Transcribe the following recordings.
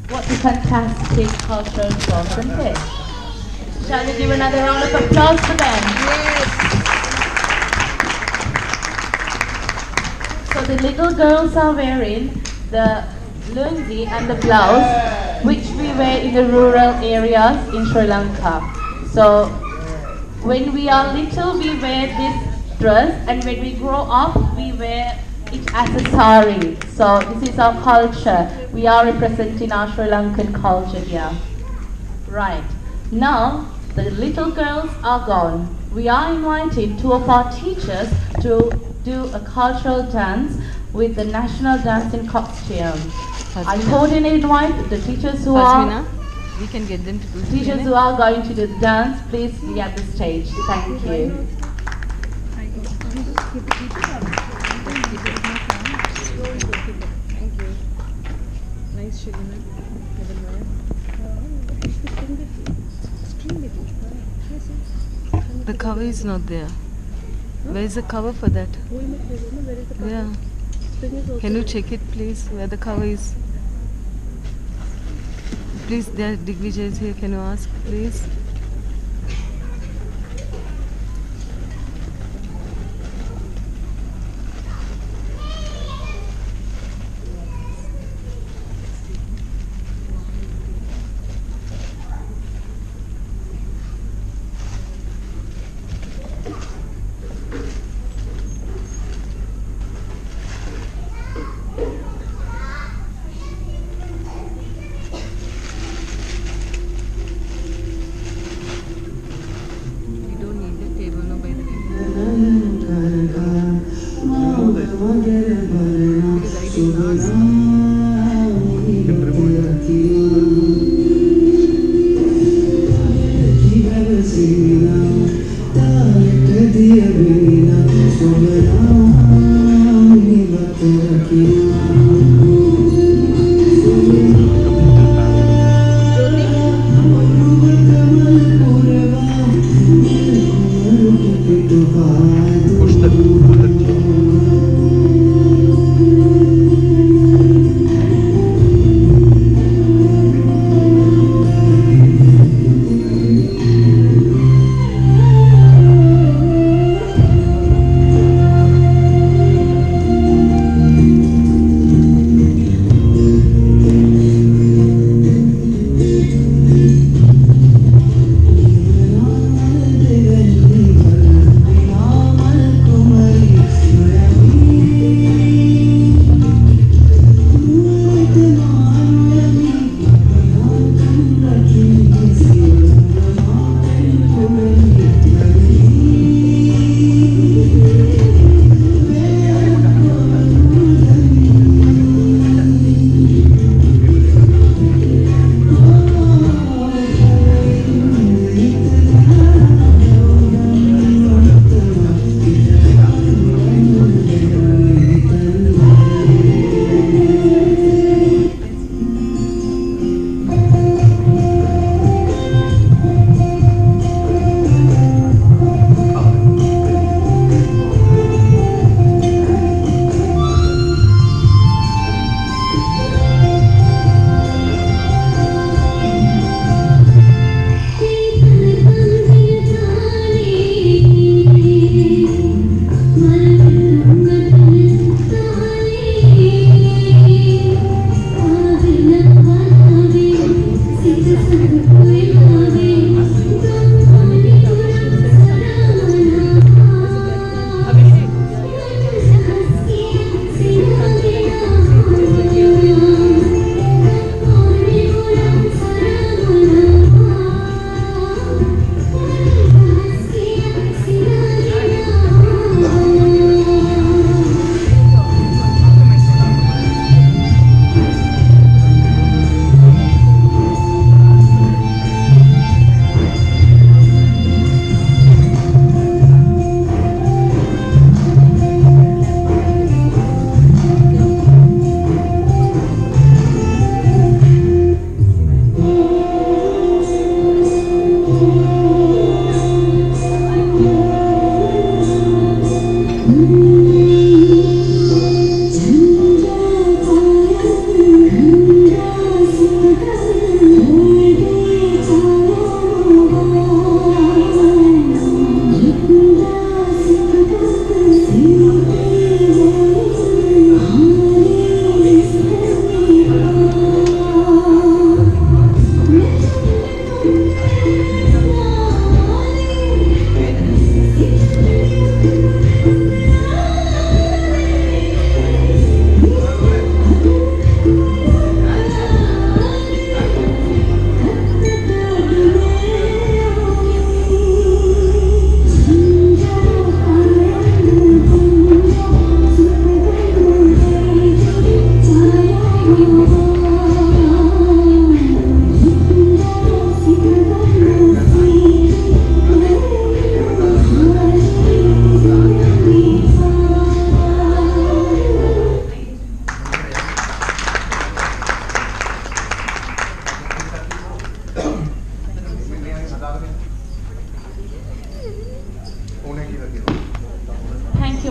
What a fantastic cultural show, isn't it? Shall we give another round of applause for them? Yes. So the little girls are wearing the lungi and the blouse, which we wear in the rural areas in Sri Lanka. So when we are little, we wear this dress, and when we grow up, we wear it as a sari. So this is our culture. We are representing our Sri Lankan culture here. Right. Now, the little girls are gone. We are inviting two of our teachers to do a cultural dance with the national dancing costume. I cordially invite the teachers who are we can get them to do teachers who are going to do the dance. Please be at the stage. Thank you. Thank you. Nice shooting. The cover is not there. Where is the cover for that? Yeah. Can you check it, please, where the cover is? Please, there Digvijay is here. Can you ask, please?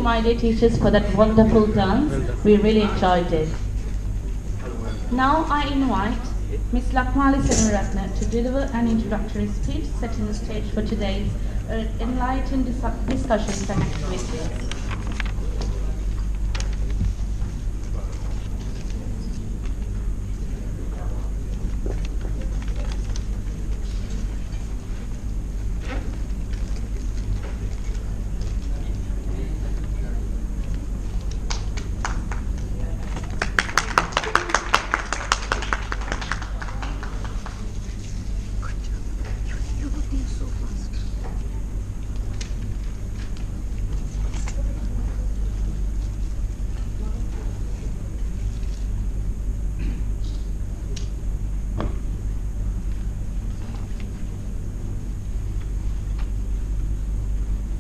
my dear teachers for that wonderful dance. We really enjoyed it. Now I invite Ms. Lakmali Senaratna to deliver an introductory speech setting the stage for today's enlightened discussions and activities.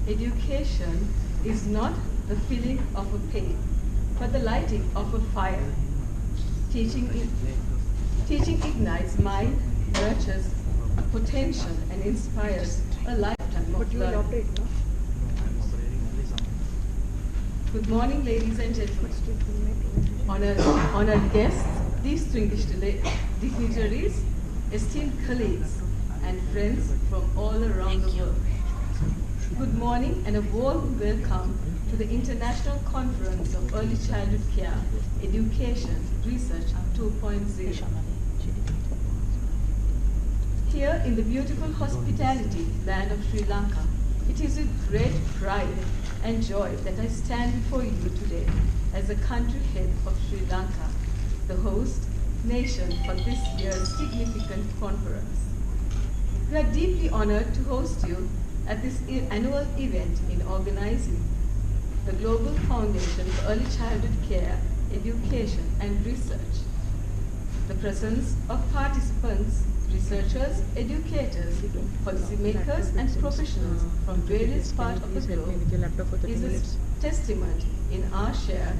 Education is not the filling of a pail, but the lighting of a fire. Teaching ignites mind, nurtures potential, and inspires a lifetime of learning. Good morning, ladies and gentlemen. Honored guests, distinguished dignitaries, esteemed colleagues, and friends from all around the world. Good morning and a warm welcome to the International Conference of Early Childhood Care, Education, Research 2.0. Here in the beautiful hospitality land of Sri Lanka, it is with great pride and joy that I stand before you today as the country head of Sri Lanka, the host nation for this year's significant conference. We are deeply honored to host you at this annual event in organizing the Global Foundation for Early Childhood Care, Education and Research. The presence of participants, researchers, educators, policymakers and professionals from various parts of the globe is a testament in our shared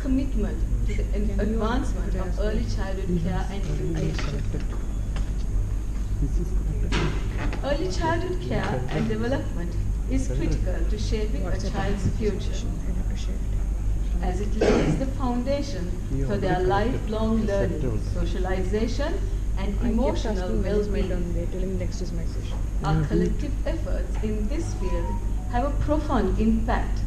commitment to the advancement of early childhood care and education. Early childhood care and development is critical to shaping a child's future, as it lays the foundation for their lifelong learning, socialization, and emotional well-being. Our collective efforts in this field have a profound impact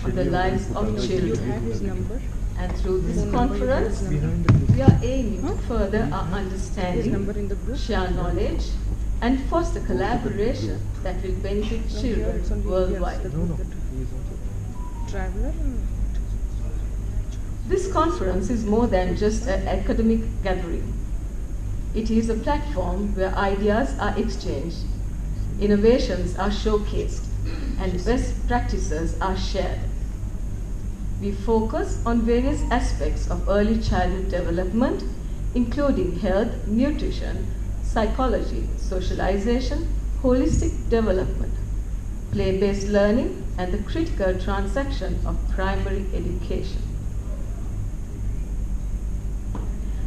on the lives of children. And through this conference, we are aiming to further our understanding, share knowledge, and foster collaboration that will benefit children worldwide. This conference is more than just an academic gathering. It is a platform where ideas are exchanged, innovations are showcased, and best practices are shared. We focus on various aspects of early childhood development, including health, nutrition, psychology, socialization, holistic development, play-based learning, and the critical transaction of primary education.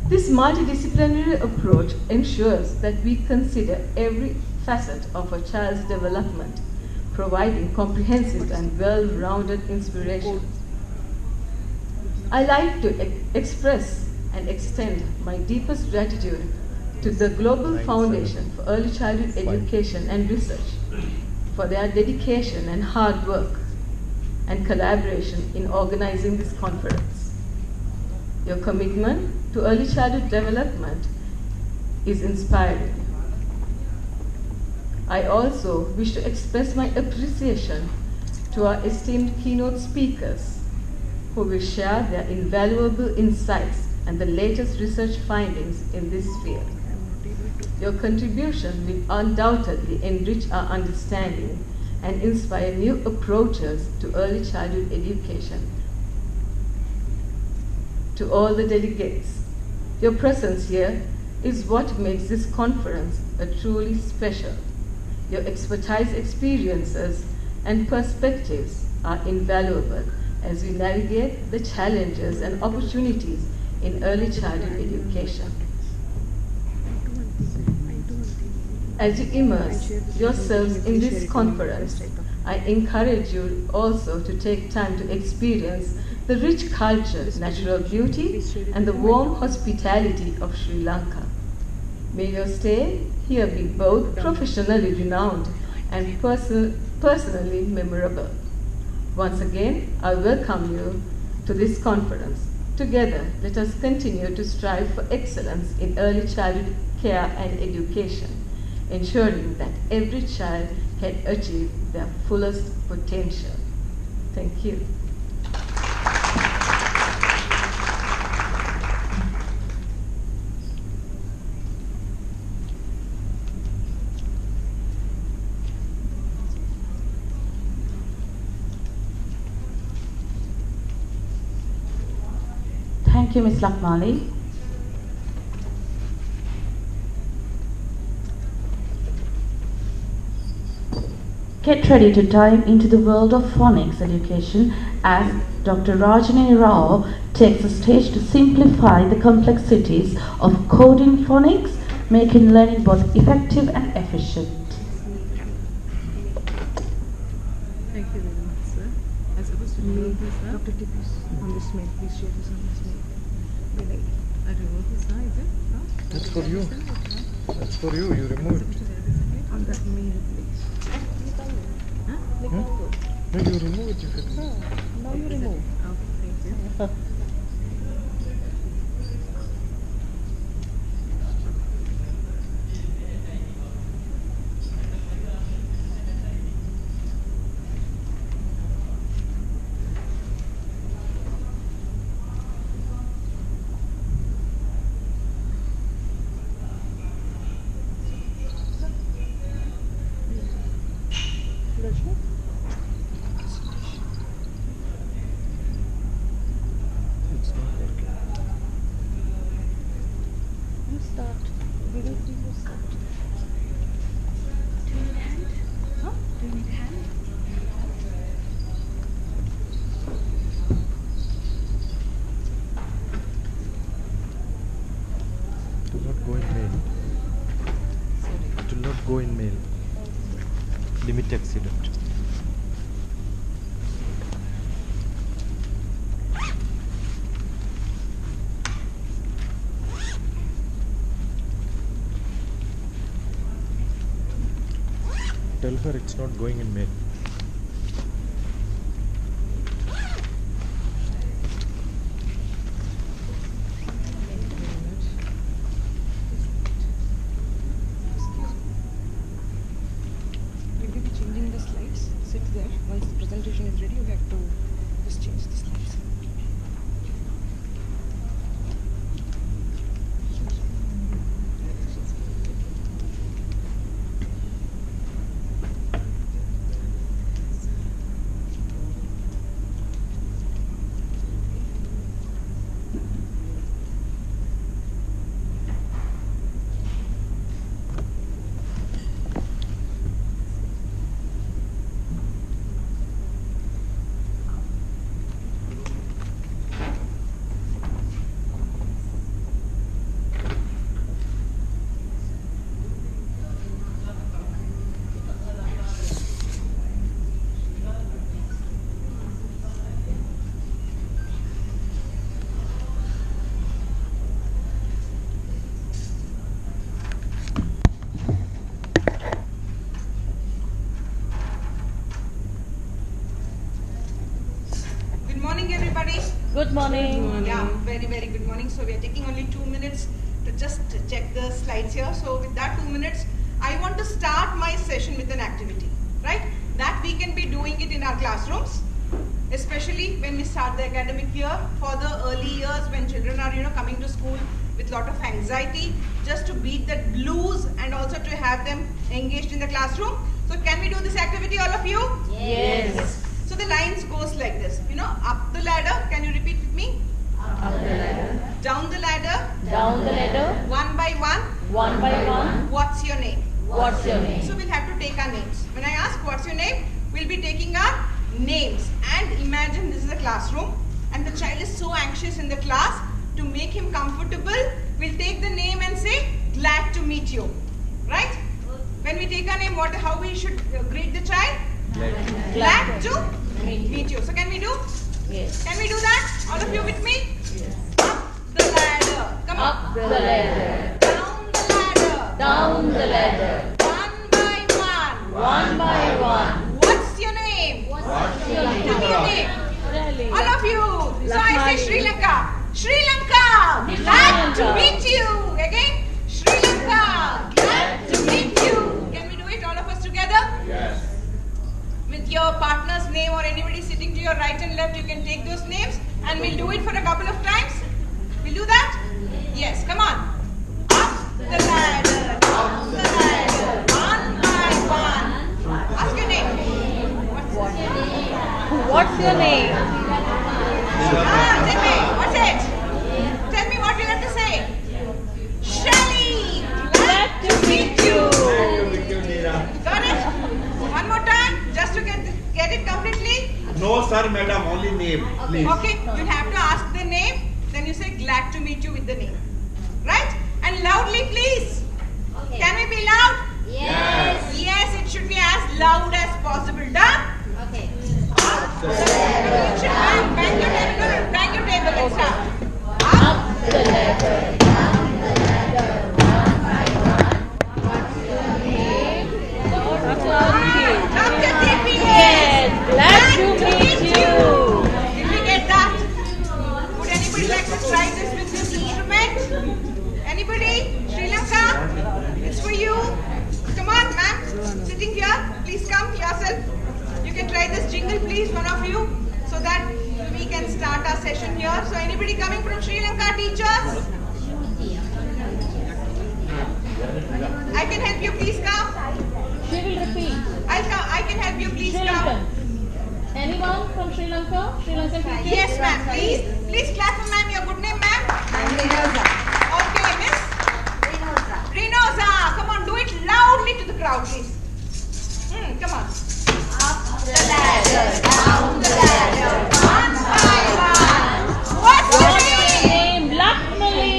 This multidisciplinary approach ensures that we consider every facet of a child's development, providing comprehensive and well-rounded inspiration. I like to express and extend my deepest gratitude to the Global Foundation for Early Childhood Education and Research for their dedication and hard work and collaboration in organizing this conference. Your commitment to early childhood development is inspiring. I also wish to express my appreciation to our esteemed keynote speakers who will share their invaluable insights and the latest research findings in this field. Your contribution will undoubtedly enrich our understanding and inspire new approaches to early childhood education. To all the delegates, your presence here is what makes this conference a truly special. Your expertise, experiences, and perspectives are invaluable as we navigate the challenges and opportunities in early childhood education. As you immerse yourselves in this conference, I encourage you also to take time to experience the rich culture, natural beauty, and the warm hospitality of Sri Lanka. May your stay here be both professionally renowned and personally memorable. Once again, I welcome you to this conference. Together, let us continue to strive for excellence in early childhood care and education, ensuring that every child can achieve their fullest potential. Thank you. Thank you, Ms. Lakmali. Get ready to dive into the world of phonics education as Dr. Rajani Rao takes the stage to simplify the complexities of coding phonics, making learning both effective and efficient. Thank you very much, sir. As opposed to DrTPS on this mail, please share this on this mail. I remove this now, is it? No? That's for you. That's for you. You remove it. On that mail, please. No, you remove it if it is. Now you remove. Okay, thank you. It's not working. You start. We will see you start. Do you need hand? Huh? Do you need hand? It will not go in mail. It will not go in mail. Limit accident. Tell her it's not going in mail. We will be changing the slides. Sit there. Once the presentation is ready, you have to just change the slides. Good morning, everybody. Good morning. Yeah, very good morning. So we are taking only 2 minutes to just check the slides here. So with that 2 minutes, I want to start my session with an activity, right? That we can be doing it in our classrooms, especially when we start the academic year. For the early years when children are, coming to school with lot of anxiety, just to beat that blues and also to have them engaged in the classroom. So can we do this activity, all of you? Yes. So the lines goes like this, up the ladder. Can you repeat with me? Up the ladder. Down the ladder. Down the ladder. One by one. One by one. What's your name? What's your name? So we'll have to take our names. When I ask what's your name, we'll be taking our names. And imagine this is a classroom and the child is so anxious in the class. To make him comfortable, we'll take the name and say, glad to meet you. Right? When we take a name, how we should greet the child? Glad to meet you. So can we do? Yes. Can we do that? All of you with me? Up the ladder. Come on. Up the ladder. Down the ladder. Down the ladder. One by one. One by one. What's your name? What's your Tell me your name? name. All of you. So I say Sri Lanka. Sri Lanka. Glad to meet you. Again. Sri Lanka. Glad to meet you. Can we do it all of us together? Yes. With your partner's name or anybody sitting to your right and left, you can take those names and we'll do it for a couple of times. We'll do that? Yes, come on. Up the ladder, down the ladder, one by one. Ask your name. What's your name? Tell me, what's it? Tell me what you have to say. Shelly, glad to meet you. Got it? One more time, just to get it completely. No, sir, madam, only name, please. Okay, you'll have to ask the name, then you say glad to meet you with the name. Right? And loudly, please. Okay. Can we be loud? Yes. Yes, it should be as loud as possible. Done? Okay. You should bang your table. No, bang your table. Let's start. Up The ladder. Down the ladder. One by one. What's your name? DrTPS. Glad to meet you. Did we get that? Would anybody like to try this with this instrument? Anybody? Sri Lanka? It's for you. Come on, ma'am. Sitting here. Please come yourself. You can try this jingle, please, one of you, so that we can start our session here. So anybody coming from Sri Lanka, teachers? I can help you, please come. She will repeat. I can help you, please Sri come. Lankan. Anyone from Sri Lanka? Sri Lankan teacher? Yes, ma'am. Please clap for ma'am. Your good name, ma'am? Okay, miss? Renoza. Come on, do it loudly to the crowd, please. Come on. The ladder, down the ladder, One by one. What's your name? Lakshmali.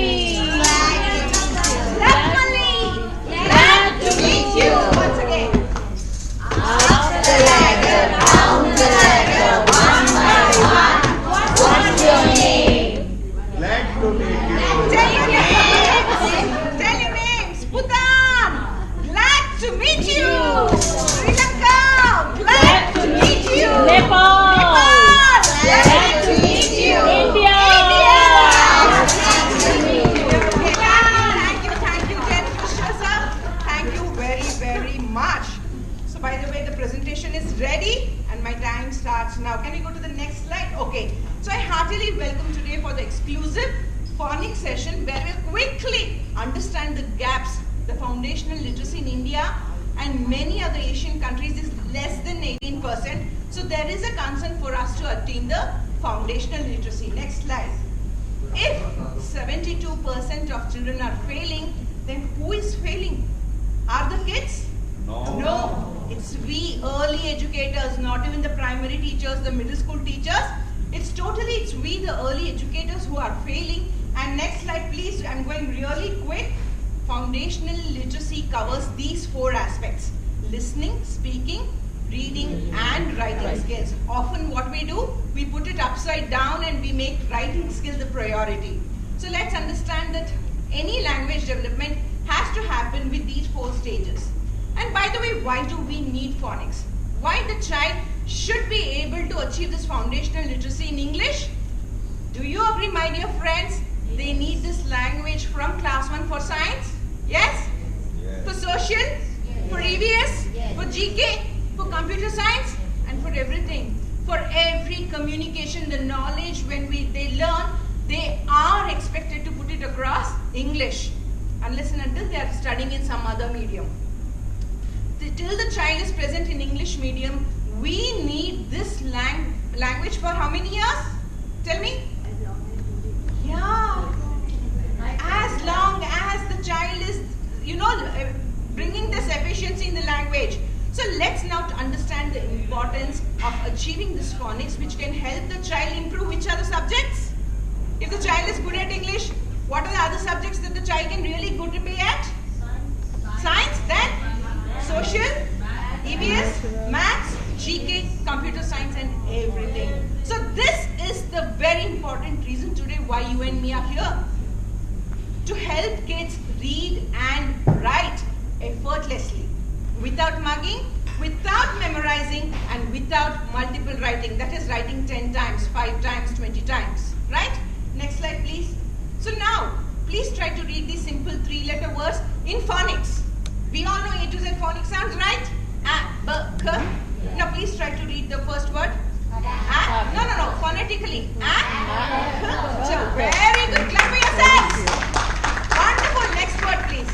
Lakshmali. Glad to meet you. Once again. Up the ladder, down the ladder, one by one. What's your name? Glad to meet you. Tell your names. Tell your names. Bhutan. Glad to meet you. Sri Lanka. Glad to meet you. Nepal. Glad to meet you. India. Thank you, GFECER. Thank you very much. So by the way, the presentation is ready and my time starts now. Can we go to the next slide? Okay. So I heartily welcome today for the exclusive phonics session where we'll quickly understand the gaps. The foundational literacy in India and many other Asian countries is less than 18%. So there is a concern for us to attain the foundational literacy. Next slide. If 72% of children are failing, then who is failing? Are the kids? No. It's we early educators, not even the primary teachers, the middle school teachers. It's we the early educators who are failing. And next slide please, I'm going really quick. Foundational literacy covers these 4 aspects: listening, speaking, reading and writing skills. Often what we do, we put it upside down and we make writing skill the priority. So let's understand that any language development has to happen with these 4 stages. And by the way, why do we need phonics? Why the child should be able to achieve this foundational literacy in English? Do you agree, my dear friends? They need this language from class 1 for science? Yes? For social? For EVS? For GK? For computer science? And for everything. For every communication, the knowledge when they learn, they are expected to put it across English. Unless and until they are studying in some other medium. Till the child is present in English medium, we need this language for how many years? Tell me. Yeah. As long as the child is, bringing this efficiency in the language. So let's now understand the importance of achieving this phonics, which can help the child improve which are the subjects? If the child is good at English, what are the other subjects that the child can really good to be at? Science, then social, EVS, maths, GK, computer science and everything. So this is the very important reason today why you and me are here. To help kids read and write effortlessly, without mugging, without memorizing and without multiple writing, that is writing 10 times, 5 times, 20 times, right? Next slide please. So now, please try to read these simple 3-letter words in phonics. We all know A to Z phonics sounds, right? A, B, K. Now please try to read the first word. No, phonetically. A, K, J. Very good, clap for yourselves. Wonderful, next word please.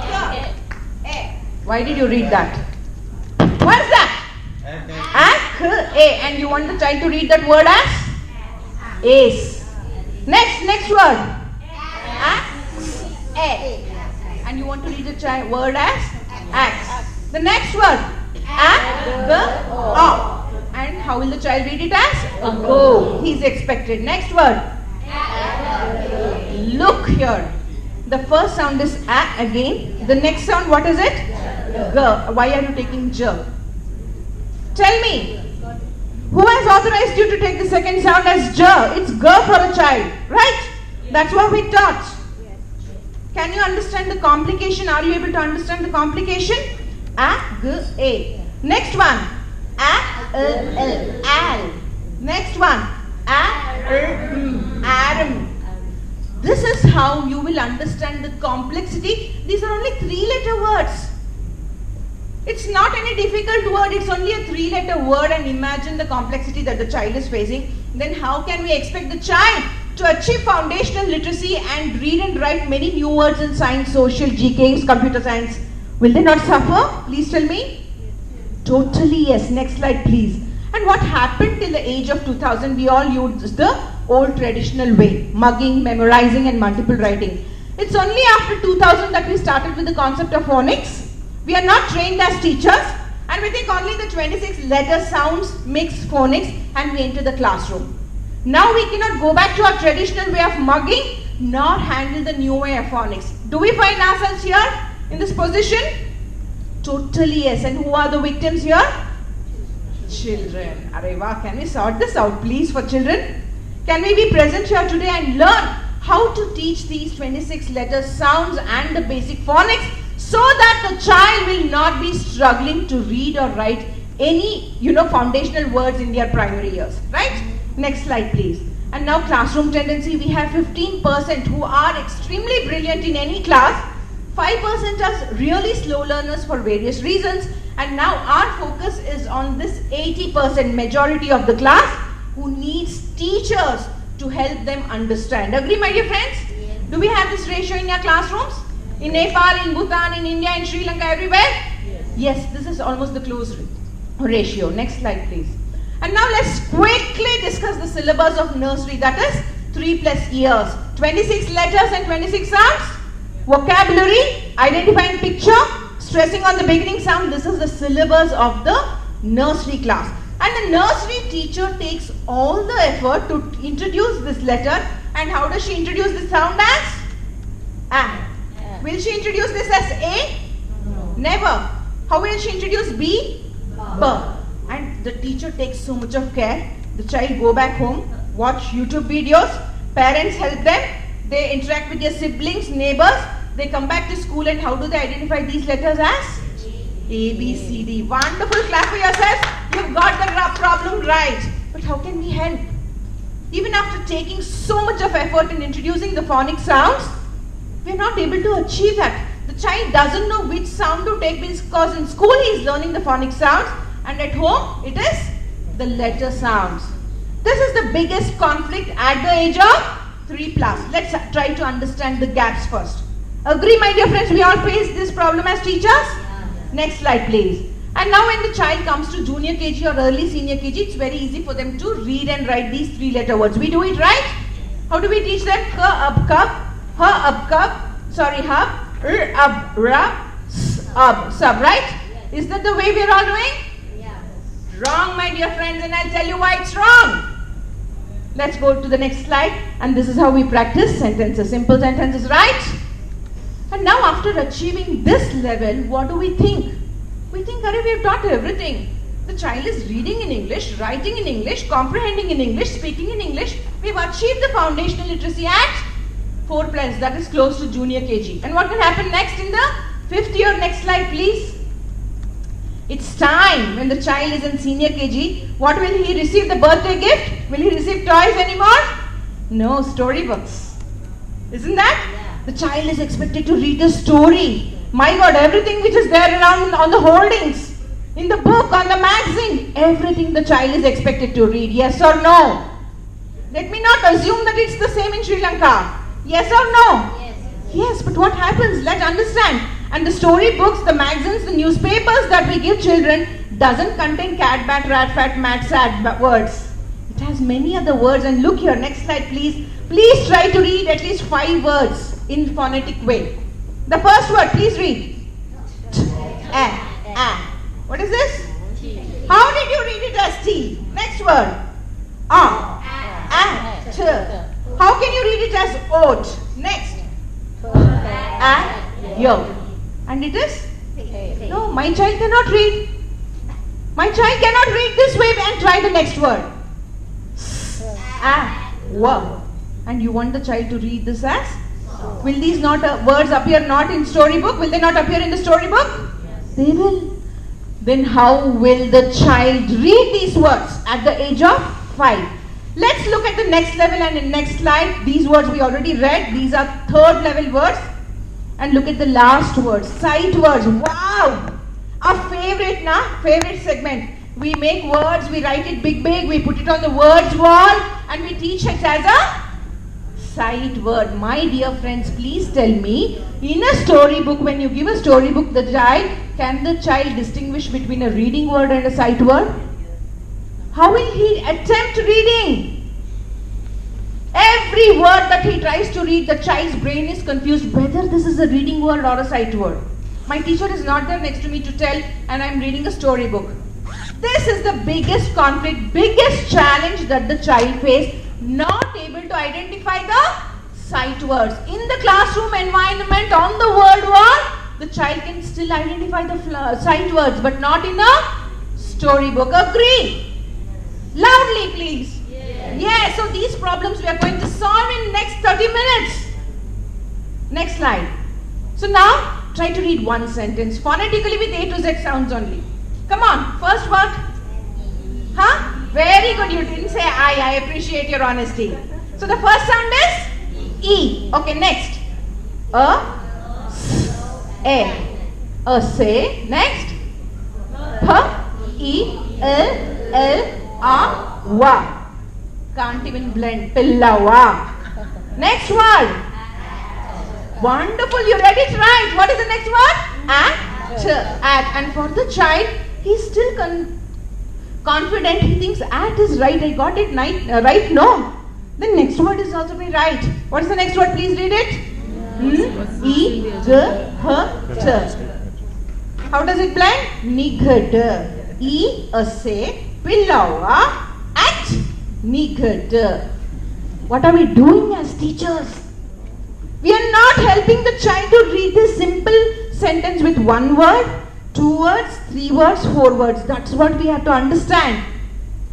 K, A. Why did you read that? What's that? A. And you want the child to read that word as? Ace. Next word. A. And you want to read the word as? Axe. The next word. O. And how will the child read it as? Go. He's expected. Next word. Look here. The first sound is A again. The next sound, what is it? G. Why are you taking J? Tell me. Who has authorized you to take the second sound as J? It's G for a child, right? That's what we taught. Can you understand the complication? Are you able to understand the complication? A, G, A. Next one. A, L, Al. Next one. Aram. This is how you will understand the complexity. These are only 3-letter words. It's not any difficult word, it's only a 3-letter word, and imagine the complexity that the child is facing. Then how can we expect the child to achieve foundational literacy and read and write many new words in science, social, GK, computer science? Will they not suffer? Please tell me. Totally yes. Next slide please. And what happened till the age of 2000? We all used the old traditional way, mugging, memorizing and multiple writing. It's only after 2000 that we started with the concept of phonics. We are not trained as teachers and we think only the 26 letter sounds mix phonics and we enter the classroom. Now we cannot go back to our traditional way of mugging nor handle the new way of phonics. Do we find ourselves here in this position? Totally yes. And who are the victims here? Children. Areva, can we sort this out please for children? Can we be present here today and learn how to teach these 26 letter sounds and the basic phonics so that the child will not be struggling to read or write any, foundational words in their primary years, right? Next slide, please. And now classroom tendency, we have 15% who are extremely brilliant in any class, 5% are really slow learners for various reasons, and now our focus is on this 80% majority of the class who needs teachers to help them understand. Agree, my dear friends? Yes. Do we have this ratio in your classrooms? In Nepal, in Bhutan, in India, in Sri Lanka, everywhere? Yes, this is almost the close ratio. Next slide, please. And now let's quickly discuss the syllabus of nursery, that is 3+ years. 26 letters and 26 sounds. Vocabulary, identifying picture, stressing on the beginning sound. This is the syllabus of the nursery class. And the nursery teacher takes all the effort to introduce this letter. And how does she introduce this sound as? A. Will she introduce this as A? No. Never. How will she introduce B? B. And the teacher takes so much of care. The child go back home, watch YouTube videos, parents help them, they interact with their siblings, neighbors, they come back to school and how do they identify these letters as? A, B, C, D. Wonderful, clap for yourself. You've got the problem right. But how can we help? Even after taking so much of effort in introducing the phonic sounds, we're not able to achieve that. The child doesn't know which sound to take because in school he is learning the phonic sounds and at home it is the letter sounds. This is the biggest conflict at the age of 3+. Let's try to understand the gaps first. Agree, my dear friends, we all face this problem as teachers? Yeah. Next slide, please. And now when the child comes to junior KG or early senior KG, it's very easy for them to read and write these 3-letter words. We do it, right? How do we teach them? K, up, cup. Ha, up, cup, hub, up, rub, sub, right? Is that the way we're all doing? Yes. Wrong, my dear friends, and I'll tell you why it's wrong. Let's go to the next slide, and this is how we practice sentences. Simple sentences, right? And now after achieving this level, what do we think? We think, Arey, we have taught everything. The child is reading in English, writing in English, comprehending in English, speaking in English. We've achieved the foundational literacy at 4 plus, that is close to junior KG. And what will happen next in the 5th year? Next slide, please. It's time when the child is in senior KG. What will he receive? The birthday gift? Will he receive toys anymore? No, storybooks. Isn't that? The child is expected to read a story. My God, everything which is there around on the holdings, in the book, on the magazine, everything the child is expected to read. Yes or no? Let me not assume that it's the same in Sri Lanka. Yes or no? Yes. Yes, but what happens? Let's understand. And the story books, the magazines, the newspapers that we give children doesn't contain cat, bat, rat, fat, mat, sad words. It has many other words. And look here, next slide please. Please try to read at least 5 words in phonetic way. The first word, please read. What is this? How did you read it as T? Next word. T. How can you read it as oat? Next. Yo. And it is? No, my child cannot read. My child cannot read this way and try the next word. Wow. And you want the child to read this as? Will these not words appear not in storybook? Will they not appear in the storybook? Yes. They will. Then how will the child read these words at the age of 5? Let's look at the next level, and in next slide, these words we already read. These are 3rd level words. And look at the last words, sight words. Wow! Our favorite, favorite segment. We make words, we write it big, we put it on the words wall, and we teach it as a sight word. My dear friends, please tell me, in a storybook, when you give a storybook the child, can the child distinguish between a reading word and a sight word? How will he attempt reading? Every word that he tries to read, the child's brain is confused whether this is a reading word or a sight word. My teacher is not there next to me to tell, and I am reading a storybook. This is the biggest conflict, biggest challenge that the child faces, not able to identify the sight words. In the classroom environment, on the word wall, the child can still identify the sight words, but not in a storybook. Agree? Loudly, please. Yes, so these problems we are going to solve in next 30 minutes. Next slide. So now, try to read one sentence phonetically with A to Z sounds only. Come on, first word. Very good, you didn't say I appreciate your honesty. So the first sound is E. Okay, next. A, say. Next. P, E, L, wa. Can't even blend. Pillawa. Next word. Wonderful, you read it right. What is the next word? At. And for the child, he's still confident. He thinks at is right. I got it right. No. The next word is also be right. What is the next word? Please read it. E, G, H, T. How does it blend? Nighad. E, say, pillawa, at, nighad. What are we doing as teachers? We are not helping the child to read this simple sentence with 1 word, 2 words, 3 words, 4 words. That's what we have to understand.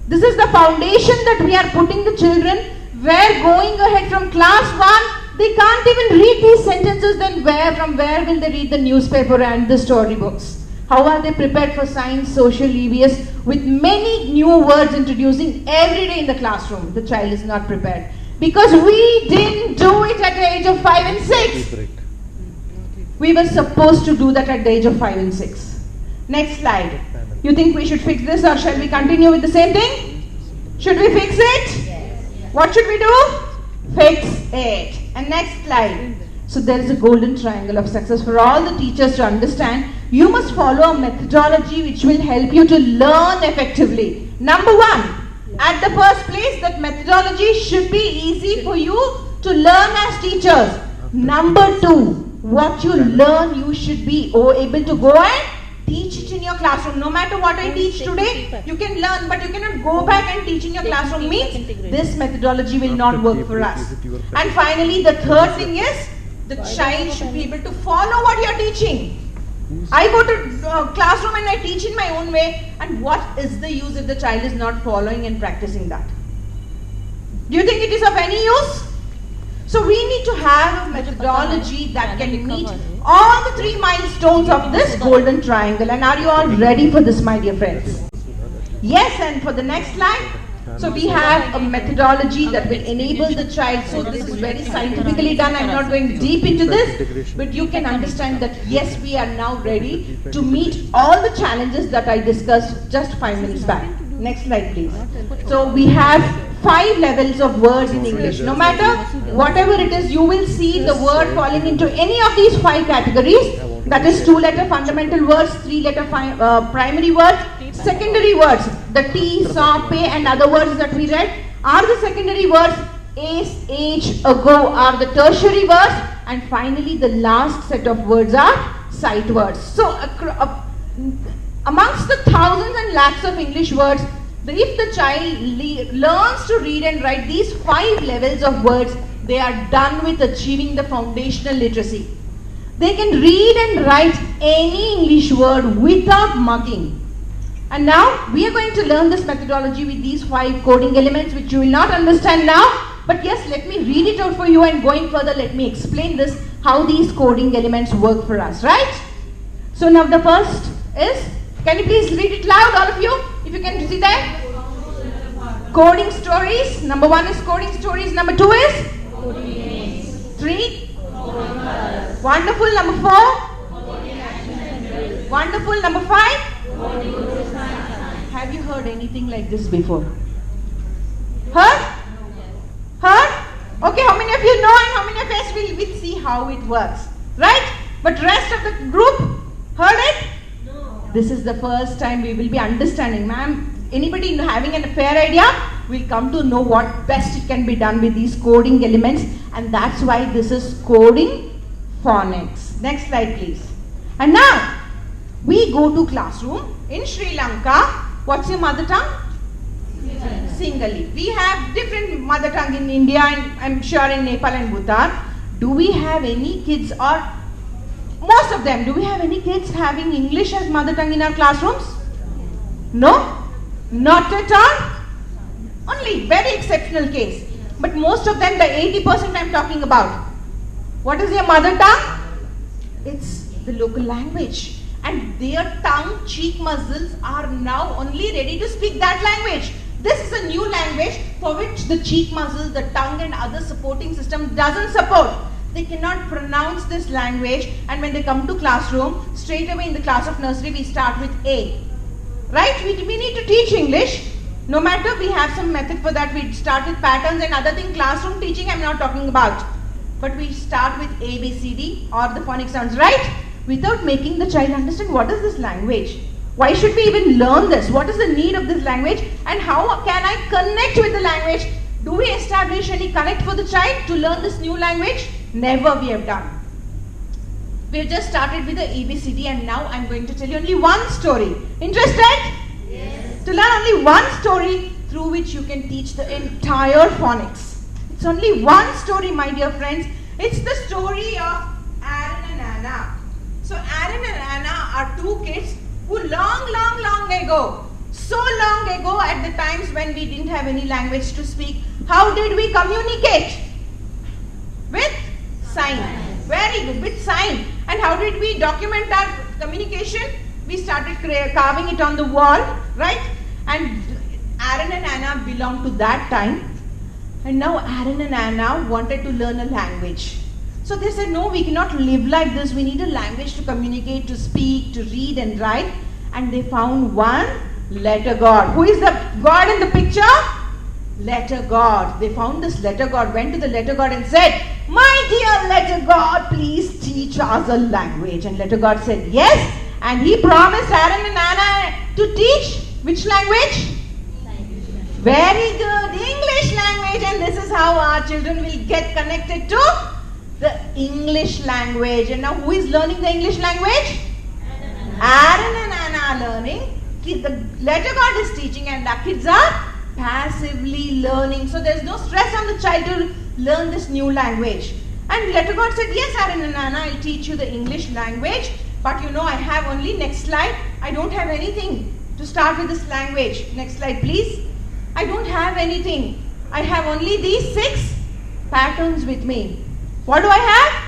This is the foundation that we are putting the children, where going ahead from class 1, they can't even read these sentences, then from where will they read the newspaper and the storybooks? How are they prepared for science, social, EVS, with many new words introducing every day in the classroom? The child is not prepared. Because we didn't do it at the age of 5 and 6. We were supposed to do that at the age of 5 and 6. Next slide. You think we should fix this, or shall we continue with the same thing? Should we fix it? Yes. What should we do? Fix it. And next slide. So there is a golden triangle of success for all the teachers to understand. You must follow a methodology which will help you to learn effectively. Number 1. At the first place, that methodology should be easy for you to learn as teachers. Number 2, what you learn, you should be able to go and teach it in your classroom. No matter what I teach today, you can learn, but you cannot go back and teach in your classroom. Means this methodology will not work for us. And finally, the third thing is, The child should be able to follow what you are teaching. I go to classroom and I teach in my own way, and what is the use if the child is not following and practicing that? Do you think it is of any use? So we need to have a methodology that can meet all the 3 milestones of this golden triangle. And are you all ready for this, my dear friends? Yes, and for the next slide. So we have a methodology that will enable the child. So this is very scientifically done. I'm not going deep into this, but you can understand that yes, we are now ready to meet all the challenges that I discussed just 5 minutes back. Next slide, please. So we have 5 levels of words in English. No matter whatever it is, you will see the word falling into any of these 5 categories. That is 2-letter fundamental words, 3-letter primary words, secondary words. The T, saw, pay and other words that we read are the secondary words. Ace, age, ago are the tertiary words, and finally the last set of words are sight words. So amongst the thousands and lakhs of English words, if the child learns to read and write these 5 levels of words, they are done with achieving the foundational literacy. They can read and write any English word without mugging. And now we are going to learn this methodology with these 5 coding elements, which you will not understand now. But yes, let me read it out for you, and going further, let me explain this, how these coding elements work for us, right? So now the first is, can you please read it loud, all of you, if you can see that? Coding stories. Number 1 is coding stories. Number 2 is? Coding names. 3? Coding colors. Wonderful. Number 4? Coding actions and drills. Wonderful. Number 5? Coding rules and signs. Have you heard anything like this before? Heard? Heard? Okay, how many of you know and how many of us will see how it works? Right? But rest of the group heard it? No. This is the first time we will be understanding. Ma'am, anybody having a fair idea will come to know what best it can be done with these coding elements, and that's why this is coding phonics. Next slide, please. And now we go to classroom in Sri Lanka. What's your mother tongue? Singali. We have different mother tongue in India, and I'm sure in Nepal and Bhutan. Do we have any kids, or most of them, do we have any kids having English as mother tongue in our classrooms? No? Not at all? Only very exceptional case. But most of them, the 80% I'm talking about. What is their mother tongue? It's the local language. And their tongue, cheek muscles are now only ready to speak that language. This is a new language for which the cheek muscles, the tongue and other supporting system doesn't support. They cannot pronounce this language, and when they come to classroom, straight away in the class of nursery we start with A. Right? We need to teach English. No matter, we have some method for that. We start with patterns and other thing. Classroom teaching I'm not talking about. But we start with A, B, C, D or the phonic sounds, right? Without making the child understand what is this language. Why should we even learn this? What is the need of this language? And how can I connect with the language? Do we establish any connect for the child to learn this new language? Never we have done. We have just started with the ABCD, and now I'm going to tell you only one story. Interested? Yes. To learn only one story through which you can teach the entire phonics. It's only one story, my dear friends. It's the story of Aaron and Anna. So Aaron and Anna are 2 kids who long ago, so long ago, at the times when we didn't have any language to speak, how did we communicate? With sign. Very good, with sign. And how did we document our communication? We started carving it on the wall, right? And Aaron and Anna belonged to that time. And now Aaron and Anna wanted to learn a language. So they said, no, we cannot live like this. We need a language to communicate, to speak, to read and write. And they found one letter God. Who is the God in the picture? Letter God. They found this letter God, went to the letter God and said, my dear letter God, please teach us a language. And letter God said, yes. And he promised Aaron and Anna to teach which language? Very good, English language. And this is how our children will get connected to the English language. And now who is learning the English language? Aaron and Anna are learning. The letter God is teaching, and the kids are passively learning. So there is no stress on the child to learn this new language. And letter God said, yes, Aaron and Anna, I'll teach you the English language. But you know, I have only, next slide, I don't have anything to start with this language. Next slide, please. I don't have anything. I have only these 6 patterns with me. What do I have?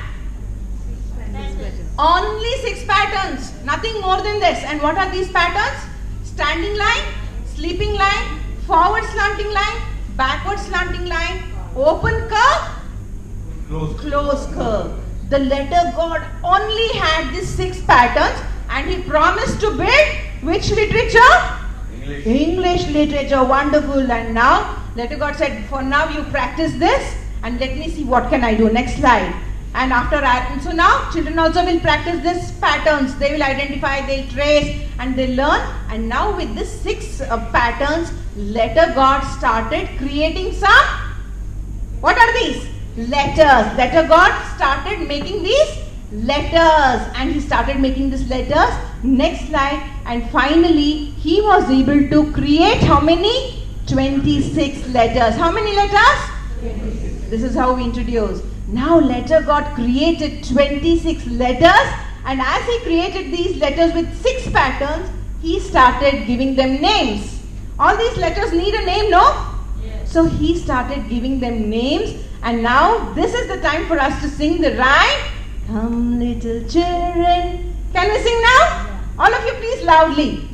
Only 6 patterns. Nothing more than this. And what are these patterns? Standing line, sleeping line, forward slanting line, backward slanting line, open curve, close curve. The letter God only had these 6 patterns, and he promised to build which literature? English literature. Wonderful. And now letter God said, for now you practice this and let me see what can I do. Next slide. And after that, so now children also will practice these patterns. They will identify, they'll trace, and they learn. And now with these 6 patterns, letter God started creating some. What are these? Letters. Letter God started making these letters, and he started making these letters. Next slide. And finally, he was able to create how many? 26 letters. How many letters? This is how we introduce. Now letter God created 26 letters, and as he created these letters with 6 patterns, he started giving them names. All these letters need a name, no? Yes. So he started giving them names, and now this is the time for us to sing the rhyme. Come little children. Can we sing now? All of you please loudly.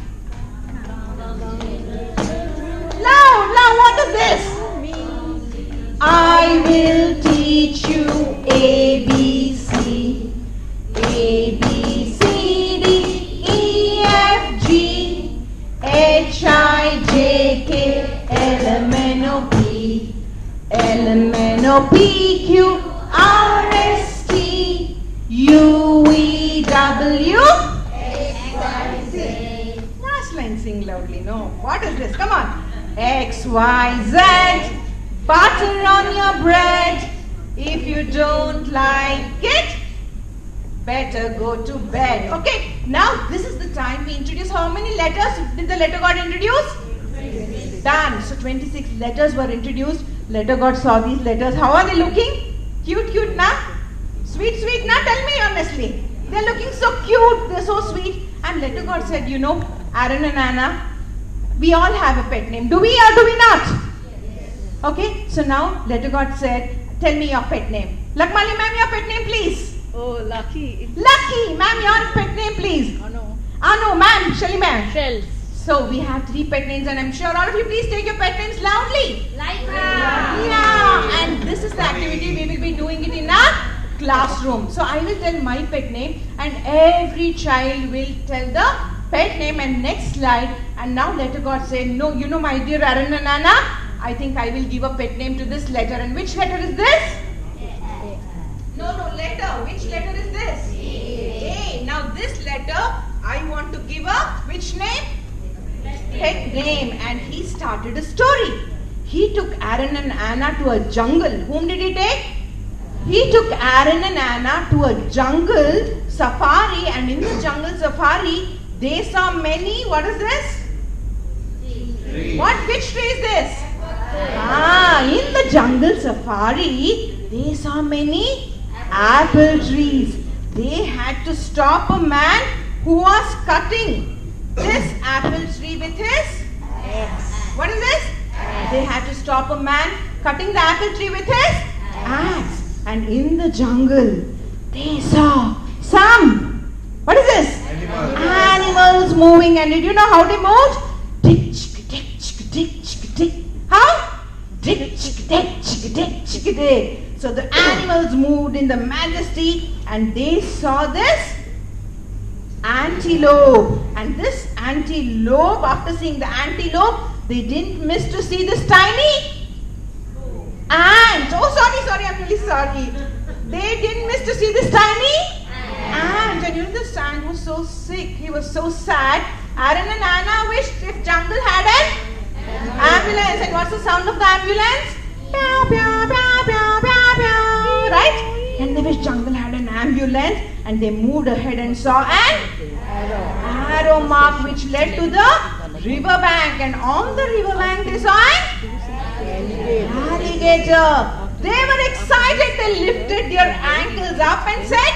Loud, what is this? I will teach you A, B, C, A, B, C, D, E, F, G, H, I, J, K, L, M, N, O, P, L, M, N, O, P, Q, R, S, T, U, V, W, X, Y, Z. Last line, sing loudly. No, what is this? Come on. X, Y, Z. Butter on your bread. If you don't like it, better go to bed. Okay, now this is the time we introduce. How many letters did the letter God introduce? 26. Done. So 26 letters were introduced. Letter God saw these letters. How are they looking? Cute, na? Sweet, na? Tell me honestly. They're looking so cute. They're so sweet. And letter God said, you know, Aaron and Anna, we all have a pet name. Do we or do we not? Okay, so now letter God said, tell me your pet name. Lakmali ma'am, your pet name please. Oh, Lucky. Lucky ma'am, your pet name please. Anu ma'am, Shelly ma'am. Shells. So we have 3 pet names, and I'm sure all of you please take your pet names loudly. Lanka. Yeah, and this is the activity we will be doing it in our classroom. So I will tell my pet name, and every child will tell the pet name. And next slide. And now letter God said, no, you know my dear Aaron and Anna, I think I will give a pet name to this letter. And which letter is this? No, letter. Which letter is this? A. Now this letter, I want to give a which name? Pet name. And he started a story. He took Aaron and Anna to a jungle. Whom did he take? He took Aaron and Anna to a jungle safari. And in the jungle safari, they saw many, what is this? Tree. Which tree is this? In the jungle safari, they saw many apple trees. They had to stop a man who was cutting this apple tree with his axe. What is this? They had to stop a man cutting the apple tree with his axe. And in the jungle, they saw some, what is this? Animals moving. And did you know how they moved? Tick, chick, tick, chick, tick, chick, tick. How? Tick, chick, tick, chick, tick, chick, tick. So the animals moved in the majesty, and they saw this antelope. And this antelope, after seeing the antelope, they didn't miss to see this tiny ant. Oh, sorry, I'm really sorry. They didn't miss to see this tiny ant. And you know, this ant was so sick, he was so sad. Aaron and Anna wished if jungle had an ambulance. And what's the sound of the ambulance? Pew, pew, pew, pew, pew, pew. Right? And they wish jungle had an ambulance, and they moved ahead and saw an arrow mark which led to the river bank. And on the river bank they saw an alligator. They were excited. They lifted their ankles up and said,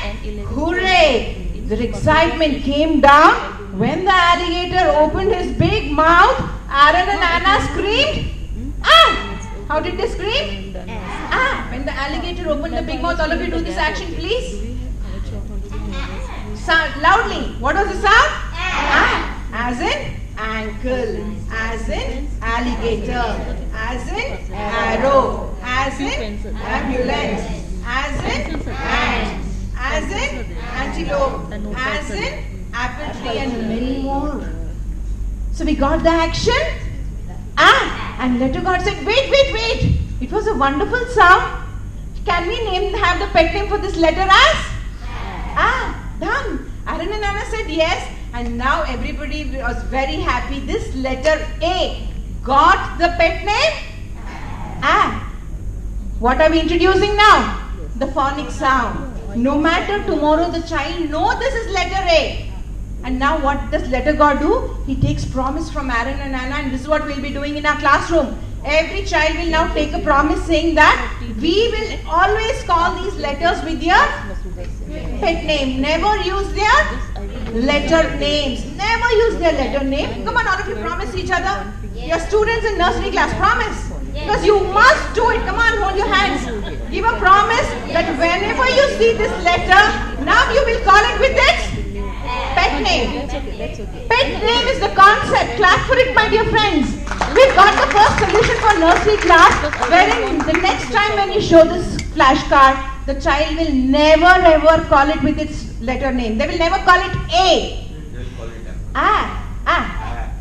hooray! Their excitement came down when the alligator opened his big mouth. Aaron and Anna screamed, ah! How did they scream? Ah! When the alligator opened the big mouth, all of you do this action, please. Sound loudly. What was the sound? Ah! As in ankle, as in alligator, as in arrow, as in ambulance, as in ant, as in antelope, as in apple tree, and many more. So we got the action. Ah! And letter God said, wait, wait, wait. It was a wonderful sound. Can we have the pet name for this letter as? Ah! Done. Aaron and Anna said yes. And now everybody was very happy. This letter A got the pet name? Ah. What are we introducing now? The phonic sound. No matter tomorrow the child know this is letter A. And now what does letter God do? He takes promise from Aaron and Anna, and this is what we'll be doing in our classroom. Every child will now take a promise saying that we will always call these letters with their pet name. Never use their letter names. Never use their letter name. Come on, all of you promise each other. Your students in nursery class, promise. Because you must do it. Come on, hold your hands. Give a promise that whenever you see this letter, now you will call it with its pet name. Pet name is the concept. Clap for it, my dear friends. We've got the first solution for nursery class, wherein the next time when you show this flashcard, the child will never ever call it with its letter name. They will never call it A.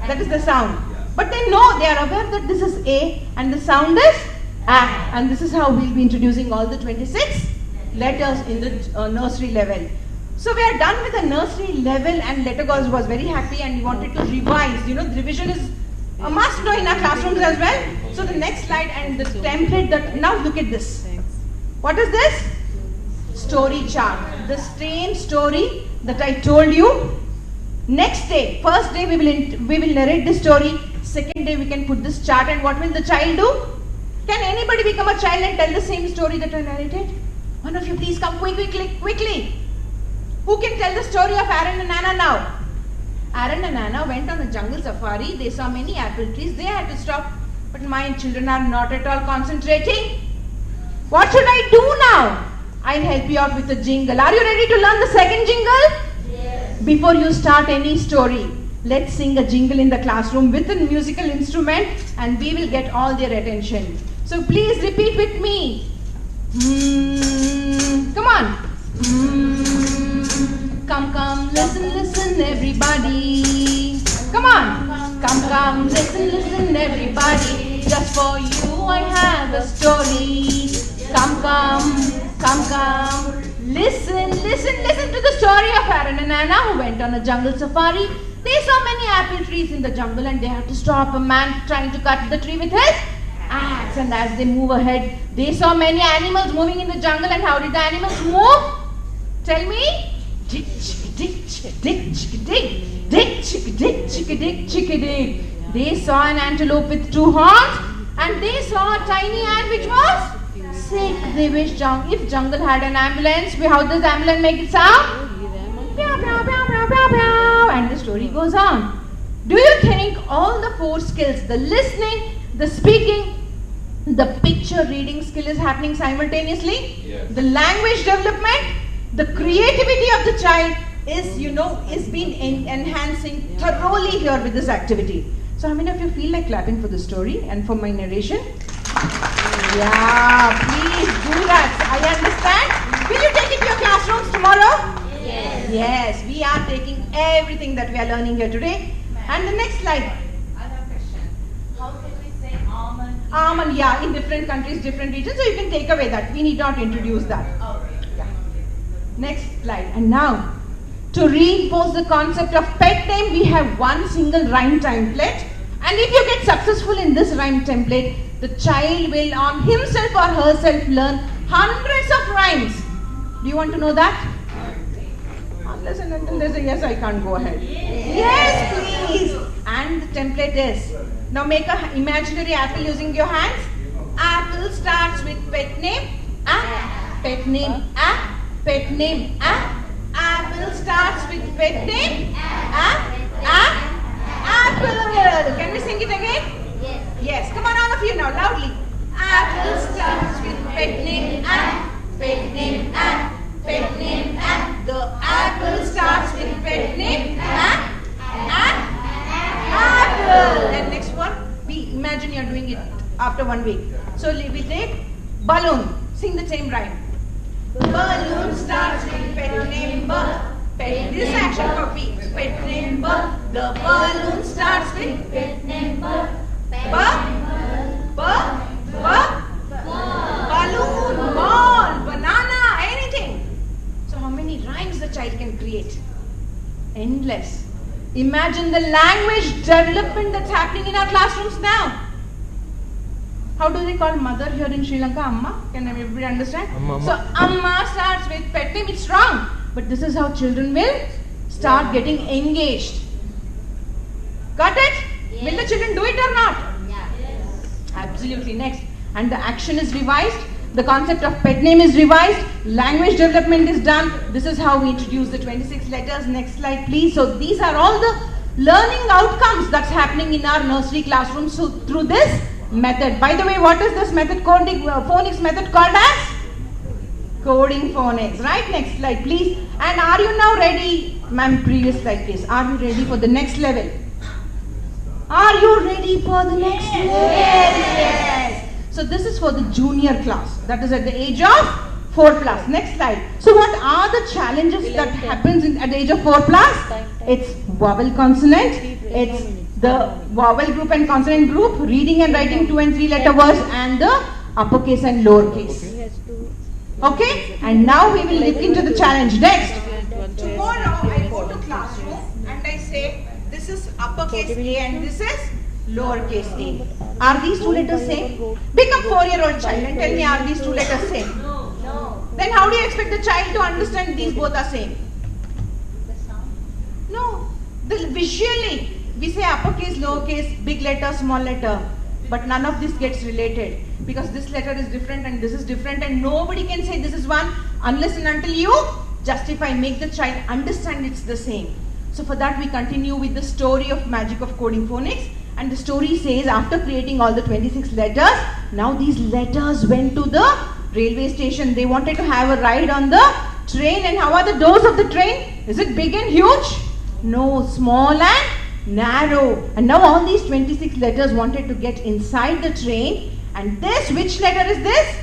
That is the sound. But they know, they are aware that this is A and the sound is A. And this is how we'll be introducing all the 26 letters in the nursery level. So we are done with the nursery level, and letter God was very happy and he wanted to revise. You know, revision is a must know in our classrooms as well. So the next slide and the template that, now look at this. What is this? Story chart. The same story that I told you. Next day, first day we will narrate the story. Second day we can put this chart, and what will the child do? Can anybody become a child and tell the same story that I narrated? One of you please come quickly. Who can tell the story of Aaron and Anna now? Aaron and Anna went on a jungle safari. They saw many apple trees. They had to stop. But my children are not at all concentrating. What should I do now? I'll help you out with a jingle. Are you ready to learn the second jingle? Yes. Before you start any story, let's sing a jingle in the classroom with a musical instrument, and we will get all their attention. So please repeat with me. Come on. Come, listen, everybody. Come on. Come, listen, everybody. Just for you I have a story. Come. Listen to the story of Aaron and Anna who went on a jungle safari. They saw many apple trees in the jungle, and they had to stop a man trying to cut the tree with his axe. And as they move ahead, they saw many animals moving in the jungle. And how did the animals move? Tell me. Dig, dig. They saw an antelope with 2 horns, and they saw a tiny ant which was sick. They wished if jungle had an ambulance, how does ambulance make it sound? Pew, pew, pew, pew, pew, pew. And the story goes on. Do you think all the 4 skills, the listening, the speaking, the picture reading skill is happening simultaneously? Yes. The language development, the creativity of the child is being enhancing thoroughly here with this activity. So how many of you feel like clapping for the story and for my narration? Yeah, please do that. I understand. Will you take it to your classrooms tomorrow? Yes. Yes, we are taking everything that we are learning here today. And the next slide. I have a question. How can we say almond? Almond, yeah, in different countries, different regions. So you can take away that. We need not introduce that. Yeah. Next slide. And now, to reinforce the concept of pet name, we have one single rhyme template. And if you get successful in this rhyme template, the child will on himself or herself learn hundreds of rhymes. Do you want to know that? Unless and until there's a yes, I can't go ahead. Yes, please. And the template is, now make an imaginary apple using your hands. Apple starts with pet name a. Pet name a. Pet name a. Apple starts with pet name a. Apple. Can we sing it again? Yes. Yes. Come on, all of you now, loudly. Apple starts with pet name a. Pet name a. Pet name a. The apple starts with pet name a. Apple. And next one, we imagine you're doing it after 1 week. So we take balloon. Sing the same rhyme. Balloon starts with pet name b. Pet. This action copy. Pet name b. The balloon starts with Pet name b. Balloon, ball, banana, anything. So how many rhymes the child can create? Endless. Imagine the language development that's happening in our classrooms now. How do they call mother here in Sri Lanka? Amma? Can everybody understand? Amma. So Amma starts with pet name. It's wrong. But this is how children will start getting engaged. Got it? Yes. Will the children do it or not? Yeah. Absolutely. Next. And the action is revised. The concept of pet name is revised. Language development is done. This is how we introduce the 26 letters. Next slide, please. So these are all the learning outcomes that's happening in our nursery classroom. So through this method. By the way, what is this method, coding phonics method called as? Coding phonics. Right? Next slide, please. And are you now ready? Ma'am, previous slide, please. Are you ready for the next level? Are you ready for the next level? Yes. So this is for the junior class. That is at the age of 4 plus. Next slide. So what are the challenges that happens at the age of 4 plus? It's vowel consonant. It's the vowel group and consonant group. Reading and writing 2 and 3 letter words and the uppercase and lowercase. Okay? And now we will look into the challenge. Next. Tomorrow I go to classroom and I say this is uppercase A and this is lowercase a. Are these 2 letters same? Become 4-year-old child and tell me, are these 2 letters same? No. Then how do you expect the child to understand these both are same? The sound. No. Visually, we say uppercase, lowercase, big letter, small letter. But none of this gets related. Because this letter is different and this is different and nobody can say this is one unless and until you justify, make the child understand it's the same. So for that we continue with the story of magic of coding phonics. And the story says after creating all the 26 letters, now these letters went to the railway station. They wanted to have a ride on the train. And how are the doors of the train? Is it big and huge? No, small and narrow. And now all these 26 letters wanted to get inside the train. And this, which letter is this?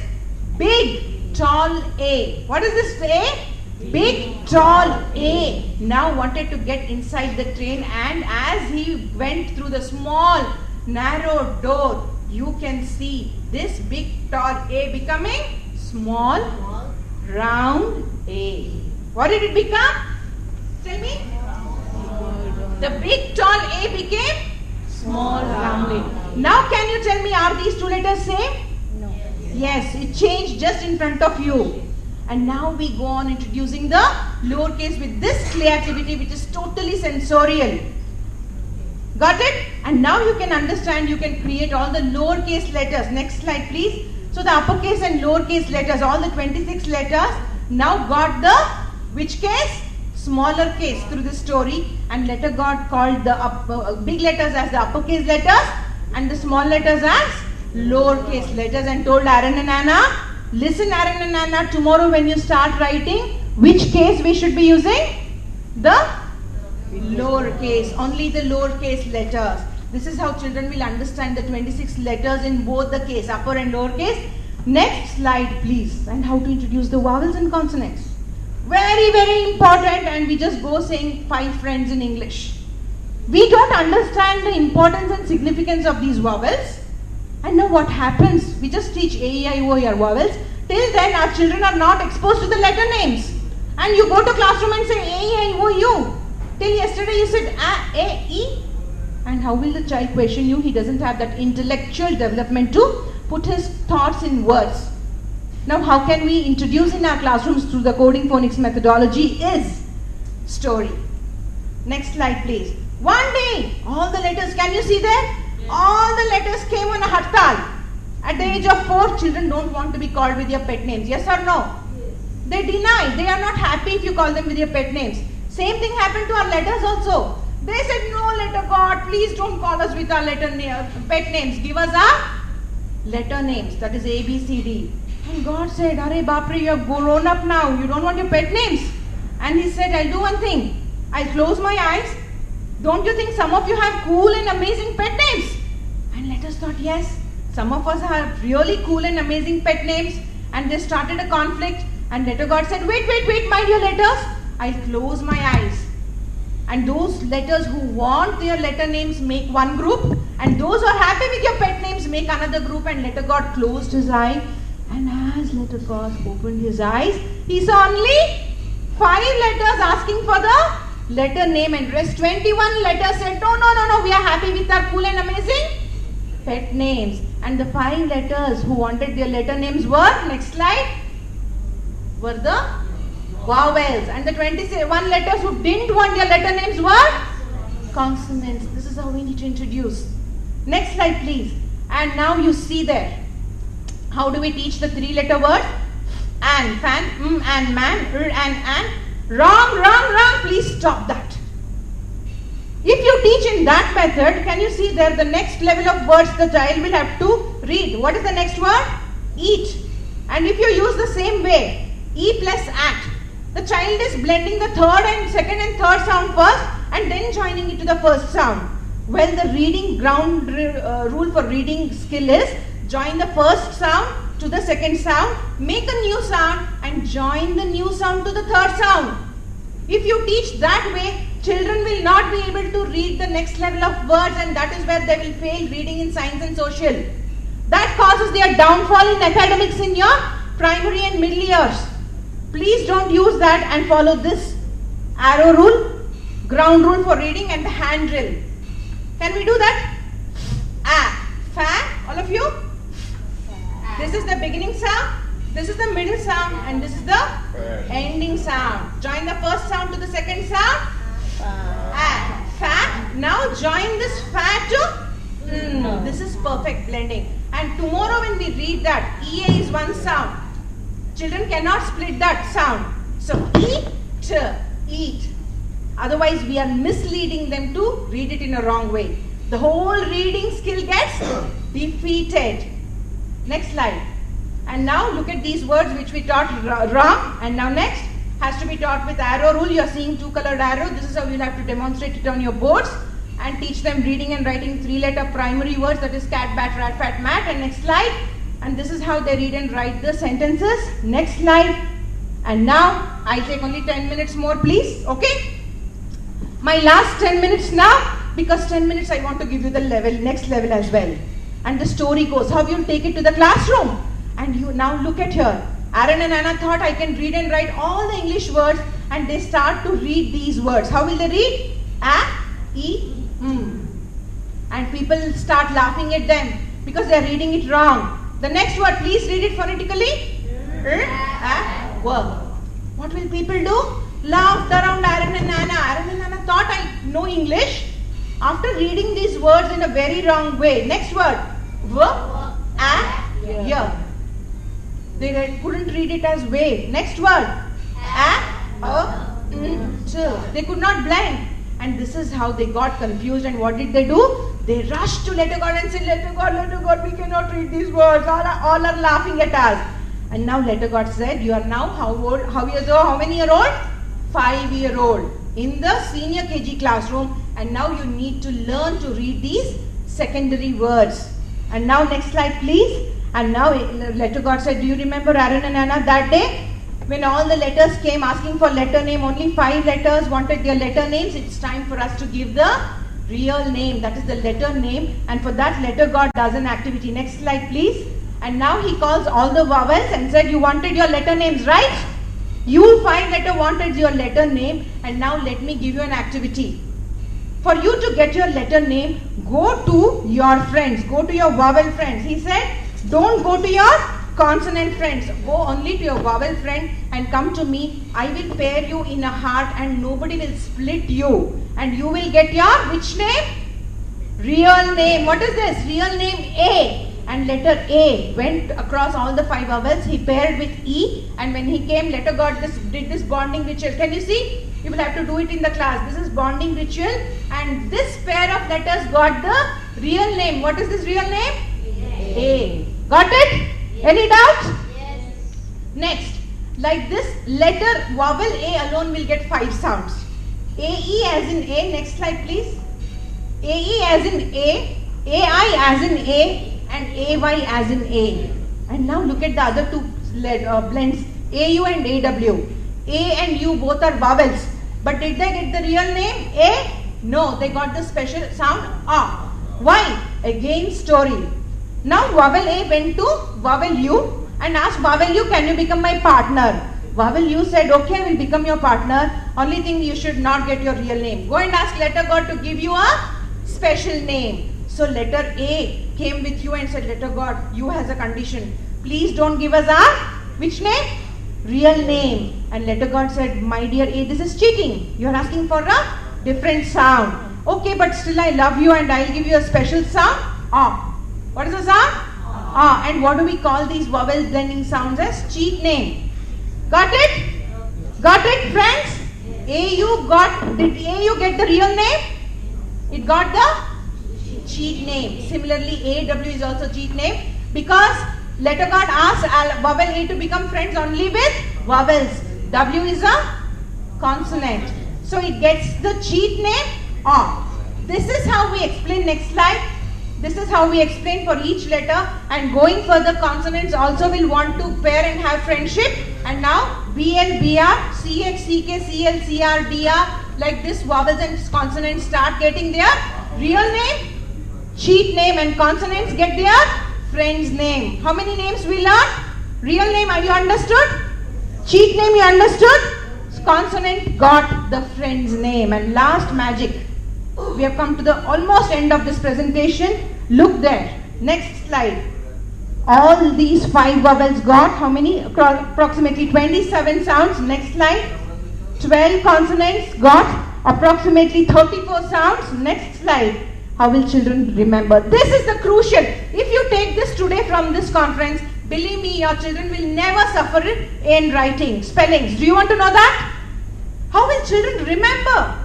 Big, tall A. What is this A? Big, tall A now wanted to get inside the train, and as he went through the small, narrow door, you can see this big, tall A becoming small, round A. What did it become? Tell me. The big, tall A became small, round A. Now can you tell me, are these 2 letters same? No. Yes, it changed just in front of you. And now we go on introducing the lowercase with this clay activity which is totally sensorial. Got it? And now you can understand, you can create all the lowercase letters. Next slide please. So the uppercase and lowercase letters, all the 26 letters now got the which case? Smaller case through this story, and letter got called the big letters as the uppercase letters and the small letters as lowercase letters, and told Aaron and Anna, listen Aaron and Anna, tomorrow when you start writing, which case we should be using? The lowercase, only the lowercase letters. This is how children will understand the 26 letters in both the case, upper and lowercase. Next slide please. And how to introduce the vowels and consonants. Very, very important, and we just go saying 5 friends in English. We don't understand the importance and significance of these vowels. And now what happens? We just teach A, E, I, O, U vowels. Till then our children are not exposed to the letter names. And you go to classroom and say A, E, I, O, U. Till yesterday you said A, E. And how will the child question you? He doesn't have that intellectual development to put his thoughts in words. Now how can we introduce in our classrooms through the coding phonics methodology is story. Next slide please. One day, all the letters, can you see there? All the letters came on a hartal. At the age of 4, children don't want to be called with your pet names. Yes or no? They deny. They are not happy if you call them with your pet names. Same thing happened to our letters also. They said, no, letter God, please don't call us with our pet names. Give us our letter names. That is A, B, C, D. And God said, Arey Bapre, you have grown up now. You don't want your pet names. And he said, I'll do one thing. I'll close my eyes. Don't you think some of you have cool and amazing pet names? And letters thought, yes. Some of us have really cool and amazing pet names. And they started a conflict. And letter God said, wait, my dear letters. I'll close my eyes. And those letters who want their letter names make one group. And those who are happy with your pet names make another group. And letter God closed his eye. And as letter God opened his eyes, he saw only 5 letters asking for the letter name. And rest 21 letters said, no, we are happy with our cool and amazing pet names. And the 5 letters who wanted their letter names were, next slide, were the vowels. And the 21 letters who didn't want their letter names were consonants. This is how we need to introduce. Next slide, please. And now you see there. How do we teach the 3-letter words? And, fan, and man, and. Wrong. Please stop that. If you teach in that method, can you see there the next level of words the child will have to read? What is the next word? Eat. And if you use the same way, E plus at, the child is blending the second and third sound first and then joining it to the first sound. Well, the reading ground rule for reading skill is join the first sound to the second sound, make a new sound and join the new sound to the third sound. If you teach that way, children will not be able to read the next level of words, and that is where they will fail reading in science and social. That causes their downfall in academics in your primary and middle years. Please don't use that and follow this arrow rule, ground rule for reading, and the hand drill. Can we do that? Fa, all of you? This is the beginning sound, this is the middle sound, and this is the ending sound. Join the first sound to the second sound. Fa. Now join this fa to this is perfect blending. And tomorrow when we read that, EA is one sound. Children cannot split that sound. So eat. Otherwise we are misleading them to read it in a wrong way. The whole reading skill gets defeated. Next slide. And now look at these words which we taught wrong. And now next has to be taught with arrow rule. You are seeing 2 colored arrow. This is how you'll have to demonstrate it on your boards and teach them reading and writing 3-letter primary words, that is cat, bat, rat, fat, mat. And next slide. And this is how they read and write the sentences. Next slide. And now I'll take only 10 minutes more, please. Okay? My last 10 minutes now, because 10 minutes I want to give you the next level as well. And the story goes, how you'll take it to the classroom. And you now look at here. Aaron and Anna thought I can read and write all the English words, and they start to read these words. How will they read? And people start laughing at them because they are reading it wrong. The next word, please read it phonetically. What will people do? Laughed around Aaron and Anna. Aaron and Anna thought I know English after reading these words in a very wrong way. Next word. They couldn't read it as way. Next word. They could not blend. And this is how they got confused. And what did they do? They rushed to letter God and said, letter God, we cannot read these words. All are laughing at us. And now letter God said, you are now how many year old? 5-year-old in the senior KG classroom. And now you need to learn to read these secondary words. And now next slide, please. And now letter God said, do you remember Aaron and Anna that day? When all the letters came asking for letter name, only 5 letters wanted their letter names. It's time for us to give the real name, that is the letter name. And for that, letter God does an activity. Next slide, please. And now he calls all the vowels and said, you wanted your letter names, right? You 5 letter wanted your letter name. And now let me give you an activity. For you to get your letter name, go to your friends, go to your vowel friends. He said, don't go to your consonant friends, go only to your vowel friend and come to me. I will pair you in a heart and nobody will split you. And you will get your which name? Real name. What is this? Real name A. and letter A went across all the 5 vowels. He paired with E, and when he came, letter got this, did this bonding ritual. Can you see? You will have to do it in the class. This is bonding ritual, and this pair of letters got the real name. What is this real name? A. Got it? Any doubt? Yes. Next, like this letter vowel A alone will get 5 sounds. AE as in A. Next slide, please. AE as in A, AI as in A, and AY as in A. And now look at the other two blends, AU and AW. A and U both are vowels. But did they get the real name A? No, they got the special sound A. Why? Again story. Now vowel A went to vowel U and asked vowel U, can you become my partner? Vowel U said, okay, I will become your partner. Only thing, you should not get your real name. Go and ask letter God to give you a special name. So letter A came with you and said, letter God, you has a condition. Please don't give us our, which name? Real name. And letter God said, my dear A, this is cheating. You are asking for a different sound. Okay, but still I love you and I'll give you a special sound. Ah. What is the sound? Ah. And what do we call these vowel blending sounds as? Cheat name. Got it? Got it, friends? AU got, did AU get the real name? It got the cheat name. Similarly, AW is also cheat name because letter God asked vowel A to become friends only with vowels. W is a consonant. So it gets the cheat name A. This is how we explain. Next slide. This is how we explain for each letter, and going further, consonants also will want to pair and have friendship. And now BL, BR, CH, CK, CL, CR, DR, like this vowels and consonants start getting their real name, cheat name, and consonants get their friend's name. How many names we learn? Real name, are you understood? Cheat name, you understood? Consonant got the friend's name. And last magic. We have come to the almost end of this presentation. Look there. Next slide. All these 5 vowels got how many? Approximately 27 sounds. Next slide. 12 consonants got approximately 34 sounds. Next slide. How will children remember? This is the crucial. If you take this today from this conference, believe me, your children will never suffer in writing, spellings. Do you want to know that? How will children remember?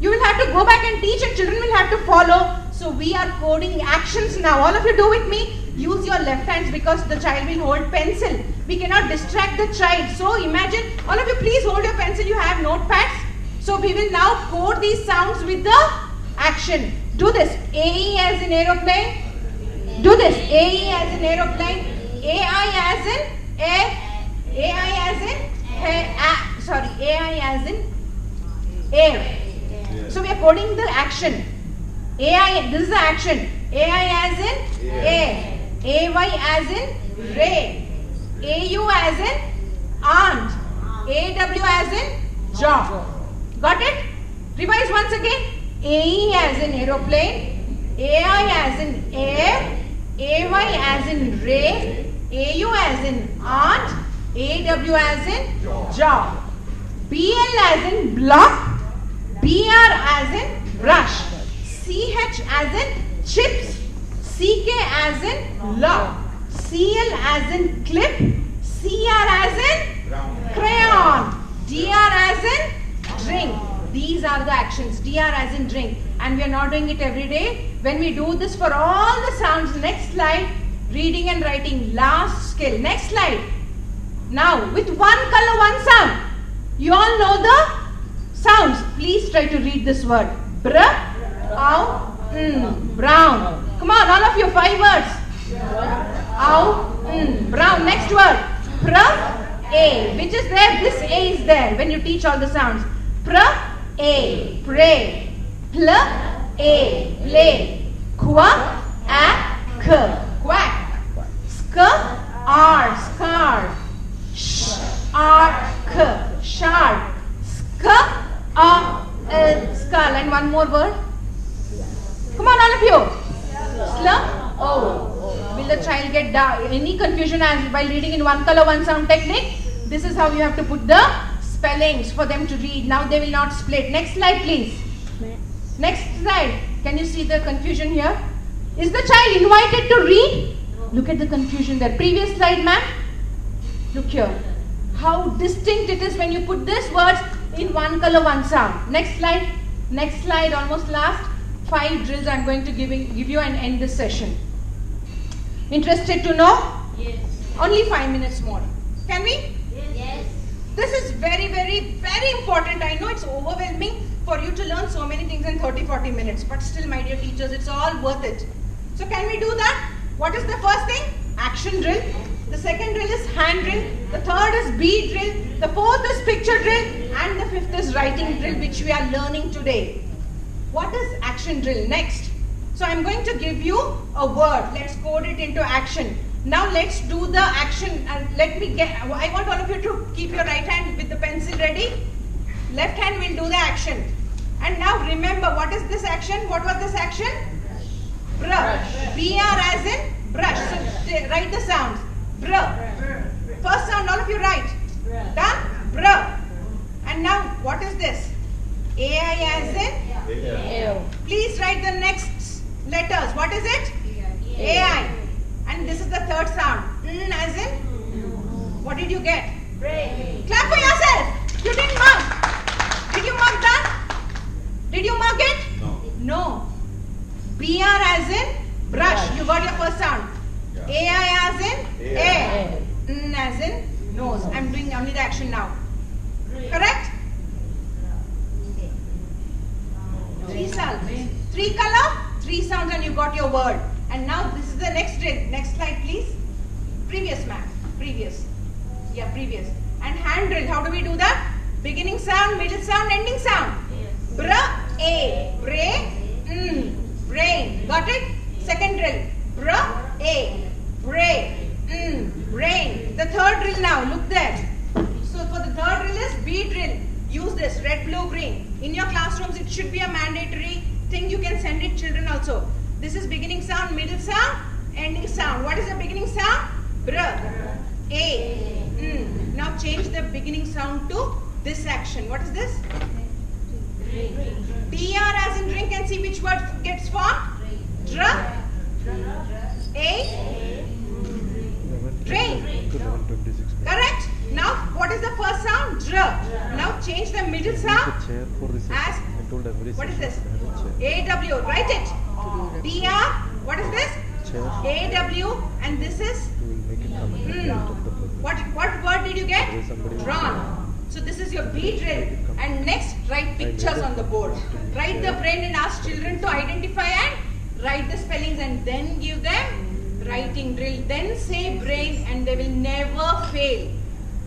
You will have to go back and teach, and children will have to follow. So we are coding actions now. All of you do with me. Use your left hands because the child will hold pencil. We cannot distract the child. So imagine, all of you please hold your pencil. You have notepads. So we will now code these sounds with the action. Do this. AE as in aeroplane. Do this. AE as in aeroplane. AI as in air. AI as in sorry. AI as in air. So we are coding the action. AI, this is the action. AI as in air. AY as in ray. AU as in aunt. AW as in jaw. Got it? Revise once again. AE as in aeroplane. AI as in air. AY as in ray. AU as in aunt. AW as in jaw. BL as in block. BR as in brush. CH as in chips. CK as in lock. CL as in clip. CR as in crayon. DR as in drink. These are the actions. DR as in drink. And we are not doing it every day. When we do this for all the sounds, next slide, reading and writing, last skill. Next slide. Now, with one color, one sound. You all know the sounds. Please try to read this word. Br, ow, brown. Come on, all of you, 5 words. Ow, brown. Next word. Pr, a. Which is there? This A is there when you teach all the sounds. Pr, a. Pray. Pl, a. Play. Qua, a. K. Quack. Sk, r. Scar. Sh, r. K. Shark. Sk, skull. And one more word. Come on, all of you. Sl, o. Will the child get any confusion as while reading in one color, one sound technique? This is how you have to put the spellings for them to read. Now they will not split. Next slide, please. Next slide. Can you see the confusion here? Is the child invited to read? look at the confusion there. Previous slide, ma'am. Look here. How distinct it is when you put these words in one color, one sound. Next slide. Next slide, almost last. 5 drills I'm going to give you and end this session. Interested to know? Yes. Only 5 minutes more. Can we? Yes. This is very, very, very important. I know it's overwhelming for you to learn so many things in 30-40 minutes. But still, my dear teachers, it's all worth it. So can we do that? What is the first thing? Action drill. The second drill is hand drill. The third is bead drill. The fourth is picture drill. And the fifth is writing drill, which we are learning today. What is action drill? Next. So I'm going to give you a word. Let's code it into action. Now let's do the action. And I want all of you to keep your right hand with the pencil ready. Left hand will do the action. And now remember, what is this action? What was this action? Brush. BR as in brush. So write the sounds. Br. First sound, all of you write. Done? Br. And now, what is this? AI as in? L. Please write the next letters. What is it? AI. And this is the third sound. As in? What did you get? Brain. Clap for yourself. You didn't mug. Did you mug that? Did you mug it? No. BR as in brush. You got your first sound. AI as in air. As in nose. I'm doing only the action now. Correct? 3 sounds. 3 color, 3 sounds, and you got your word. And now this is the next drill. Next slide, please. Previous, ma'am. Previous. Yeah, previous. And hand drill. How do we do that? Beginning sound, middle sound, ending sound. Bra, a, bray, brain. Got it? Second drill. Bra, a, bray, brain. The third drill now. Look there. So for the third drill is B drill. Use this red, blue, green. In your classrooms, it should be a mandatory thing. You can send it children also. This is beginning sound, middle sound, ending sound. What is the beginning sound? Br. A. Now change the beginning sound to this action. What is this? DR as in drink, and see which word gets formed. Dr. A. Drain. Correct? Now what is the first sound? Dr. Now change the middle sound as, what is this? AW. Write it. DR. What is this? AW, and this is what word did you get? Drawn. So this is your B drill. And next, write pictures on the board. Write the brain and ask children to identify and write the spellings, and then give them writing drill. Then say brain, and they will never fail.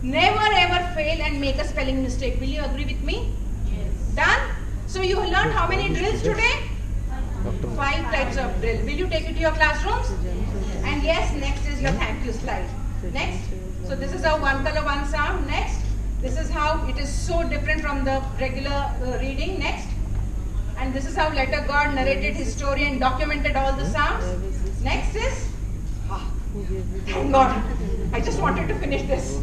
Never ever fail and make a spelling mistake. Will you agree with me? Yes. Done? So you learned how many drills today? 5 types of drill. Will you take it to your classrooms? And yes, next is your thank you slide. Next. So this is how one color, one sound. Next. This is how it is so different from the regular reading. Next. And this is how letter God narrated his story and documented all the sounds. Next is, thank God, I just wanted to finish this.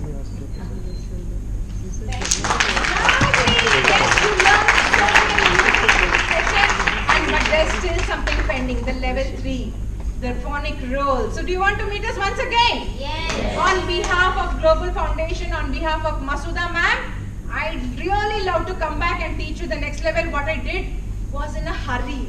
Yes, you learned so many new sessions, but there's still something pending, the level 3, the phonic roll. So do you want to meet us once again? Yes. On behalf of Global Foundation, on behalf of Masuda ma'am, I'd really love to come back and teach you the next level. What I did was in a hurry.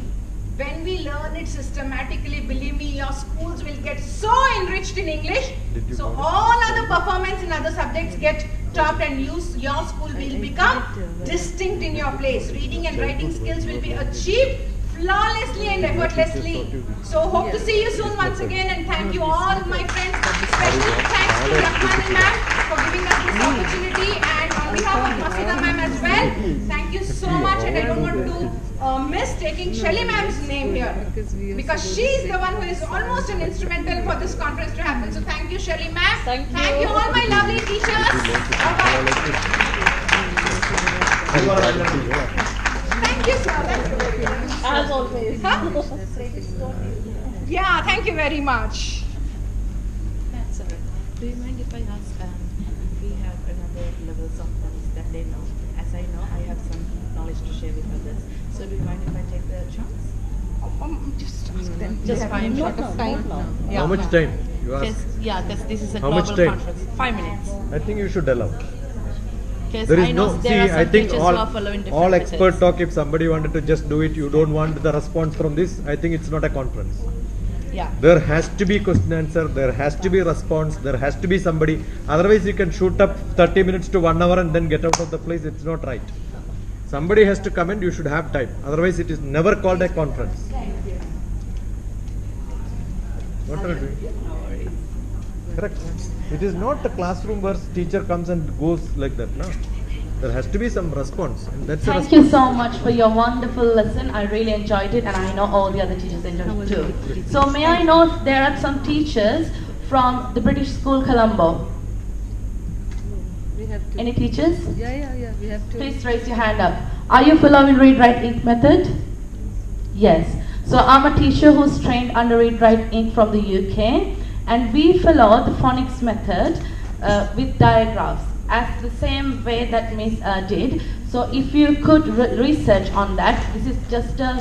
When we learn it systematically, believe me, your schools will get so enriched in English. So all other performance in other subjects get topped, and your school will become distinct in your place. Reading and writing skills will be achieved flawlessly and effortlessly. So hope to see you soon once again, and thank you all my friends. Special thanks to Lakshman ma'am for giving us this opportunity, and on behalf of Masida ma'am as well, thank you so much. And I don't want to miss taking Shelly ma'am's name here, because she is the one who is almost an instrumental for this conference to happen. So thank you, Shelly ma'am. Thank you all my lovely teachers. Thank you, sir. As always. Yeah, thank you very much. That's all right. Do you mind if I ask, we have another levels of things that they know? As I know, I have some knowledge to share with others. So do you mind if I take the chance? Just ask them. Just fine. Short of time. No. Yeah. How much time? You ask. Yeah, because this is a How much global time? conference. 5 minutes. I think you should allow. Because There is I know no. See, there are some I think teachers who are following different all expert methods. talk. If somebody wanted to just do it, you don't want the response from this. I think it's not a conference. Yeah. There has to be question answer. There has to be response. There has to be somebody. Otherwise, you can shoot up 30 minutes to 1 hour and then get out of the place. It's not right. Somebody has to come and you should have time. Otherwise, it is never called a conference. What are you doing? Correct. It is not a classroom where teacher comes and goes like that. No. There has to be some response. And that's Thank you so much for your wonderful lesson. I really enjoyed it, and I know all the other teachers enjoyed it too. So may I know if there are some teachers from the British School Colombo? We have to. Any teachers? Yeah. We have to. Please raise your hand up. Are you following read, write, ink method? Yes. So I'm a teacher who's trained under read, write, ink from the UK, and we follow the phonics method with diagraphs as the same way that Miss did. So if you could research on that, this is just a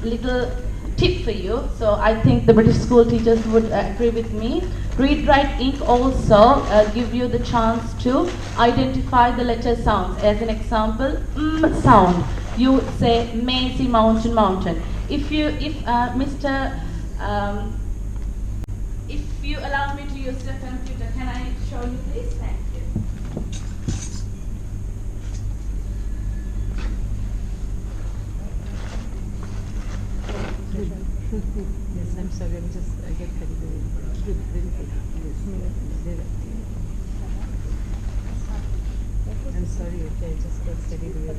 little tip for you. So I think the British school teachers would agree with me. Read, write, ink also give you the chance to identify the letter sounds. As an example, sound. You would say Macy mountain, mountain. If you allow me to use the computer, can I show you this? Thank you. Yes, I'm sorry. I get carried away. Good, very good. Yes. I'm sorry. Okay, I just got carried away.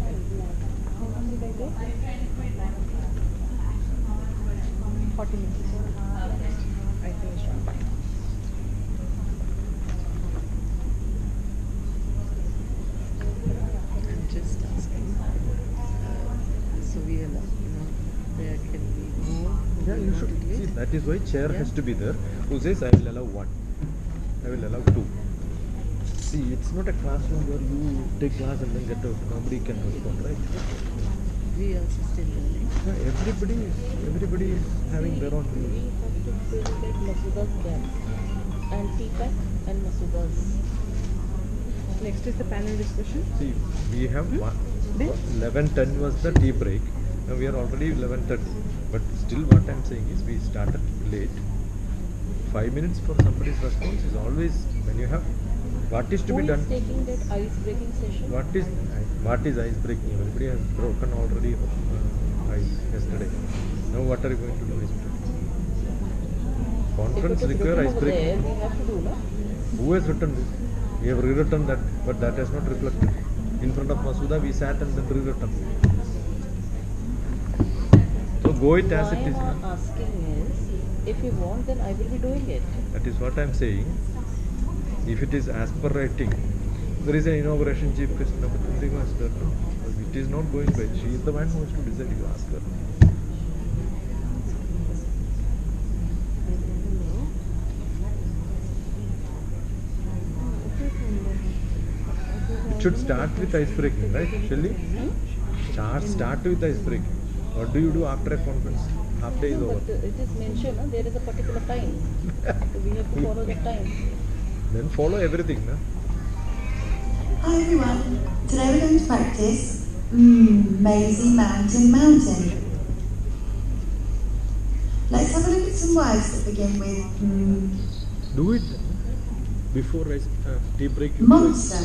How long did I go? 40 minutes. I finished on time. I'm just asking. So we allow, where can we move? Yeah, you should. See, that is why chair has to be there. Who says I will allow 1? I will allow 2. See, it's not a classroom where you take class and then get out. Nobody can respond, right? We also still learning. Yeah, everybody is having their own views. We have to fill that Masuda's gap and TPAC and Masuda's. Next is the panel discussion. See, we have 11:10 was the tea break. Now we are already 11:30. But still, what I'm saying is we started late. 5 minutes for somebody's response is always when you have what is to be done. Who is taking that ice breaking session? What is ice breaking? Everybody has broken already ice yesterday. Now what are you going to do ice breaking? Conference require ice breaking. We have to do, no? Who has written this? We have rewritten that, but that has not reflected. In front of Masuda, we sat and then rewritten. So go it as it is. Why I'm asking is, if you want, then I will be doing it. That is what I am saying. If it is as per writing, there is an inauguration chief guest. Nobody was there. No? It is not going by. She is the one who has to decide. You ask her. It should start with ice breaking, right, Shelly? Start with ice breaking. What do you do after a conference? Half day is over. But it is mentioned, there is a particular time. So we have to follow the time. Then follow everything, na? Hi everyone, today we're going to practice Maisie Mountain Mountain. Let's have a look at some words that begin with Do it before tea break. You monster,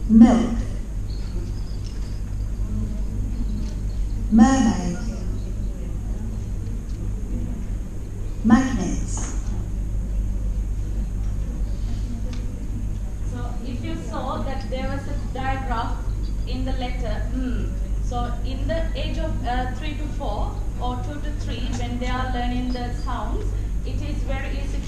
milk, mermaid, magnets, So if you saw that there was a diagram in the letter so in the age of 3 to 4 or 2 to 3, when they are learning the sounds, it is very easy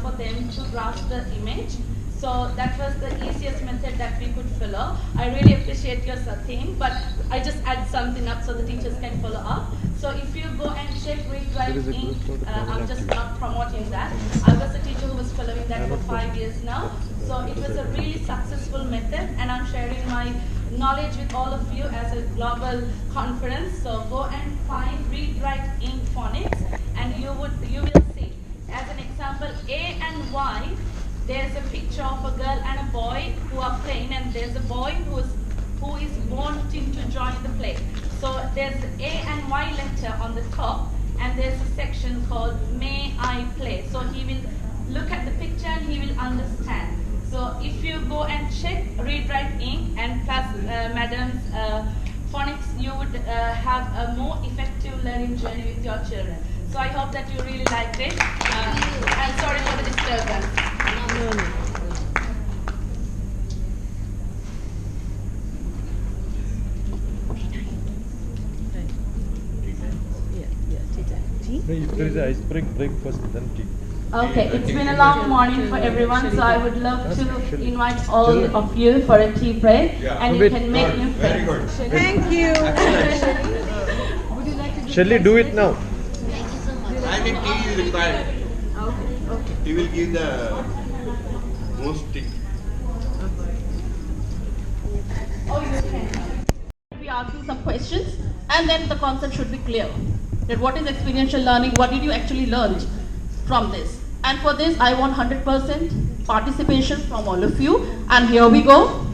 for them to grasp the image. So that was the easiest method that we could follow. I really appreciate your thing, but I just add something up so the teachers can follow up. So if you go and check read, write, There is a ink, group called the I'm just Activity. not promoting that. I was a teacher who was following that for 5 years now. So it was a really successful method, and I'm sharing my knowledge with all of you as a global conference. So go and find read, write, ink phonics, and you started the play. So there's the A and Y letter on the top, and there's a section called May I Play. So he will look at the picture and he will understand. So if you go and check Read Write Ink and plus Madam's phonics, you would have a more effective learning journey with your children. So I hope that you really liked it. I'm sorry for the disturbance. If there is an ice break first, then tea. Okay, it's been a long morning for everyone, so I would love to invite all of you for a tea break, and you can make new friends. Very good. Thank you. Shelley, do it now. I think tea is required. He will give the most tea. Oh, you can. Be asking some questions, and then the concept should be clear. That what is experiential learning? What did you actually learn from this? And for this, I want 100% participation from all of you. And here we go.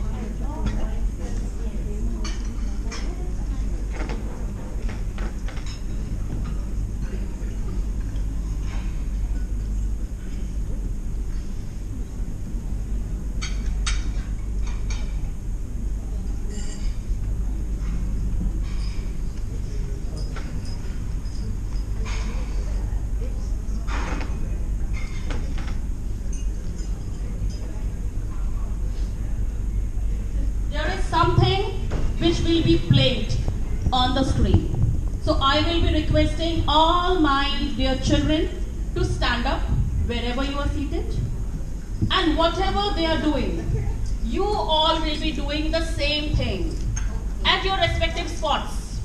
Which will be played on the screen. So I will be requesting all my dear children to stand up wherever you are seated, and whatever they are doing, you all will be doing the same thing at your respective spots.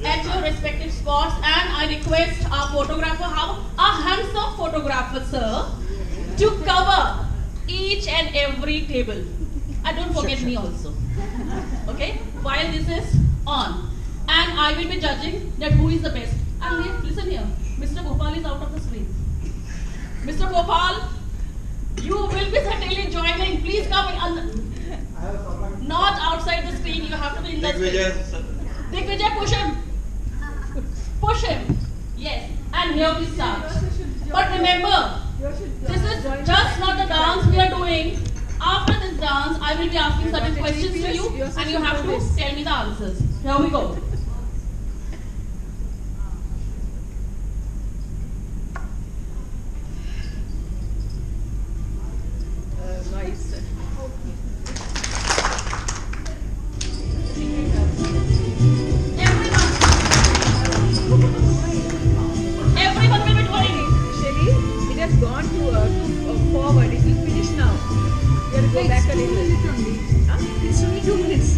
At your respective spots, and I request our photographer, our handsome photographer sir, to cover each and every table. And don't forget me also. Okay, while this is on, and I will be judging that who is the best. And listen here, Mr. Gopal is out of the screen. Mr. Gopal, you will be certainly joining. Please come in. Not outside the screen. You have to be in the screen. Digvijay, push him. Push him. Yes. And here we start. But remember, this is just not the dance we are doing. After this dance, I will be asking certain questions to you, and you have to tell me the answers. Here we go. Nice. Everyone will be doing. Shelly, it has gone to forward. It will finish now. You have to go back a little. It's only 2 minutes.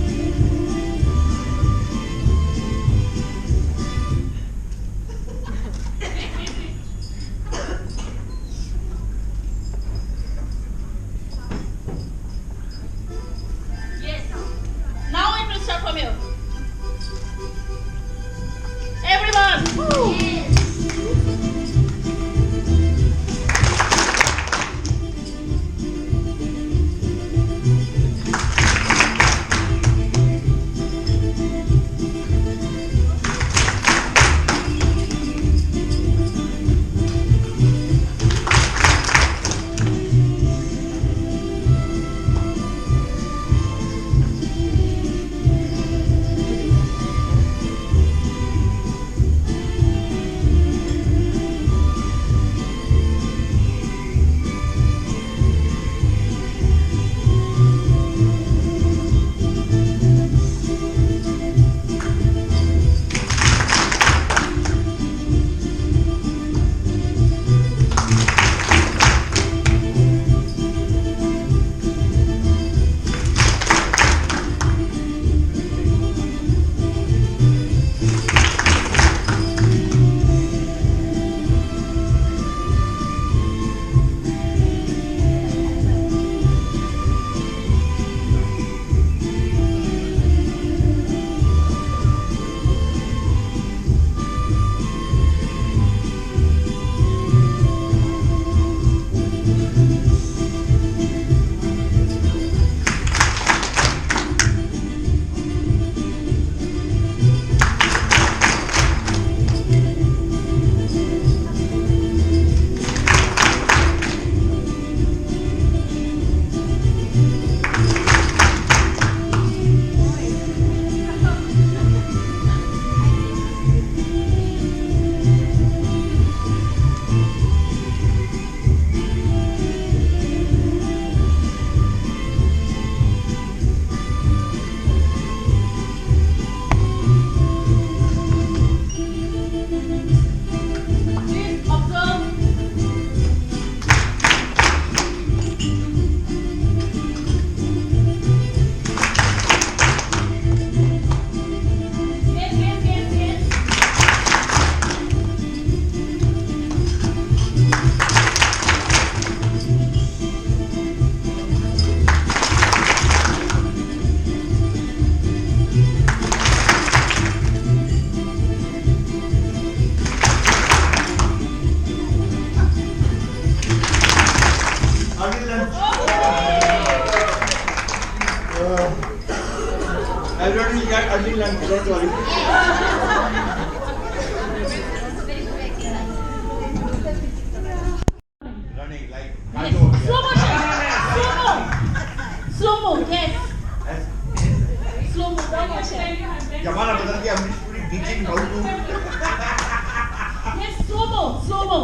Yes, slow-mo.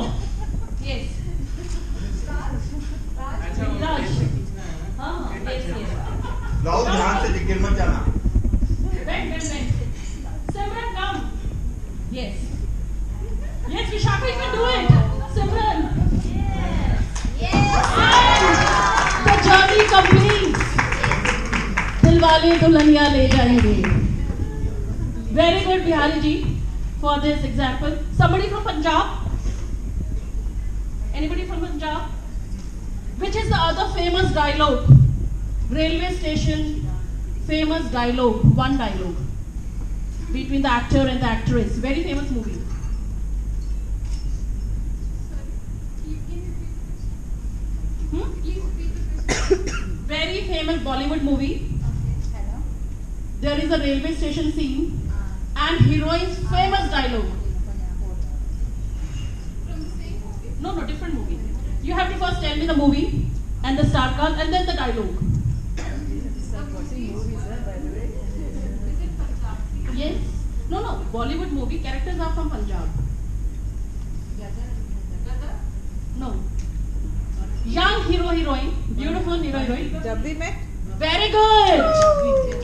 Yes. Raj. Yes. Rahul ध्यान से गिर मत जाना. Bend. Simran, come. Yes, Vishakha, you can do it. Simran. Yes. And the journey completes. Dilwale Dulhaniya Le Jayenge. Very good, Bihari ji, for this example. Somebody from Punjab? Anybody from Punjab? Which is the other famous dialogue? Railway station, famous dialogue, one dialogue between the actor and the actress. Very famous movie. Very famous Bollywood movie. There is a railway station scene and heroine's famous dialogue. No, different movie. You have to first tell me the movie and the star cast and then the dialogue. Yes. No. Bollywood movie. Characters are from Punjab. No. Young hero, heroine. Beautiful hero, heroine. Jab we met. Very good.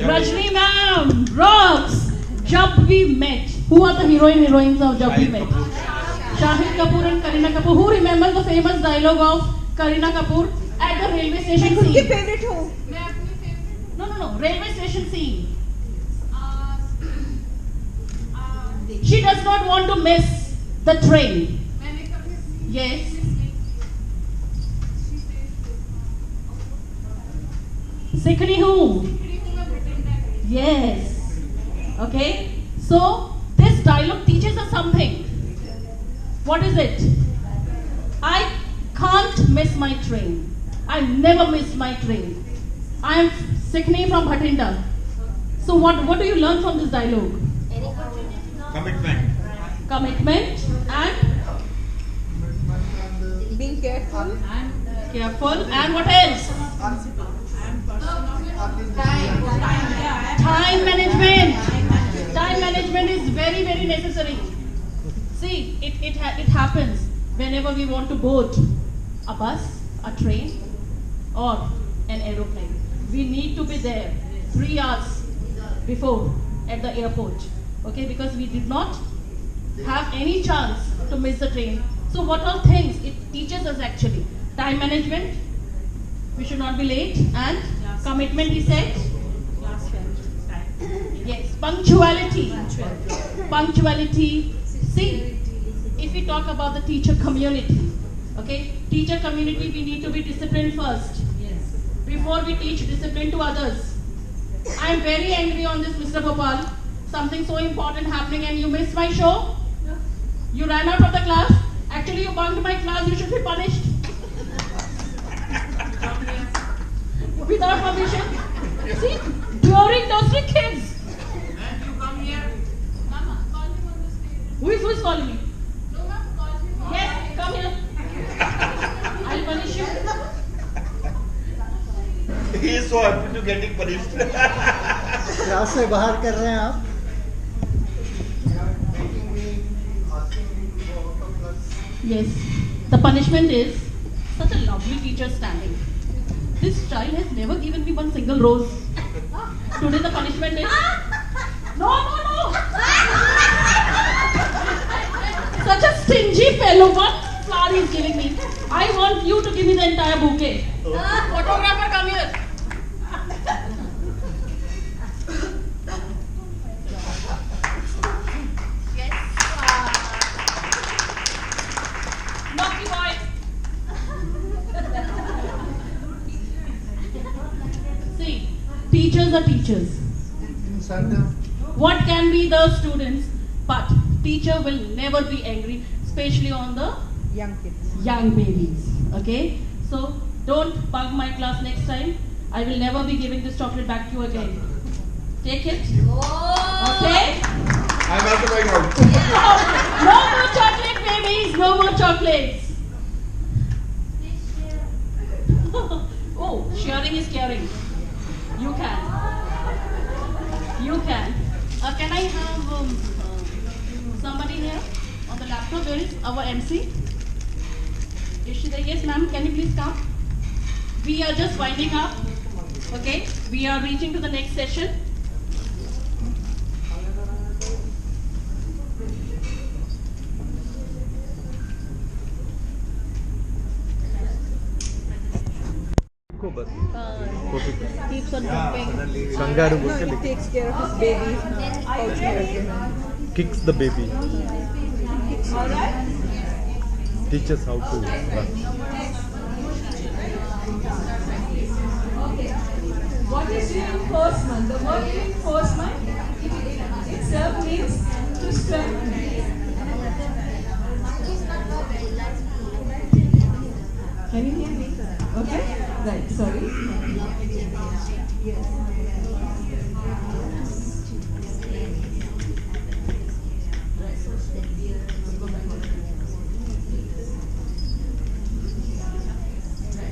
Rajni ma'am. Rocks. Jab we met. Who are the heroines of Jab we met? Shahid Kapoor and Kareena Kapoor. Who remembers the famous dialogue of Kareena Kapoor at the railway station खुद की scene? Favourite हूँ. No. Railway station scene. She does not want to miss the train. Yes. Sikhni who? Yes. Okay. So this dialogue teaches us something. What is it? I can't miss my train. I never miss my train. I am Sikhni from Bhatinda. So what do you learn from this dialogue? Commitment and Being careful. and what else? Time management. Time management is very, very necessary. See, it happens whenever we want to board a bus, a train, or an aeroplane. We need to be there 3 hours before at the airport. Okay, because we did not have any chance to miss the train. So what all things it teaches us actually? Time management, we should not be late, and commitment, he said. Yes, punctuality. See, if we talk about the teacher community, okay, teacher community, we need to be disciplined first. Before we teach discipline to others. I am very angry on this, Mr. Gopal. Something so important happening and you missed my show. You ran out of the class. Actually, you bunked my class. You should be punished. Without permission. See, during those 3 kids. And you come here. Mama, call him on the stage. Who is calling me? No, ma'am, call him on Yes, come here. I'll punish you. He is so happy to getting punished. Class से बाहर कर रहे हैं आप? Yes, the punishment is such a lovely teacher standing. This child has never given me one single rose. Today the punishment is no. Such a stingy fellow. What flower he is giving me? I want you to give me the entire bouquet. Photographer, come here. Naughty boy. See, teachers are teachers. What can be the students, but teacher will never be angry, especially on the Young kids. young babies. Okay, so don't bug my class next time. I will never be giving this chocolate back to you again. Take it. Okay. I'm also going out. No more chocolate, babies. No more chocolates. Oh, sharing is caring. You can. Can I have laptop. Where is our MC? Is she there? Yes, ma'am. Can you please come? We are just winding up. Okay. We are reaching to the next session. Keeps on jumping. Kangaroo No, it takes care of his baby. Kicks the baby. Alright? Teaches how to run. Okay. What is reinforcement? The word reinforcement itself means to strengthen. Can you hear me? Okay? Right, sorry.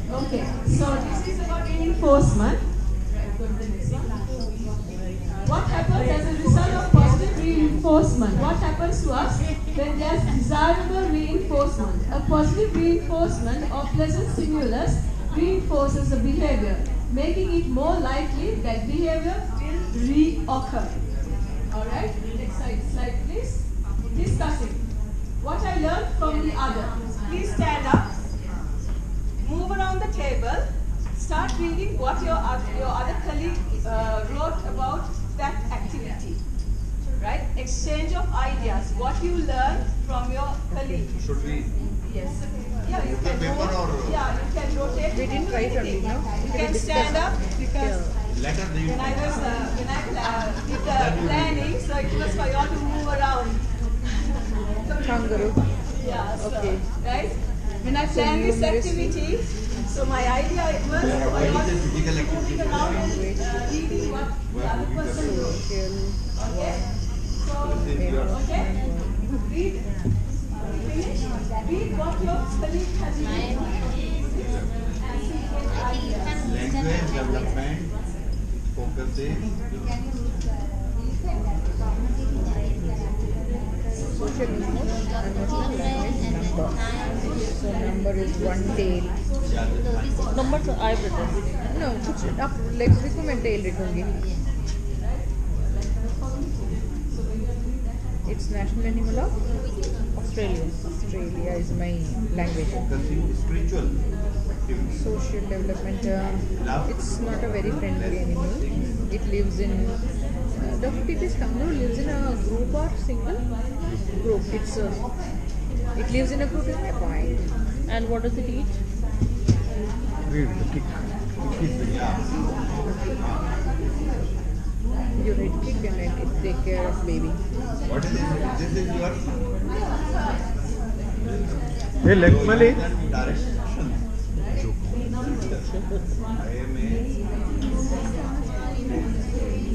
Okay, so this is about reinforcement. What happens as a result of positive reinforcement? What happens to us when there's desirable reinforcement? A positive reinforcement or pleasant stimulus reinforces the behavior, making it more likely that behavior will reoccur. Alright, next slide please. Discussing. What I learned from the other. Please stand up. Move around the table. Start reading what your other colleague wrote about that activity. Right? Exchange of ideas. What you learned from your colleague. Should we? Yes. Yeah, you can paper or? Yeah, you can rotate. We didn't write on it, no? You can stand up because Letter when I did the planning, so it was for you all to move around. Kangaroo. Yeah. So, Okay. right? When I planned this activity, so my idea was for you all to move around and reading what the other person wrote. Okay? So, okay? Read. Finish. Read what your colleague has written. And see what ideas. Language development focuses. Social emotion and emotional language number. So number is one tail. Numbers I written. No, कुछ आप legs लिखो मैं tail लिखूंगी. It's national animal of Australia. Australia is my language. Spiritual. Social development. It's not a very friendly animal. It lives in. DrTPS kangaroo lives in a group or single group. It lives in a group is my point. And what does it eat? Read the kick. You read kick and it take care of baby. What is this? This is your Hey, leg Malay. direction.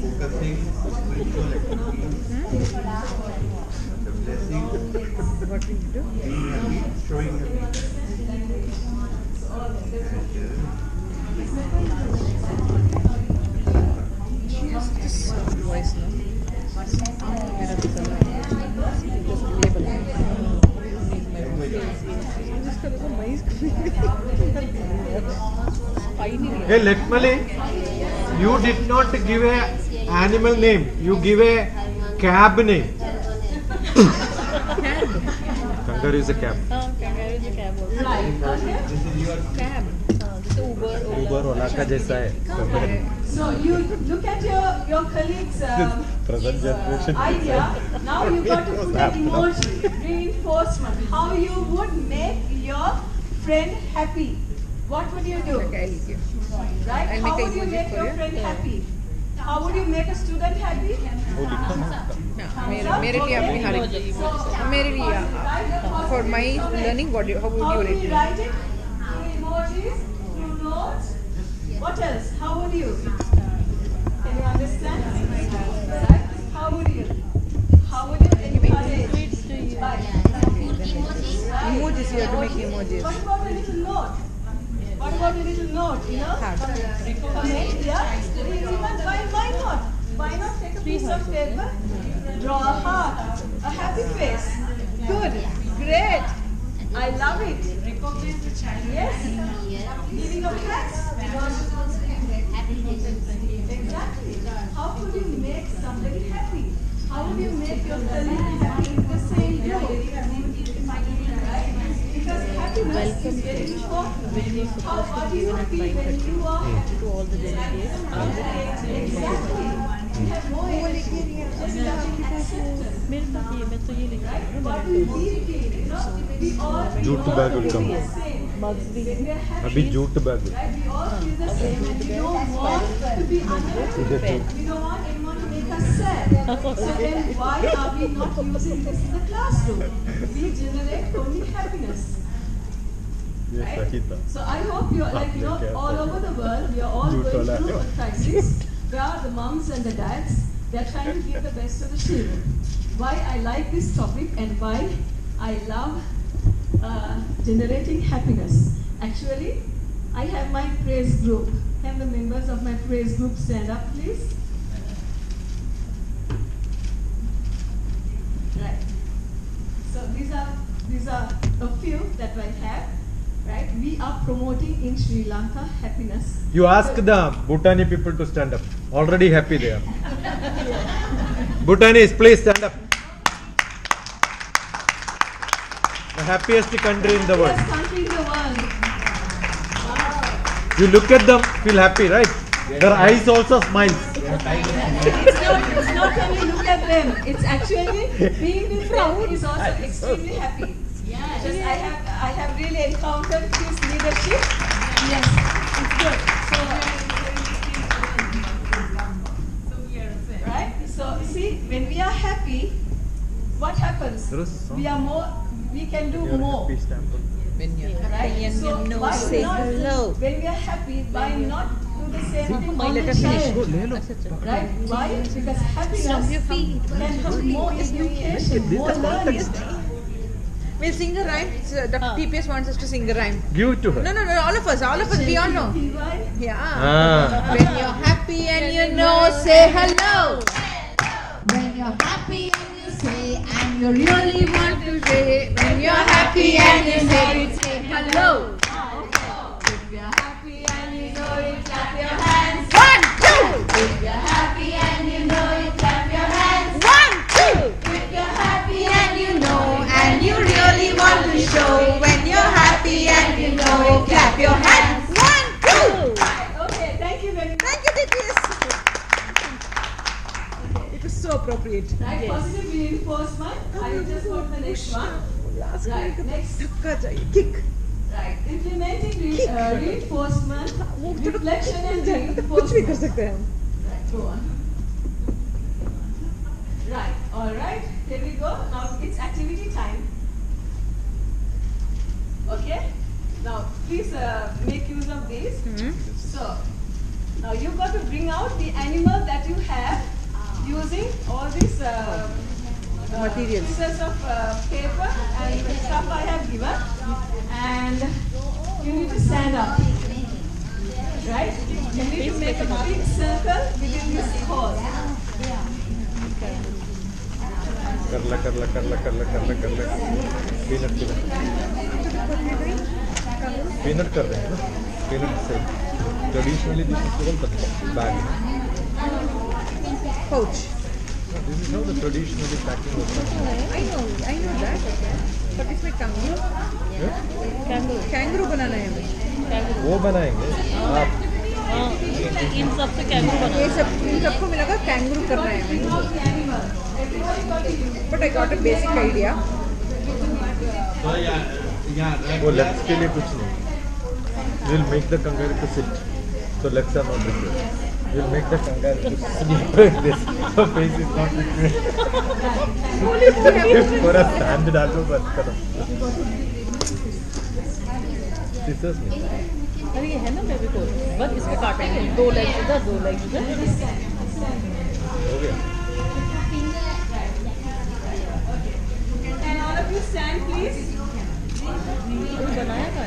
Focusing spiritual activity. The blessing. What will you do? Being happy, showing happy. She has this voice now. Just label. Hey, leg Malay. You did not give a animal name. You give a cab name. Kangaroo is a cab. Kangaroo is a cab also. This is your Cab. This is Uber. Uber Ola का जैसा है. So you look at your colleague's Present generation. idea. Now you got to put an emoji, reinforcement. How you would make your friend happy. What would you do? Okay, I'll give. Right? I'll How make a would you emoji make for your you. friend happy? How would you make a student happy? मेरे लिए अपनी हर मेरे लिए for my learning what how would How you would rate you me? write it? Through emojis, through notes. What else? How would you? Can you understand? Right? How would you? How would you encourage? Right. Emojis, you have to make emojis. What about a little note? What about a little note? You know? Comment, yeah? Why not? Why not take a piece of paper, draw a heart, a happy face? Good. Good. Great. I love it. Recognize the child. Yes. Giving of hands. Exactly. How could you make somebody happy? How would you make your colleague happy in the same way? Right? Because happiness is very important. How do you feel when you are happy? To all the delegates. Exactly. You have no energy. Just acceptance. मेरे पास ये मैं तो ये लिखा Right? What do we feel? You know, we all Jute bag will come. the same. mugs भी हैं. अभी jute bag will. Right? We all feel the same. And we don't want to be unhappy. We don't want anyone to make us sad. So then why are we not using this in the classroom? We generate only happiness. Yes, Right? Sakita. So I hope you're like, you know, all over the world, we are all going through a crisis where the moms and the dads, they're trying to give the best to the children. Why I like this topic and why I love generating happiness. Actually, I have my praise group. Can the members of my praise group stand up, please? Right. So these are a few that I have. Right? We are promoting in Sri Lanka happiness. You ask the Bhutani people to stand up. Already happy they are. Bhutanese, please stand up. The happiest country in the world. Happiest country in the world. You look at them, feel happy, right? Their eyes also smiles. It's not only look at them. It's actually being with them is also extremely happy. Just I have really encountered his leadership. Yes, it's good. Right? So see, when we are happy, what happens? We can do more. When you're Right? happy and So you know, why say not, hello. when we are happy, why not do the same thing on Let the her finish. child? Right? Why? Because happiness can have more education, more learning. We'll sing a rhyme. So, DrTPS wants us to sing a rhyme. Give it to her. No, all of us, we all know. Yeah. Ah. When you're happy and you know, say hello. When you're happy and you say, and you really want to Say, when you're happy and you say, hello. If you're happy and you know it, clap your hands. 1, 2. If you're happy and you know it, clap your hands. 1, 2. If you're happy and you know, and you really want to show. When you're happy and you know, clap your hands. 1, 2. Okay, thank you very much. Thank you, DPS. It was so appropriate. Right, positive reinforcement. I will just go to the next one. Right, next. Kick. Right, implementing reinforcement, reflection and कुछ भी reinforcement. कर सकते हैं हम. Right, go on. Right, all right. Here we go. Now it's activity time. Okay. Now please make use of this. So now you've got to bring out the animal that you have using all these Materials. pieces of paper and stuff I have given, and you need to stand up. Right? You need to make a big circle within this hole. कर ला peanut कर रहे हैं ना peanut से traditionally this is called bag Pouch. This is how the traditionally packing होता है I know that. But इसमें kangaroo बनाना है हमें. वो बनाएंगे आप इन सबसे कैंगरू बनाना. इन सबको मिलाकर कैंगरू करना है हमें. But I got a basic idea. वो लेग्स के लिए कुछ नहीं will make the kangaroo to sit so legs are not required will make the kangaroo to sleep like this so face is not required पूरा stand डालो बस करो सिसर्स नहीं अरे ये है ना बेबी को बस इसमें काटेंगे 2 लेग्स इधर 2 लेग्स इधर. हो गया And all of you stand, please. बनाया था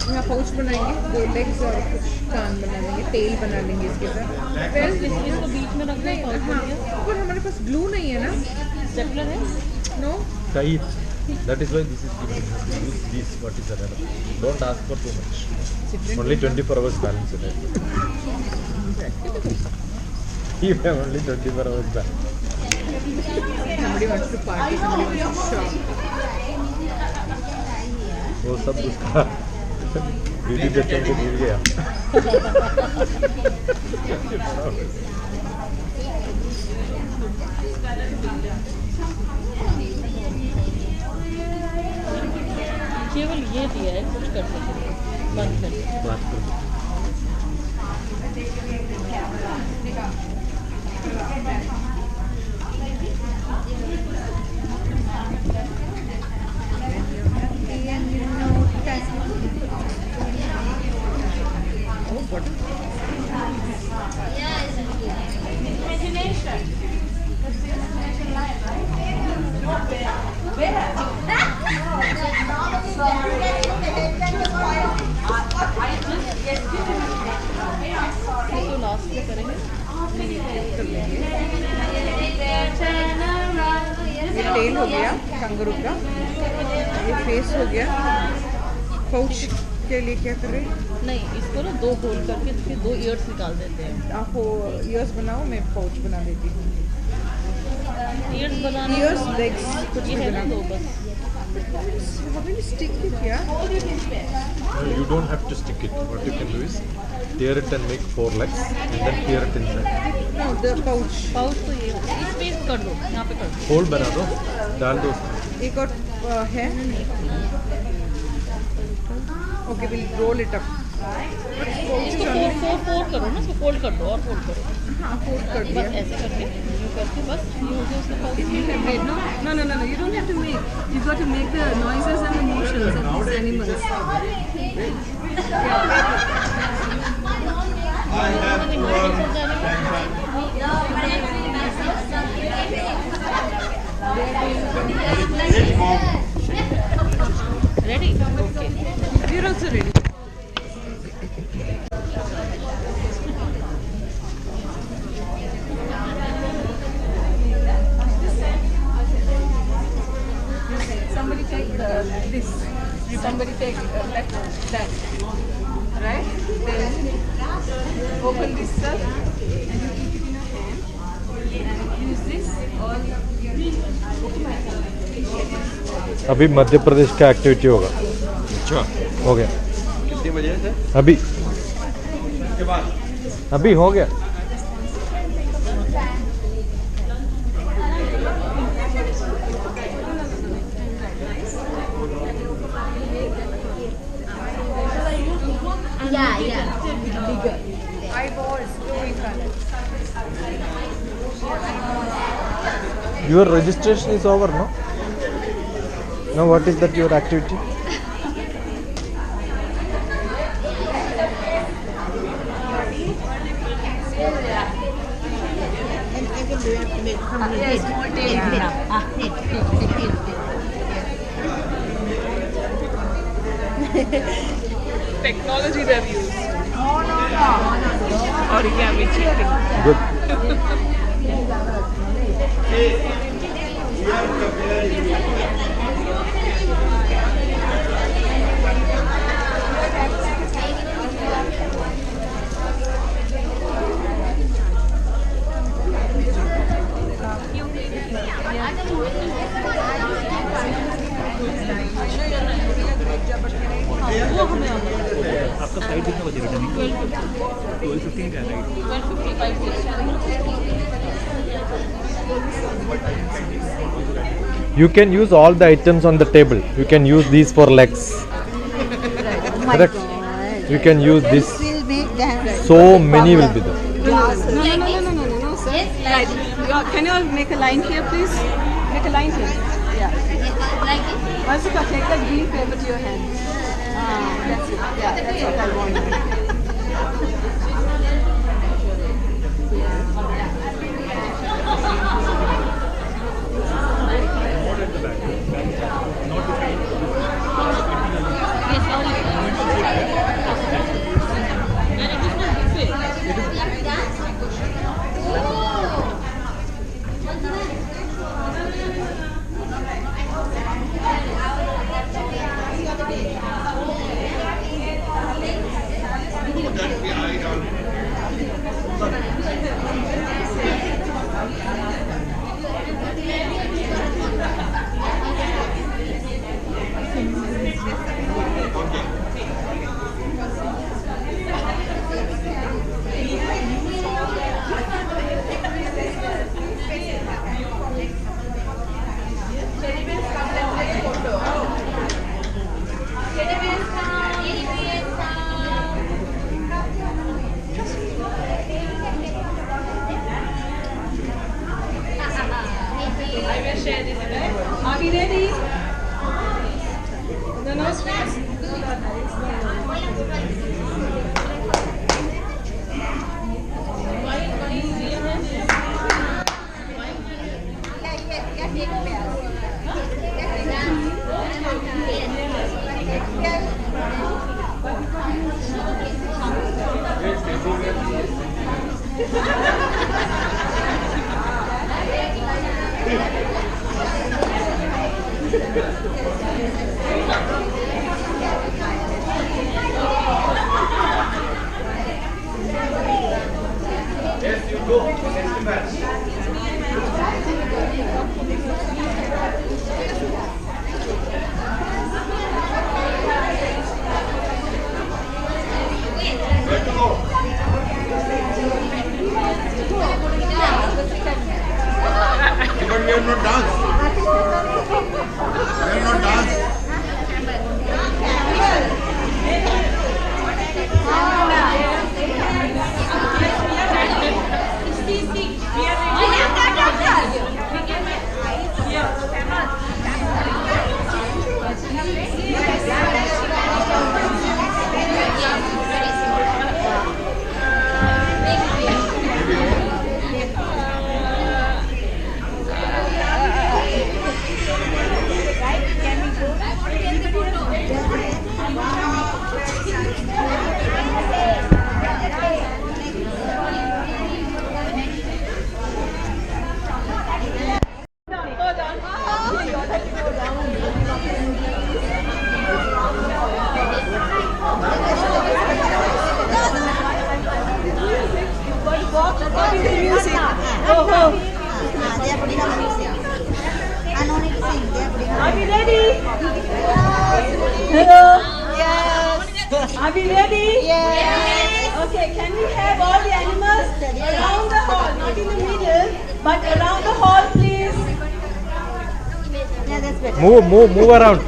यहाँ पाउच बनाएंगे 2 लेग्स और कुछ कान बना लेंगे टेल बना लेंगे इसके साथ. फिर इसको बीच में रखना है. हाँ पर हमारे पास ग्लू नहीं है ना. स्टेपलर है. No tie it. That is why this is given. You have to use this, what is available. Don't ask for too much. Only 24 hours balance it. You have only 24 hours balance. Somebody wants to party, somebody wants to shop. वो सब उसका video देखने को मिल गया. केवल ये दिया है कुछ कर सकते बंद कर बात कर. Imagination. That's the imagination line, right? Where? तो लास्ट में करेंगे ये टेल हो गया कंगारू का, ये फेस हो गया. पाउच के लिए क्या कर रहे हैं? नहीं, इसको ना दो होल करके फिर दो ईयर्स निकाल देते हैं. आप वो ईयर्स बनाओ, मैं पाउच बना देती हूँ. ईयर्स बनाने ईयर्स लेग्स कुछ ये भी है ना बना दो बस. How will you stick it here? No, you don't have to stick it. What you can do is tear it and make 4 legs and then tear it inside. No, the pouch. Pouch तो ये इसमें कर दो, यहाँ पे कर दो. Whole बना दो, डाल दो. एक और है. Okay, we'll roll it up. इसको फोल्ड करो ना, इसको फोल्ड कर दो और फोल्ड करो. हाँ, फोल्ड कर दिया. बस ऐसे करके यूँ करके बस ये हो गया उसका pouch. No, you don't have to make. You got to make the noises and the motions of these animals. Ready? Okay. We're also ready. Somebody take this. Somebody take that. Right? Then open this up and you keep it in your hand and use this or अभी मध्य प्रदेश का activity होगा. अच्छा, हो गया. कितने बजे है sir? अभी उसके बाद अभी हो गया. Bigger. Eyeballs, blue color. Your registration is over, no? Now what is that your activity? technology they've used. Origami chicken. Good. आपका फ्लाइट कितना बजे रिटर्निंग? 12:15 का right. You can use all the items on the table. You can use these for legs. Correct? You can use this. So many will be there. No, sir. Right. Can you all make a line here, please? Make a line here. Yeah. Once you take that green paper to your hand. That's it. Yeah, that's what I want. please. The nose, please. Yes, you go. Next match. Where to go? But we have not danced. We have not danced. Are we ready? Hello? Yes. Are we ready? Yes. Okay, can we have all the animals around the hall, not in the middle, but around the hall, please? Yeah, that's better. Move around.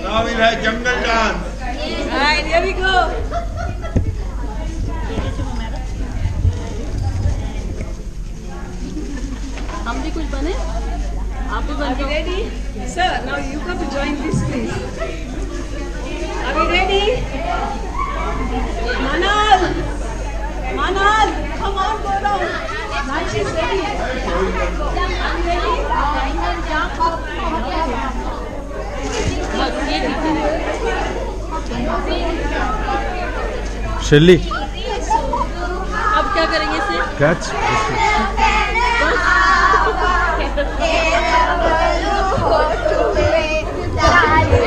Now we'll have jungle dance. Alright, here we go. हम भी कुछ बने आप भी Are we ready? Sir, now you come to join this, please. Are we ready? Manal! Manal! Come on, go down. Now she's ready. Are we ready? Shelly, अब क्या करेंगे इसे catch.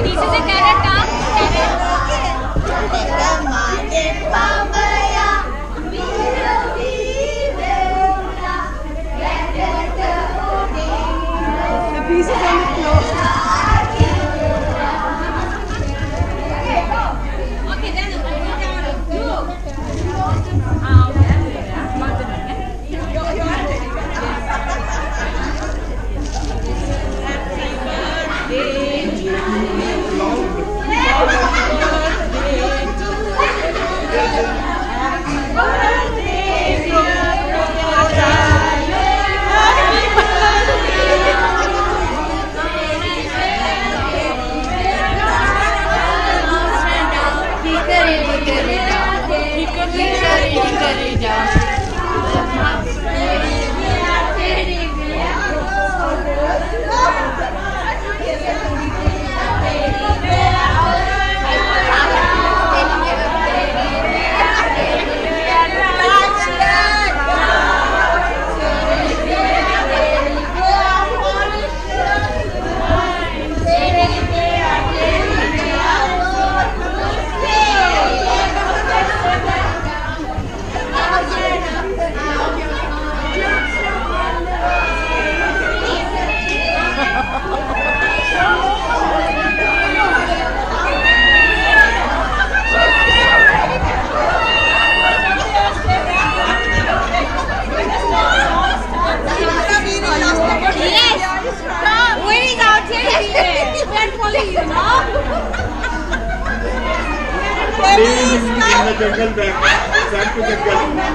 This is a carrot dance. The pieces on the floor. Okay, then jungle back to jungle.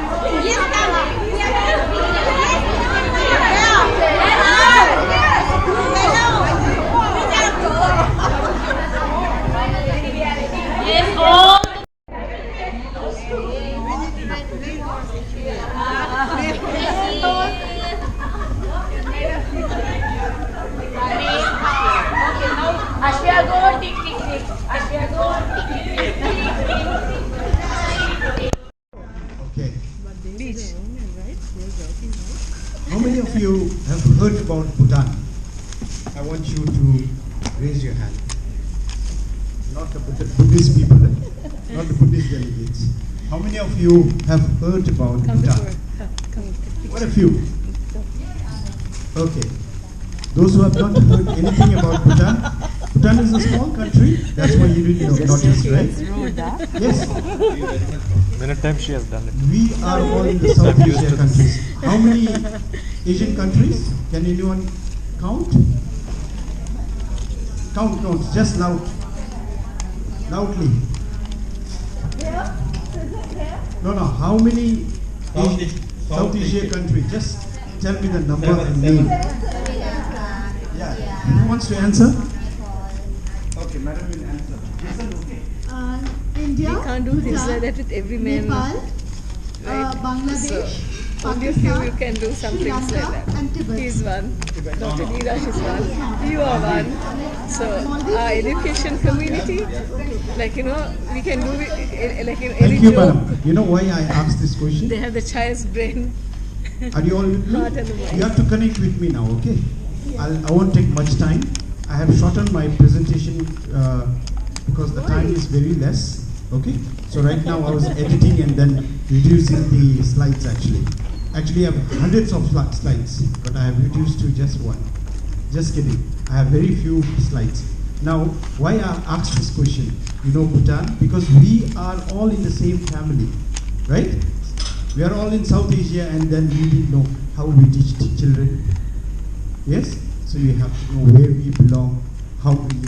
about Bhutan? I want you to raise your hand. Not the Buddhist people, not the Buddhist delegates. How many of you have heard about Bhutan? What a few. Okay. Those who have not heard anything about Bhutan, Bhutan is a small country. That's why you didn't notice, right? Yes. Many times she has done it. We are all in the South Asia countries. How many Asian countries? Can anyone count? Count, just loudly. No, how many South Asia countries? Just tell me the number and name. Yeah. Who wants to answer? Okay, madam will answer. Yes, sir, okay. India, We can't do things like that with every man. Nepal, Right. Bangladesh, Only a few Pakistan, you can do some Sri things like Lanka that. and Tibet. He's one. Dr. Neeraj is one. You are one. So our education community, like we can do it like in any Thank you, joke. madam. You know why I asked this question? They have the child's brain. Are you all with me? Heart and the mind. You have to connect with me now, okay? I won't take much time. I have shortened my presentation because the time is very less, okay? So right now I was editing and then reducing the slides actually. Actually I have hundreds of slides, but I have reduced to just one. Just kidding. I have very few slides. Now, why I asked this question? You know Bhutan? Because we are all in the same family, right? We are all in South Asia and then we didn't know how we teach children. Yes? So you have to know where we belong,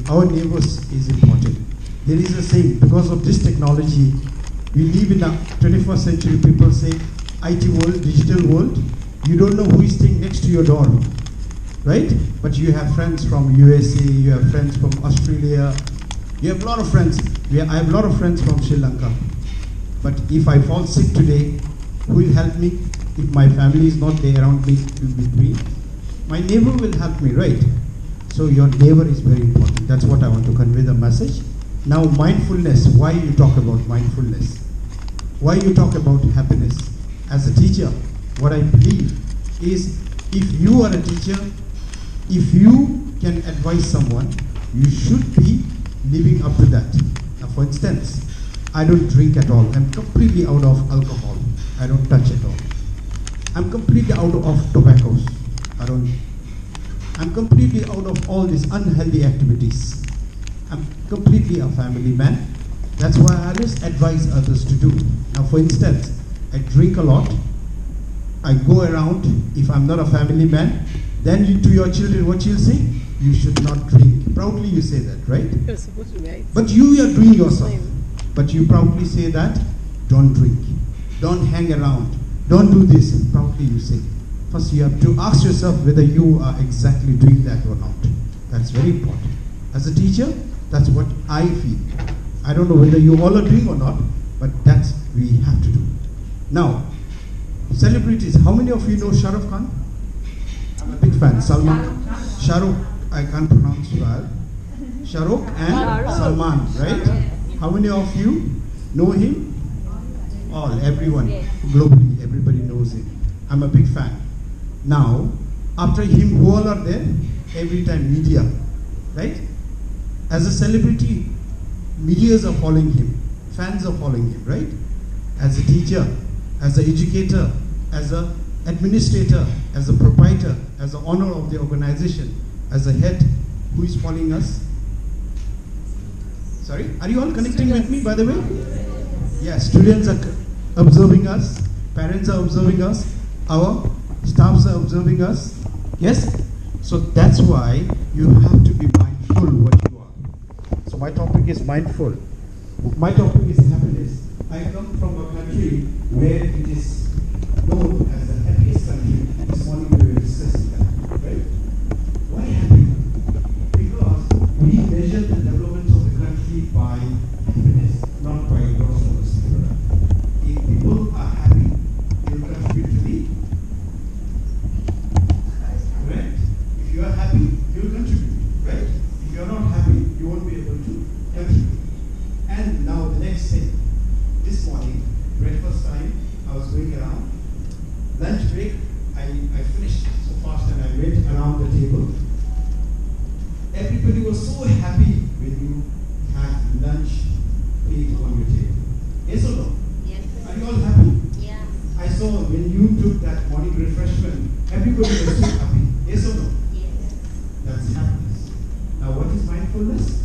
our neighbors is important. There is a saying, because of this technology, we live in the 21st century, people say, IT world, digital world, you don't know who is staying next to your door, right? But you have friends from USA, you have friends from Australia, you have a lot of friends. I have a lot of friends from Sri Lanka. But if I fall sick today, who will help me? If my family is not there around me, my neighbor will help me, right? So your neighbor is very important. That's what I want to convey the message. Now mindfulness, why you talk about mindfulness? Why you talk about happiness? As a teacher, what I believe is if you are a teacher, if you can advise someone, you should be living up to that. Now for instance, I don't drink at all. I'm completely out of alcohol. I don't touch at all. I'm completely out of tobaccos. I'm completely out of all these unhealthy activities. I'm completely a family man. That's why I always advise others to do. Now for instance, I drink a lot. I go around, if I'm not a family man, then to your children, what you'll say? You should not drink. Proudly you say that, right? You're supposed to be right. But you are doing yourself. But you proudly say that, don't drink. Don't hang around. Don't do this. Proudly you say. First you have to ask yourself whether you are exactly doing that or not. That's very important. As a teacher, that's what I feel. I don't know whether you all are doing or not, but that's we have to do. Now, celebrities. How many of you know Shah Rukh Khan? I'm a big fan. Salman. Shah Rukh, I can't pronounce well. Shah Rukh and Salman, right? How many of you know him? All, everyone, globally, everybody knows him. I'm a big fan. Now, after him, who all are there? Every time media, right? As a celebrity, medias are following him, fans are following him, right? As a teacher, as an educator, as an administrator, as a proprietor, as an owner of the organization, as a head, who is following us? Sorry, are you all connecting with me, by the way? Yes, students are observing us, parents are observing us, our staffs are observing us. Yes? So that's why you have to be mindful what you are. So my topic is mindful. My topic is happiness. I come from a country where it is known as the happiest country. This morning we were discussing that, right? Why happy? Because we measure the development of the country by happiness, not by gross domestic product. If people are happy, they will contribute to the correct. If you are happy, you will contribute, right? If you are not happy, you won't be able to contribute. And now the next thing, this morning, breakfast time, I was going around. Lunch break, I finished so fast and I went around the table. Everybody was so happy when you had lunch plate on your table. Yes or no? Yes. Are you all happy? Yeah. I saw when you took that morning refreshment, everybody was so happy. Yes or no? Yes. That's happiness. Now what is mindfulness?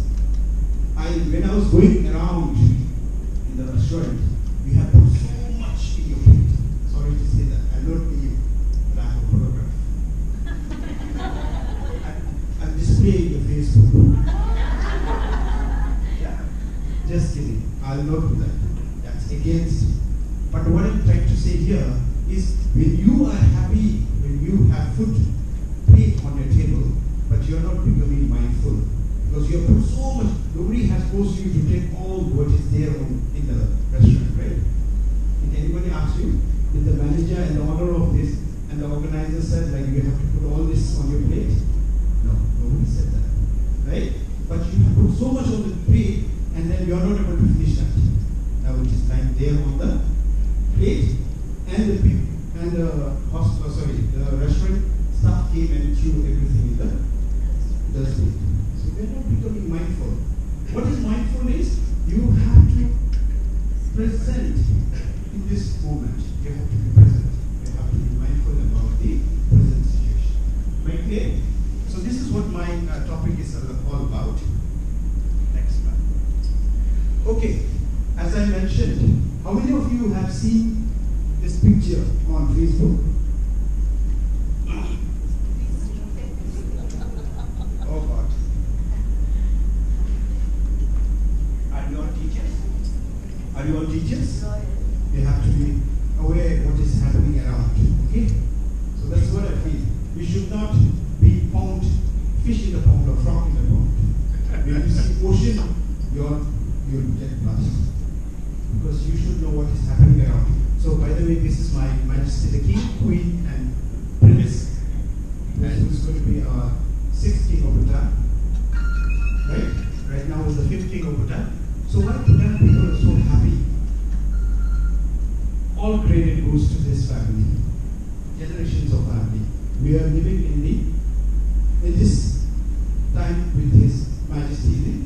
When I was going around in the restaurant, we have put so much in your plate. Sorry to say that. I don't pay you, but I have a photograph. I'm displaying your Facebook. Yeah. Just kidding. I'll not do that. That's against. But what I'm trying to say here is when you are happy, when you have food plate on your table, but you're not becoming mindful. Because you have put so much, nobody has forced you to take all what is there in the restaurant, right? Did anybody ask you? Did the manager and the owner of this and the organizer said like you have to put all this on your plate? No, nobody said that, right? But you have put so much on the plate and then you're not able to finish that. Now it is lying there on the plate and the restaurant staff came and threw everything in the dustbin. So we're not becoming mindful. What is mindfulness? You have to present in this moment. You have to be present. You have to be mindful about the present situation. Am I clear? So this is what my topic is all about. Next one. Okay, as I mentioned, how many of you have seen this picture on Facebook? Oh God. Are you all teachers? Are you all teachers? You have to be aware what is happening around. Okay? So that's what I feel. You should not be fish in the pond or frog in the pond. When you see ocean, you'll get lost. Because you should know what is happening around. So by the way, this is my Majesty the King, Queen and Prince. And who's going to be our 6th King of Bhutan. Right now is the 5th King of Bhutan. So why Bhutan people are so happy? All credit goes to this family. Generations of family. We are living in this time with His Majesty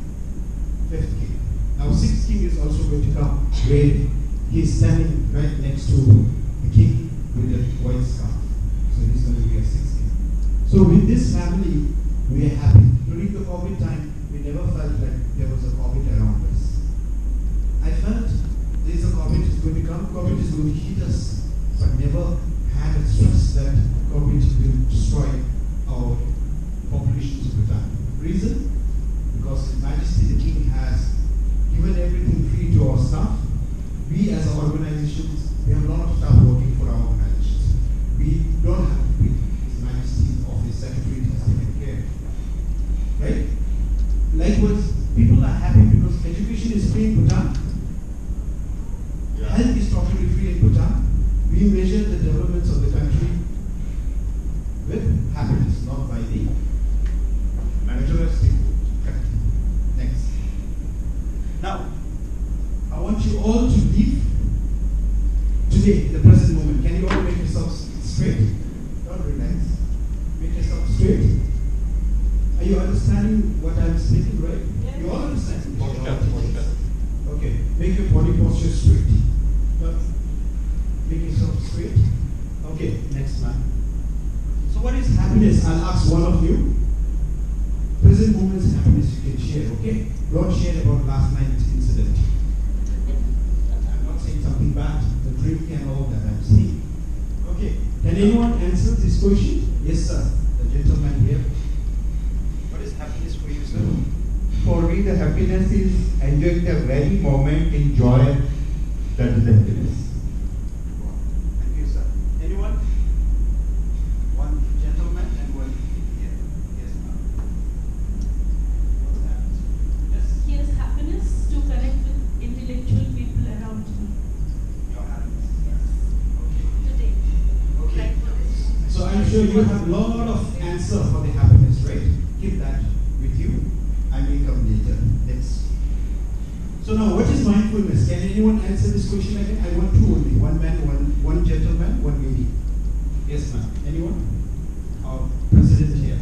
the 5th King. Now 6th King is also going to come where he is standing right next to the King with the white scarf. So he's going to be a 6th King. So with this family, we are happy. During the COVID time, we never felt like there was a COVID around us. I felt there is a COVID is going to come, COVID is going to hit us, but never had a stress that COVID will destroy our populations of Bhutan. Reason? Because His Majesty the King has given everything free to our staff. We as organizations, we have a lot of staff working for our organizations. We don't have to pay His Majesty's office secretary has taken care. Right? Likewise, people are happy because education is free in Bhutan. Health is totally free in Bhutan. We measure the developments of the country with happiness, not by the materialistic. Next. Now, I want you all to leave today, in the present moment. Can you all make yourselves straight? Don't relax. Make yourself straight. Are you understanding what I'm speaking, right? Yeah. You all understand? Okay. Make your body posture straight. Make yourself straight. Okay, next man. So what is happiness? I'll ask one of you. Present moment's happiness you can share, okay? Don't share about last night's incident. I'm not saying something bad, the drink and all that I'm saying. Okay, can anyone answer this question? Yes, sir. The gentleman here. What is happiness for you, sir? For me, the happiness is enjoying the very moment in joy. That is the happiness. Thank you, sir. Anyone? One gentleman and one here. Yes, ma'am. Here's happiness to connect with intellectual people around me. Your happiness. Yes. Today. Okay. So I'm sure you have a lot of answer for the happiness, right? Keep that with you. I may come later. Next. So now, what is mindfulness? Can anyone answer this question again? I want two only. One man, one gentleman, one lady. Yes, ma'am. Anyone? Our president here.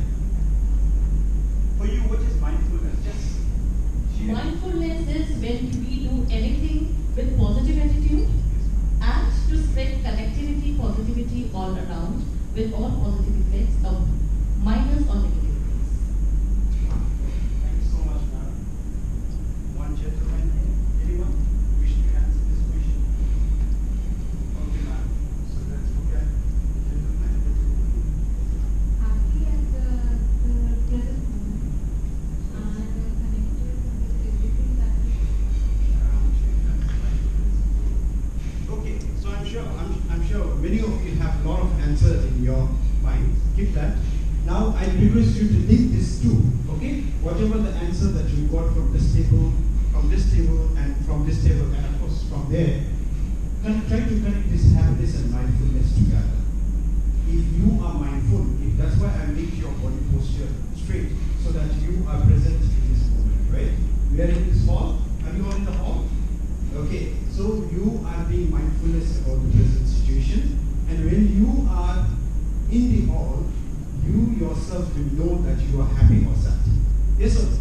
request you to link this too, okay? Whatever the answer that you got from this table, and from this table, and of course from there, try to connect this happiness and mindfulness together. If you are mindful, that's why I make your body posture straight, so that you are present in this moment, right? We are in this hall. Are you all in the hall? Okay, so you are being mindfulness about the present situation, and when you are in the hall, you yourself will know that you are happy or sad. Yes or no?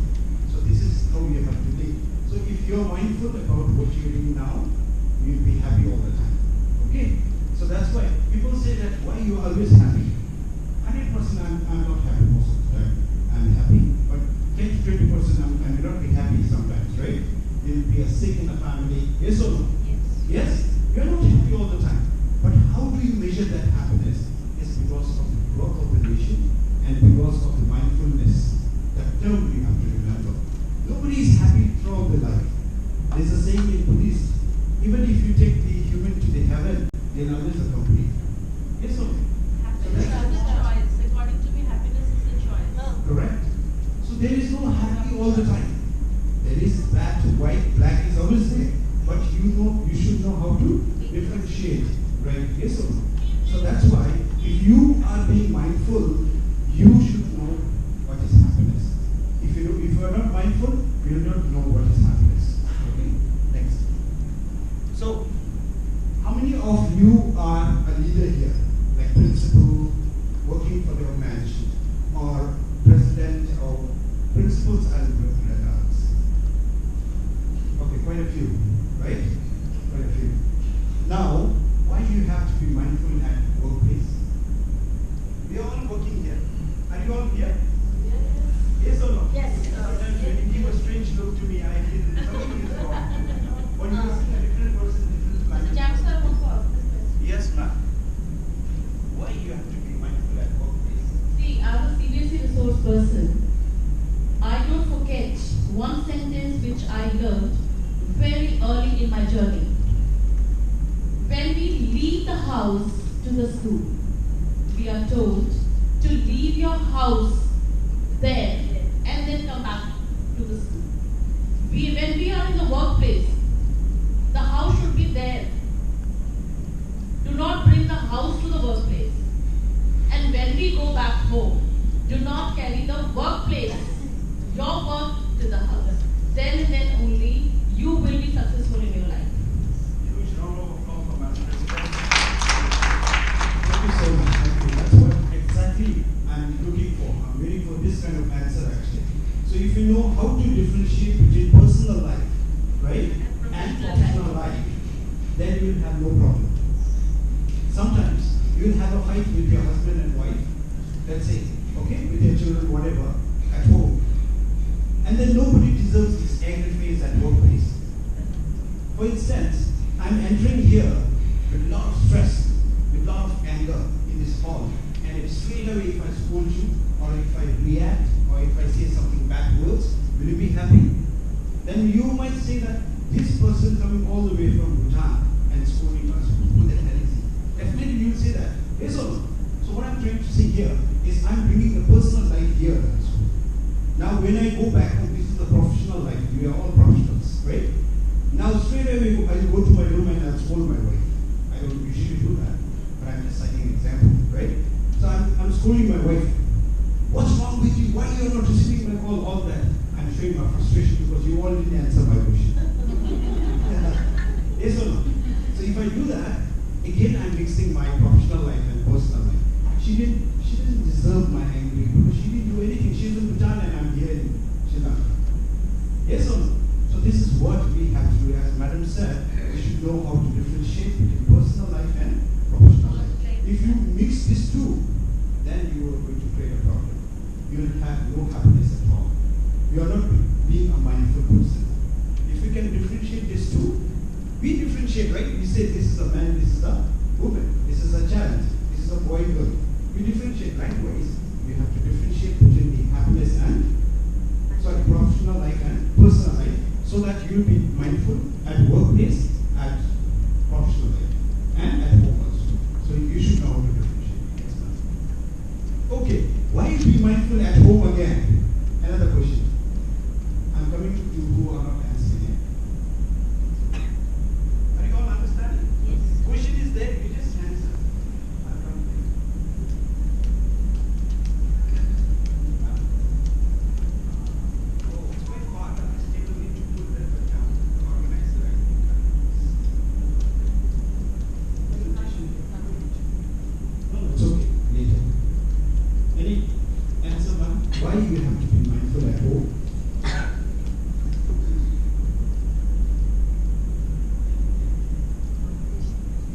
So this is how you have to live. So if you are mindful about what you are doing now, you will be happy all the time. Okay? So that's why people say that why you are always happy. 100% I'm not happy most of the time. I'm happy. But 10 to 20% I may not be happy sometimes, right? There will be a sick in the family. Yes or no? Yes? You are not happy all the time. But how do you measure that happiness? It's because of the growth of the nation and because of the mindfulness. That term you have to remember. Nobody is happy throughout their life. There's a saying in Buddhist, even if you take the human to the heaven, then others are complete. Yes or no? Happiness is a choice. According to me, happiness is a choice. Correct. So there is no happy all the time. There is black, white, black is always there. But you should know how to differentiate, right? Yes or no? So that's why, if you are being mindful, you should know what is happiness. If you are not mindful, you will not know what is happiness. Okay? Next. So, how many of you are a leader here? Like principal, working for the organization, or president, or principals and representatives? Okay, quite a few, right? Quite a few. Now, why do you have to be mindful at workplace? We are all working here. Are you all here? Yes or no? Yes. Sometimes when you give a strange look to me, I feel that something is wrong. When you see a different person, different language. Yes, ma'am. Why you have to be mindful at workplace? See, I'm a seriously resource person. I don't forget one sentence which I learned very early in my journey. When we leave the house to the school, we are told to leave your house there and then come back to the school. When we are in the workplace, the house should be there. Do not bring the house to the workplace. And when we go back home, do not carry the workplace, your work to the house. Then and then only you will be successful in your life. Huge round of applause for Madam President. Thank you so much. Thank you. That's what exactly I'm looking for. I'm waiting for this kind of answer actually. So if you know how to differentiate between personal life, right, and professional life, then you will have no problem. Sometimes you will have a fight with your husband and wife, let's say, okay, with your children, whatever, at home. And then nobody deserves this angry face at workplace. For instance, I'm entering here with a lot of stress, with a lot of anger in this hall. And if straight away if I scold you, or if I react, or if I say something bad words, will you be happy? Then you might say that this person coming all the way from Bhutan and scolding us, who the hell is he? Definitely you will say that. Yes or no? So what I'm trying to say here is I'm bringing the personal life here. Now when I go back home, this is the professional life. We are all professionals, right? Now straight away I will go to my room and I'll scold my wife. I don't usually do that, but I'm just citing an example, right? So I'm scolding my wife. What's wrong with you? Why you are not receiving my call? All that. I'm showing my frustration because you all didn't answer my question. Yes or no? So if I do that, again I'm mixing my professional life and personal life. She didn't deserve my anger because she didn't do anything. She's in Bhutan and I'm here in Sri Lanka. Yes or no? So this is what we have to do. As Madam said, we should know how to differentiate between personal life and professional life. If you mix these two, then you are going to create a problem. You will have no happiness at all. You are not being a mindful person. If you can differentiate these two, we differentiate, right? We say this is a man, this is a woman, this is a child, this is a boy, girl. We differentiate. Likewise, you have to differentiate between the happiness and professional life and personal life, so that you will be mindful at workplace, at professional life, and at home also. So you should know how to differentiate. Yes, okay, why be mindful mindful at home again? Another question. I'm coming to you who are not answering it. Are you all understanding? Yes. Question is there, you just answer. I'm coming to you. Oh, it's quite hard. I still need to put that down. Organize the No, it's okay. Later. Any answer, ma'am? Why you have to be mindful at home?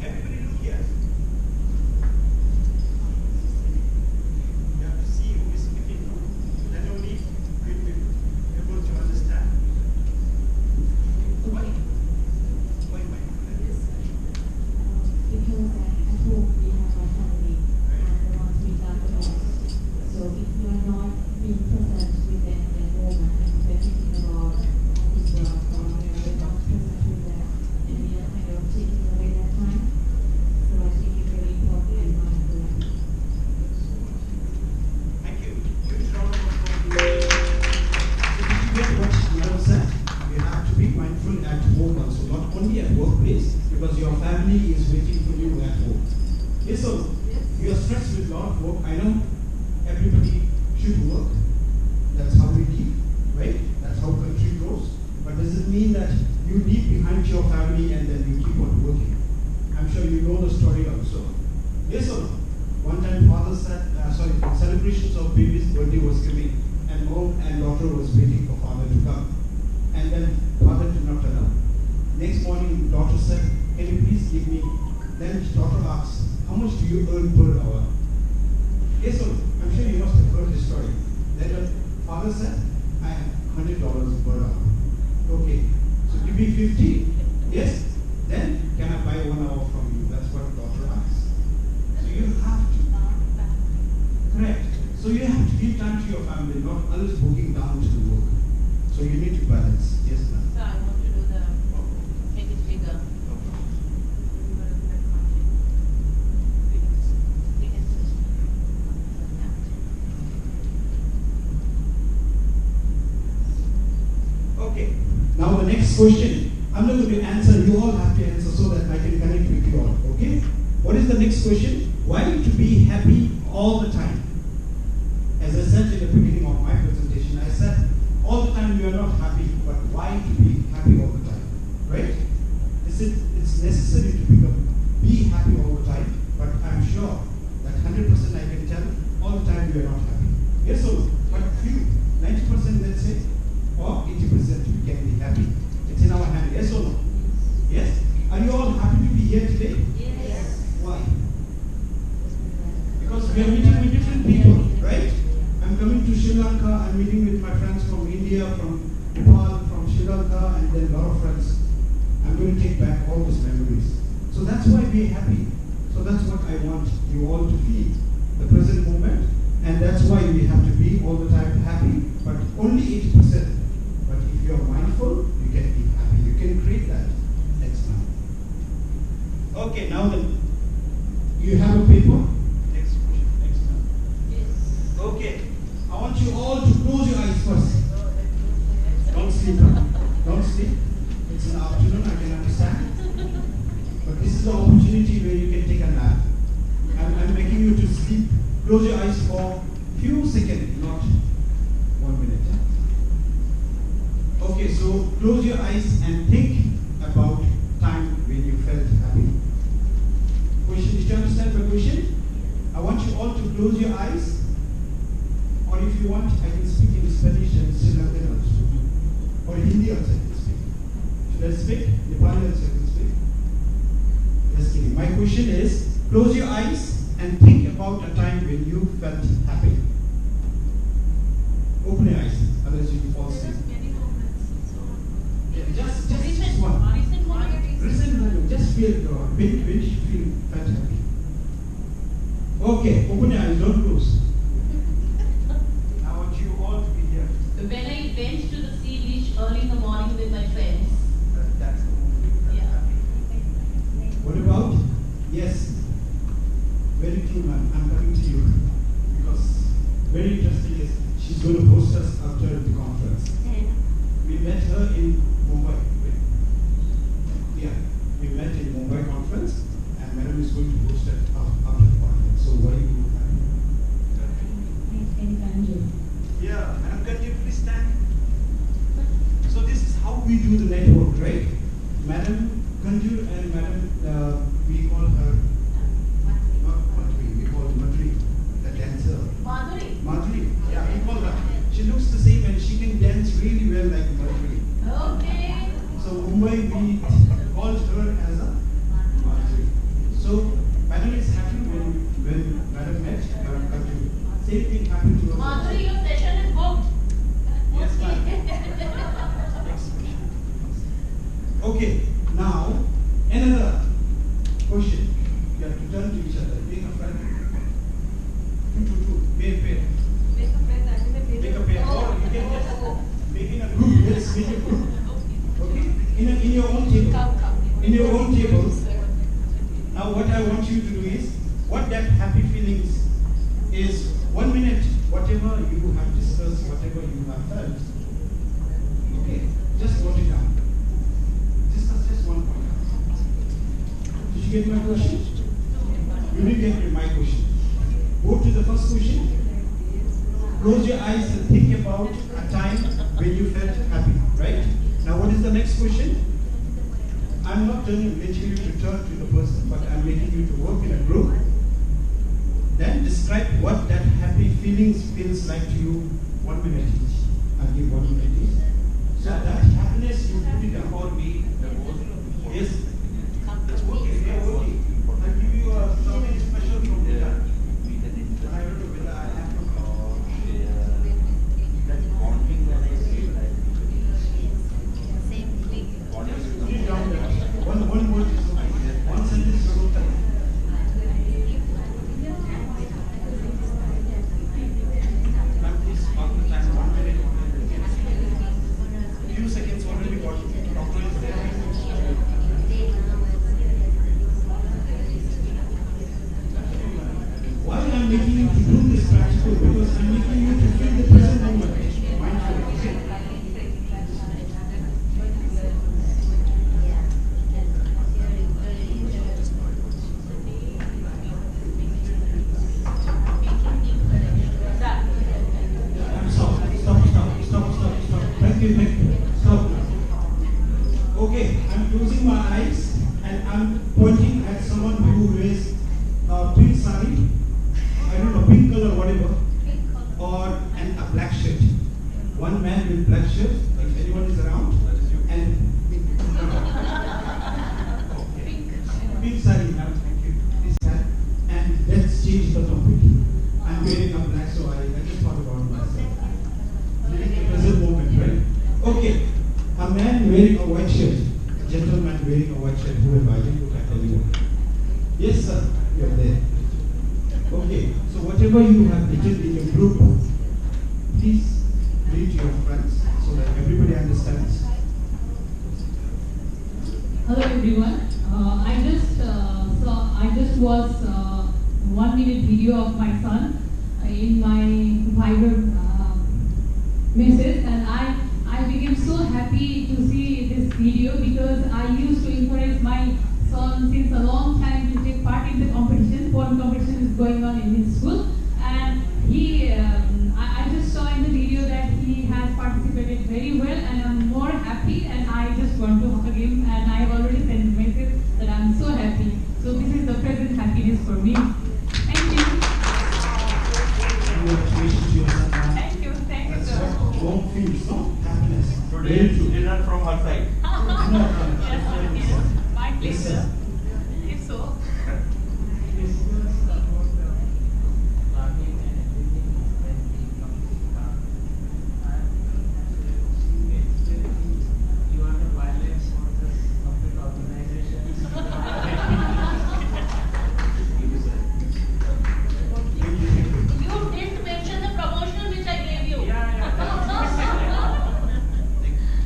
Everybody look here. You have to see who is speaking now. Then only you will be able to understand. Why? Why mindfulness? Because at home we have our family and the ones we love the most. So if you are not being present with them at home and they're thinking about office work or you're not present with them and we are kind of taking away that time. So I think it's very important and mindful. Thank you. Huge round of applause. So did you get what Madam said? You have to be mindful at home also, not only at workplace, because your family is waiting for you at home. Yes, so you are stressed with a lot of work. I know everybody should work. That's how we live, right? That's how country grows. But does it mean that you leave behind your family and then you keep on working? I'm sure you know the story also. Yes or no? One time father said, celebrations of baby's birthday was coming and mom and daughter was waiting for father to come. And then father did not turn up. Next morning daughter said, can you please give me? Then daughter asked, how much do you earn per hour? Yes or no? I'm sure you must have heard this story. Then the father said, I have $100 per hour. Okay, so give me 50. Yes? Then can I buy 1 hour from you? That's what daughter asked. So you have to. Correct. So you have to give time to your family, not others booking down to the work. So you need to balance. Yes, ma'am. So I want to do the make it bigger. Okay. Now the next question. I'm not going to answer. You all have to answer so that I can connect with you all. Okay? What is the next question? Why to be happy all the time? As I said in the beginning of my presentation, I said all the time you are not happy, but why to be happy all the time? Right? It's necessary to be happy all the time, but I'm sure that 100% I can tell all the time you are not happy. Yes or no? But few, 90% let's say, or 80% we can be happy. It's in our hand. Yes or no? Yes? Are you all happy to be here today? Yes. Why? Because we are meeting with different people, right? I'm coming to Sri Lanka, I'm meeting with my friends from India, from Nepal, from Sri Lanka, and then a lot of friends. I'm going to take back all those memories. So that's why we're happy. So that's what I want you all to feel, the present moment. And that's why we have to be all the time happy, but only 80%. But if you're mindful, you can be happy. You can create that. Next time. Okay, now then, you have a paper? Next question. Next time. Yes. Okay. I want you all to close your eyes first. Don't sleep. Don't sleep. It's an afternoon, I can understand. But this is the opportunity where you can take a nap. I'm making you to sleep. Close your eyes for few seconds, not 1 minute. Okay, so close your eyes and think about time when you felt happy. Question, did you understand the question? I want you all to close your eyes. Or if you want, I can speak in Spanish and Sri Lankan also. Or Hindi also I can speak. Should I speak? Nepali also I can speak. Just kidding. My question is, close your eyes and think about a time when you felt happy. Open your eyes, otherwise you will fall asleep. Yeah, just one. Recent moment. Just feel when you felt happy. Okay, open your eyes, don't close. I want you all to be here. When I went to the sea beach early in the morning with my friends. That's the moment you felt happy. What about? Yes. Very true, man. I'm coming to you. Because very interesting is She's going to host us after the conference. We met her in Mumbai. Yeah, we met in Mumbai conference, and Madam is going to host it after the conference. So what do you do? Yeah, Madam, can you please stand? So this is how we do the network, right? Madam Kanju and Madam, we call her, not Madhuri, we call Madhuri, the dancer. Madhuri. Madhuri, yeah, we call her. She looks the same and she can dance really well like Madhuri. Okay. So Mumbai, we called her as a Madhuri. So Madam is happy when Madam met Madam Kanju. Same thing happened to her. Madhuri, your session is booked. Yes, ma'am. Next question. Okay, now another question. You have to turn to each other. Make a friend. Two. Pair. Make a pair. Or you can just make in a group. Let's make a group. Okay? In your own table. In your own table. Now what I want you to do is, what that happy feelings is 1 minute, whatever you have discussed, whatever you have felt. Okay? Just note it down. Discuss just one point. Did you get my question? You didn't get my question. Go to the first question. Close your eyes and think about a time when you felt happy, right? Now what is the next question? I'm not making you to turn to the person, but I'm making you to work in a group. Then describe what that happy feelings feels like to you. 1 minute each. I'll give 1 minute each. So that happiness, you put it about me. Yes. It's working. Yeah, working. I'll give you something special from the done. I don't know whether I have to call. One word is okay. One sentence is okay. Ma'am, please mark the time. 1 minute. Few seconds already got. Doctor is there. Why I'm making you to do this practical? Because I'm making you to feel the present moment. Mindful. Okay? Stop. Thank you. Stop. Okay, I'm closing my eyes and I'm pointing at someone who wears a pink sari, I don't know, pink color, whatever, or a black shirt. One man with black shirt, if anyone is around, and pink sari, ma'am, thank you. This man, and let's change the topic. I'm wearing a black, so I just thought about myself. Living the present moment, right? Okay, a man wearing a white shirt, a gentleman wearing a white shirt, who am I? Look at anyone. Yes, sir, you're there. Okay, so whatever you have written in your group, please read to your friends so that everybody understands. Hello everyone. I just watched 1 minute video of my son in my Viber message, and I became so happy to see this video because I used to encourage my son since a long time to take part in the competition. Poem competition is going on in his school, and I just saw in the video that he has participated very well, and I'm more happy, and I just want to hug him, and I have already sent a message that I'm so happy. So this is the present happiness for me. Thank you. Congratulations to your son. Thank you, sir. Home feels, no? Happiness. Today, dinner from her side. Yes, my Yes, pleasure. sir. If so. You didn't mention the promotion which I gave you.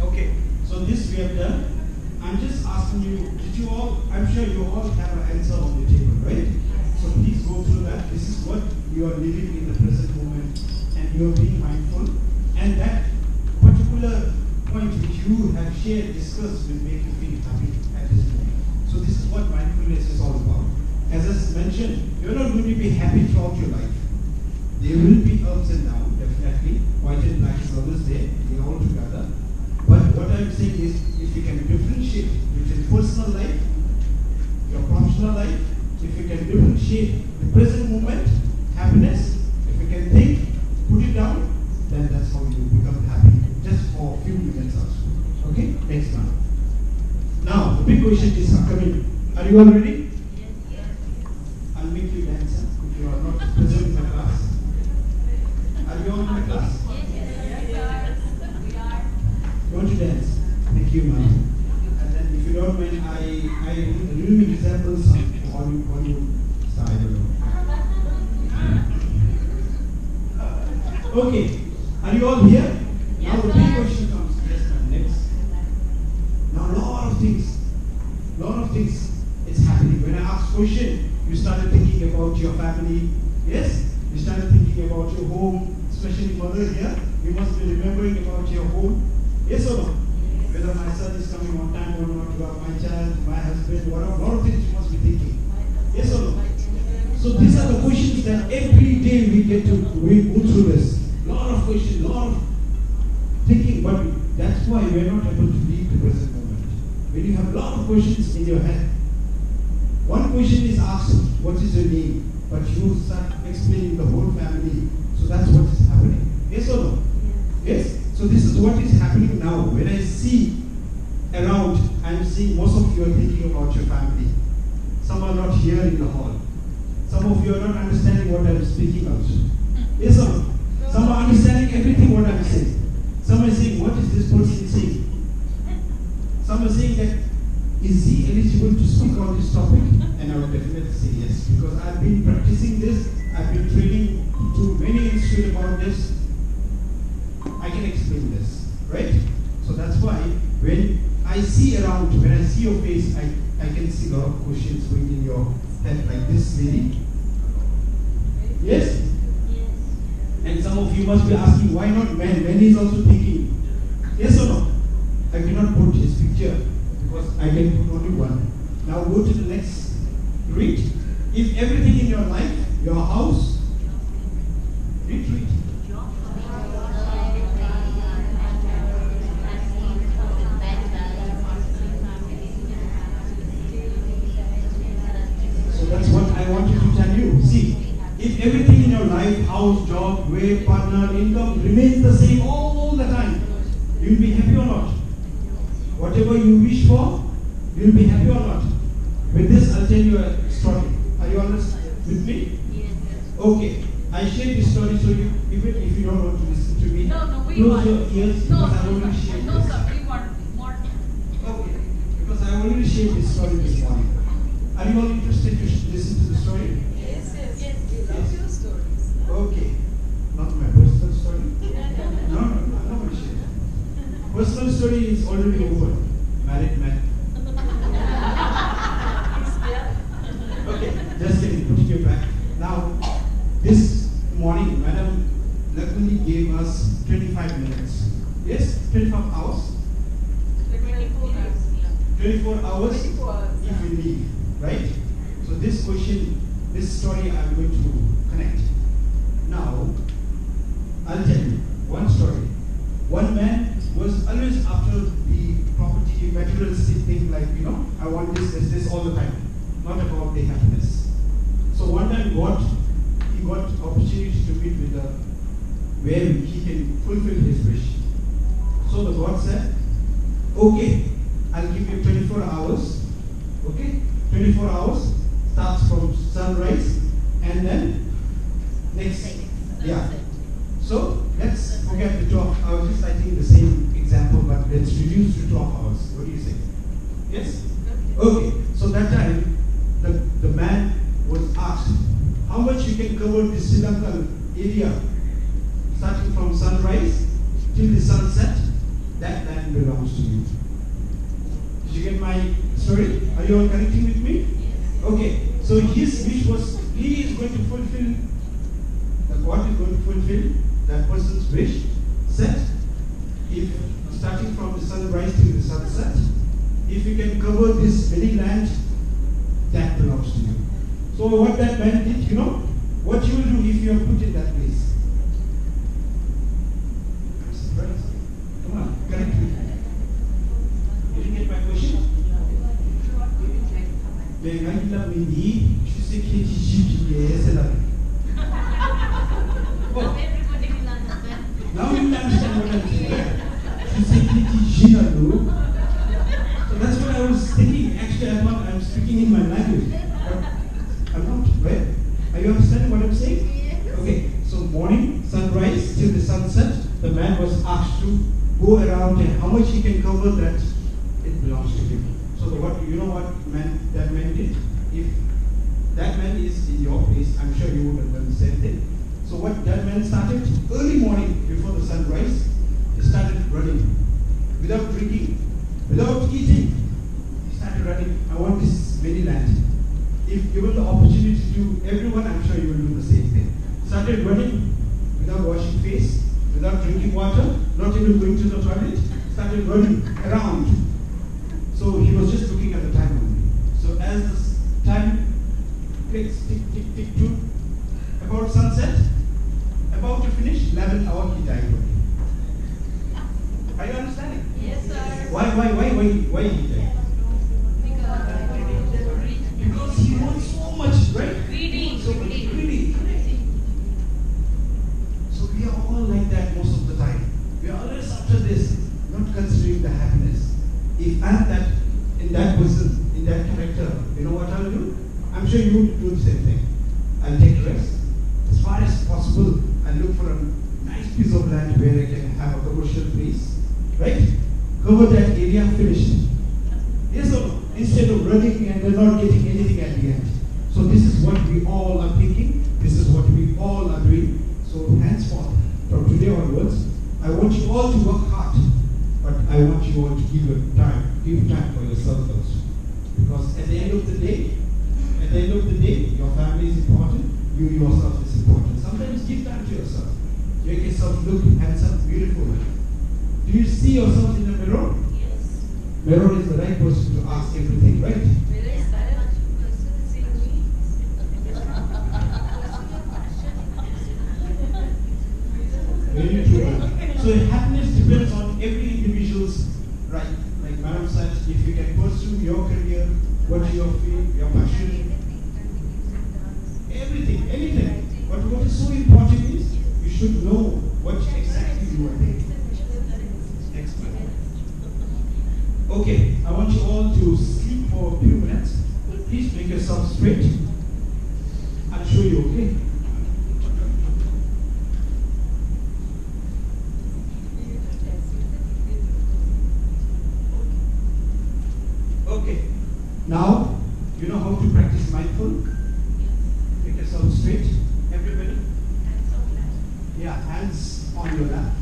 Okay, so this we have done. I'm just asking you, did you all, I'm sure you all have an answer on the table, right? So please go through that. This is what you are living in the present moment, and you are being mindful, and that particular point which you have shared, discussed, will make you feel happy at this moment. So this is what mindfulness is all about. As I mentioned, you're not going to be happy throughout your life. There will be ups and downs, definitely. White and black is always there, they're all together. But what I'm saying is, if you can differentiate between personal life, your professional life, if you can differentiate the present moment, happiness, if you can think, put it down, then that's how you become happy, just for a few minutes also. Okay, next one. Now, the big question is coming. Are you all ready? Yes. I'll make you dance if you are not present in the class. Are you all in the class? Yes. We are. You want to dance? Thank you, ma'am. And then, if you don't mind, I really resemble some Hollywood star, I don't know. Okay, are you all here? Yes, now the big question comes. Yes, ma'am. Next. Now, a lot of things is happening. When I ask question, you started thinking about your family. Yes, you started thinking about your home, especially mother here. You must be remembering about your home. Yes or no? Whether my son is coming on time or not, my child, my husband, whatever, a lot of things you must be thinking. Yes or no? So these are the questions that every day we go through this. A lot of questions, a lot of thinking, but that's why we are not able to leave the present moment. When you have a lot of questions in your head, one question is asked, what is your name? But you start explaining the whole family. So that's what is happening. Yes or no? Yes? So this is what is happening now. When I see around, I'm seeing most of you are thinking about your family. Some are not here in the hall. Some of you are not understanding what I'm speaking about. Yes or no? Some are understanding everything what I'm saying. Some are saying, what is this person saying? Some are saying that, is he eligible to speak on this topic? And I will definitely say yes, because I've been practicing this, I've been training to many institutes about this. I can explain this, right? So that's why when I see around, when I see your face, I can see a lot of questions going in your head, like this lady. Yes? And some of you must be asking, why not men? Men is also thinking. Yes or no? I cannot put his picture because I can put only one. Now go to the next read. If everything in your life, your house, read. So that's what I wanted to tell you. See, if everything in your life, house, job, weight, partner, income remains the same all the time, you'll be happy or not? Whatever you wish for, you'll be happy or not? With this, I'll tell you a story. Are you honest with me? Yes. Okay. I shared this story so you, even if you don't want to listen to me, close your ears because I already shared this. Sir, we want more. Okay. Because I already shared this story this morning. Are you all interested to listen to the story? Yes. We love your stories. Okay. Not my personal story? No, I'm not going to share that. Personal story is already over. Married man. Okay, just kidding. Put it back. Now, this morning, Madam luckily gave us 25 minutes. Yes? 25 hours? 24 hours. 24 hours if we leave. Right? So this question, this story I'm going to connect. Now, I'll tell you one story. One man was always after the property, materialistic thing, like, I want this all the time. Not about the happiness. So one time he got opportunity to meet with where he can fulfill his wish. So the God said, okay, I'll give you 24 hours. Okay? 24 hours starts from sunrise and then next. Yeah. So let's forget the 12 hours. Just I think the same example, but let's reduce to 12 hours. What do you say? Yes? Okay. So that time the man was asked, how much you can cover the Sri Lankan area starting from sunrise till the sunset? That land belongs to you. Did you get my story? Are you all connecting with me? Yes. Okay. So his wish was, he is going to fulfill, God is going to fulfill that person's wish. Set. If starting from the sunrise to the sunset, if you can cover this many land, that belongs to you. So what that man did, you know, what you will do if you are put in that place. I'm surprised. Come on, correct me. Did you get my question? Now you understand what I'm saying. So that's what I was thinking. Actually, I thought I'm speaking in my language. But I'm not, right? Are you understanding what I'm saying? Yes. Okay, so morning, sunrise till the sunset, the man was asked to go around and how much he can cover, that it belongs to him. So what, you know what that man did? If that man is in your place, I'm sure you would have done the same thing. So what that man started, early morning before the sunrise, he started running. Without drinking, without eating, he started running. I want this many land. If given the opportunity to everyone, I'm sure you will do the same thing. Started running without washing face, without drinking water, not even going to the toilet, started running around. So he was just looking at the time only. So as the time clicks, tick, tick, tick, to about sunset, about to finish, 11 hours he died. Are you understanding? Yes, sir. Why he died? Because he wants so much, right? Greedy. So much greedy. So we are all like that most of the time. We are always after this, not considering the happiness. If I'm that in that person, in that character, you know what I'll do? I'm sure you would do the same thing. I'll take rest. As far as possible, I'll look for a nice piece of land where I can have a commercial place. Right? Cover that area, finish it. Yes or no? Instead of running and not getting anything at the end. So this is what we all are thinking. This is what we all are doing. So henceforth, from today onwards, I want you all to work hard. But I want you all to give time for yourself also. Because at the end of the day, your family is important, you yourself is important. Sometimes give time to yourself. Make yourself look handsome, beautiful. Do you see yourself in the mirror? Yes. Mirror is the right person to ask everything, right? Where is that? Very true. So happiness depends on every individual's right. Like Madam said, if you can pursue your career, what your field, your passion, everything, anything. But what is so important is you should know what exactly you are doing. Okay, I want you all to sleep for a few minutes. Please make yourself straight. I'll show you, okay? Okay, now you know how to practice mindful? Make yourself straight, everybody. Yeah, hands on your lap.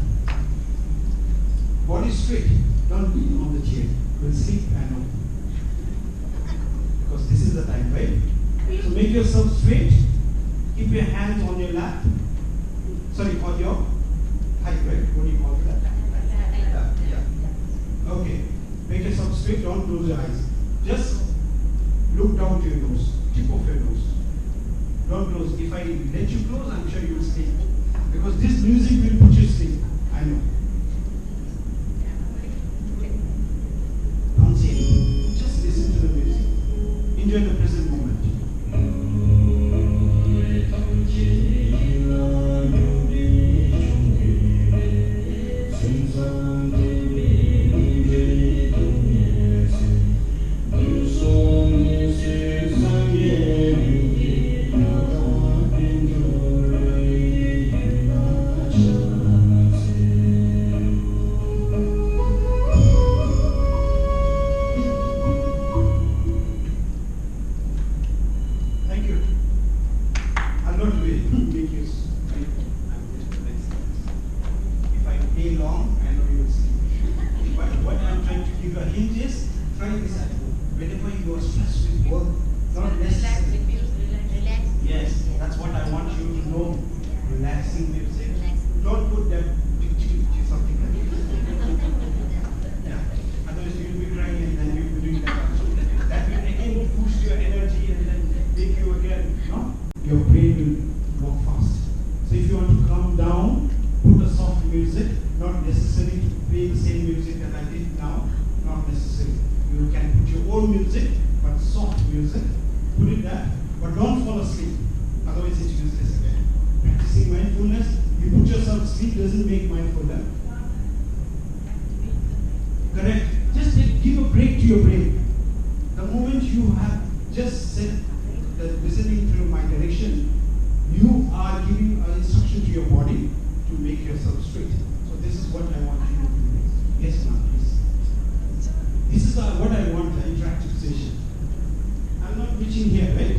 Body straight. Don't be on the chair. You'll sleep, I know. Because this is the time, right? So make yourself straight. Keep your hands on your lap. Sorry, on your height, right? What do you call that? Yeah. Okay. Make yourself straight. Don't close your eyes. Just look down to your nose. Tip of your nose. Don't close. If I let you close, I'm sure you will sleep. Because this music will put you to sleep. I know. Don't say anything. Just listen to the music. Enjoy the present moment. don't put that something like this. Yeah. Otherwise you'll be crying and then you'll be doing that. That will again boost your energy and then make you again, your brain will work fast. So if you want to calm down, put a soft music, not necessary to play the same music that I did now, not necessary. You can put your own music, but soft music, put it there, but don't fall asleep, otherwise it's useless again. Practicing mindfulness, you put yourself to sleep doesn't make mindfulness. Correct? Just give a break to your brain. The moment you have just said that listening to my direction, you are giving an instruction to your body to make yourself straight. So this is what I want you to do. Yes, ma'am, please. This is what I want, the interactive session. I'm not preaching here, right?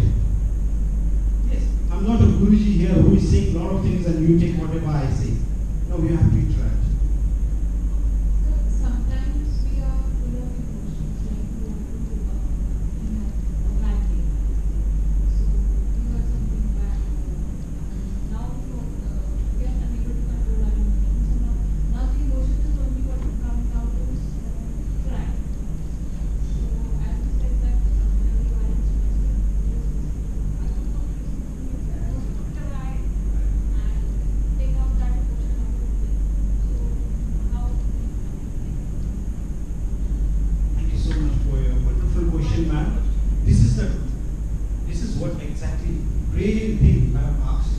Yes. I'm not a Guruji here who is saying a lot of things and you take whatever I say. No, we have to interact. Sometimes we are full of emotions, like we want to a bad day. So you have something bad. Now we are unable to control our emotions. So now the emotion is only what comes out is crying. So as you said that whenever you are in stress, cry and take out that emotion out of it. So how? Thank you so much for your wonderful question, ma'am. This is what exactly brilliant thing I have asked.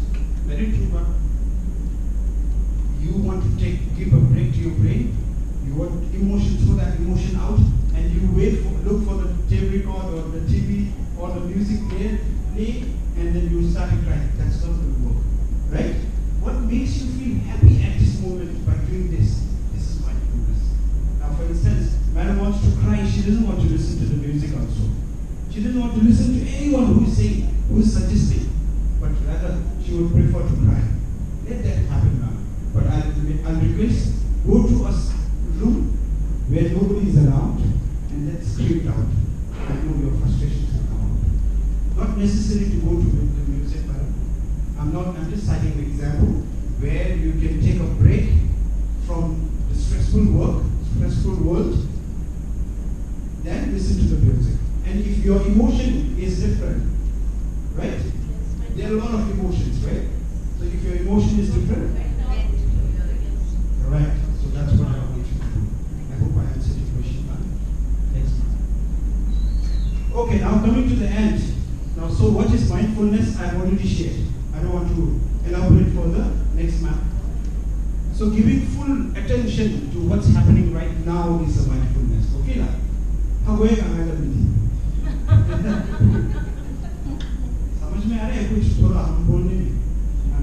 Very true, ma'am. You want to give a break to your brain. You want emotion, throw that emotion out, and you look for the tape record or the TV or the music play, and then you start crying. That's not going to work, right? What makes you feel happy at this moment by doing this? This is mindfulness. Now, for instance, madam wants to cry. She doesn't want to listen to the music also. She doesn't want to listen to anyone who is saying, who is suggesting, but rather she would prefer to cry. Let that happen now. But I'll request, go to a room where nobody is around and then scream it out. I know your frustrations will come out. Not necessary to go to the music, madam. I'm just citing an example where you can take a break from the stressful work, stressful world, then listen to the music. And if your emotion is different, right? There are a lot of emotions, right? So if your emotion is different, right? So that's what I want you to do. I hope I answered your question, ma'am. Thanks, ma'am. Okay, now coming to the end. Now, so what is mindfulness? I've already shared. I don't want to elaborate further. Next, ma'am. So giving full attention to what's happening right now is a mindfulness. Okay, lah. How are you? समझ में आ रहा है कुछ थोड़ा हम बोलने में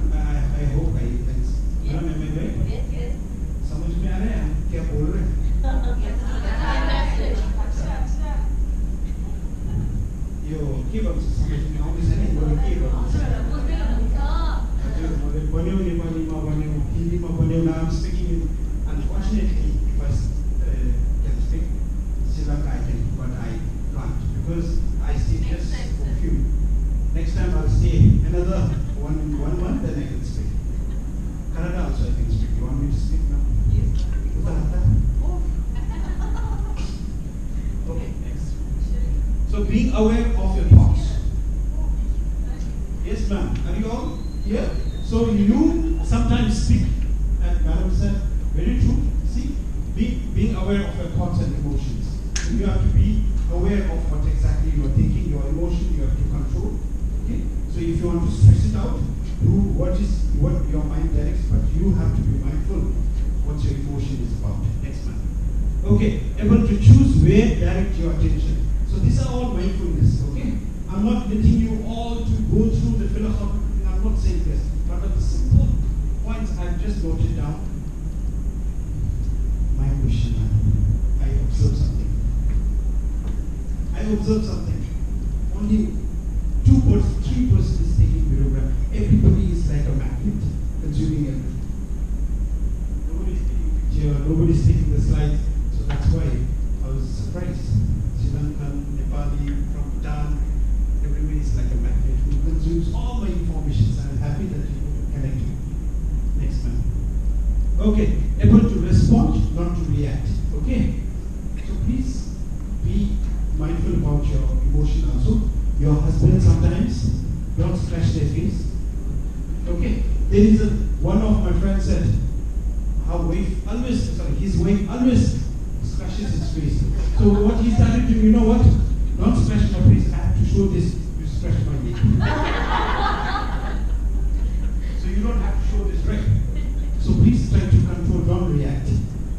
I hope I madam am I right? समझ में आ रहा है हम क्या बोल रहे हैं? यो के बात समझ में आउँदैछ नि बोले के गर्नुहुन्छ हजुर मैले बन्यो नेपालीमा बन्यो हिन्दीमा बन्यो now I'm speaking in unfortunately if I can speak Sri Lanka I can but I can't because I stay just for few. Next time I'll stay another one month, then I can speak. Kannada also I can speak. You want me to speak now? Yes. Okay, next. So being aware of your thoughts. Yes, ma'am. Are you all here? So you sometimes speak, and madam said, very true. See, being aware of your thoughts and emotions. You have to be aware of what exactly you are thinking, your emotion, you have to control. Okay? So if you want to stress it out, do what your mind directs, but you have to be mindful what your emotion is about. Next man. Okay, able to choose where direct your attention. So these are all mindfulness, okay? I'm not letting you all to go through the philosophy, I'm not saying this, but the simple points I've just noted down. My question, I observed something. Only 3% is taking videograph. Everybody is like a magnet, consuming everything. Nobody is taking picture, nobody is taking the slides. So that's why I was surprised. Sri Lankan, Nepali, from Bhutan, everybody is like a magnet who consumes all my information. So I'm happy that you connect me. Next man. Okay, able to respond, not to react. Okay? So please be mindful about your emotion also. Your husband sometimes don't scratch their face. Okay? There is one of my friends said, his wife always scratches his face. So what he started to do, you know what? Don't scratch my face, I have to show this, you scratch my knee. So you don't have to show this, right? So please try to control, don't react.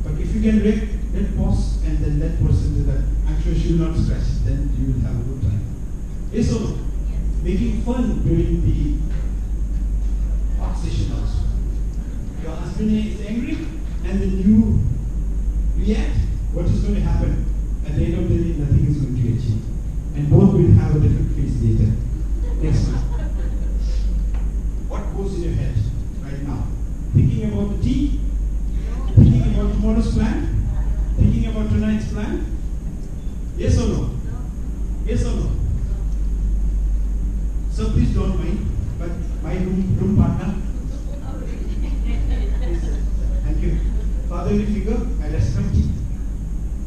But if you can react, then pause and then let person do that. Actually, she will not scratch, then you will have a good time. Yes or no? Yes. Making fun during the hot session also. Your husband is angry and then you react, what is going to happen? At the end of the day, nothing is going to achieve. And both will have a different face later. Next one. What goes in your head right now? Thinking about the tea? Thinking about tomorrow's plan? Thinking about tonight's plan? Yes or no? Yes or no? So please don't mind, but my room partner. Thank you. Fatherly figure, I respect you.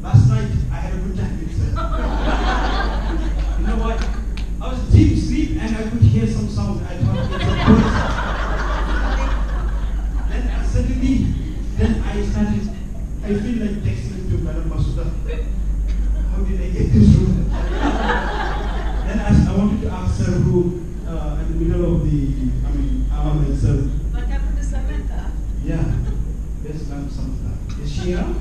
Last night, I had a good time with her. You know what? I was deep sleep and I could hear some sound. I thought it's a bird. Then suddenly, I feel like texting to Madam Masuda. How did I get this room? Then I wanted to ask her who, in the middle of Amal and sir. What happened to Samantha? Yeah. There's Samantha. Is she around?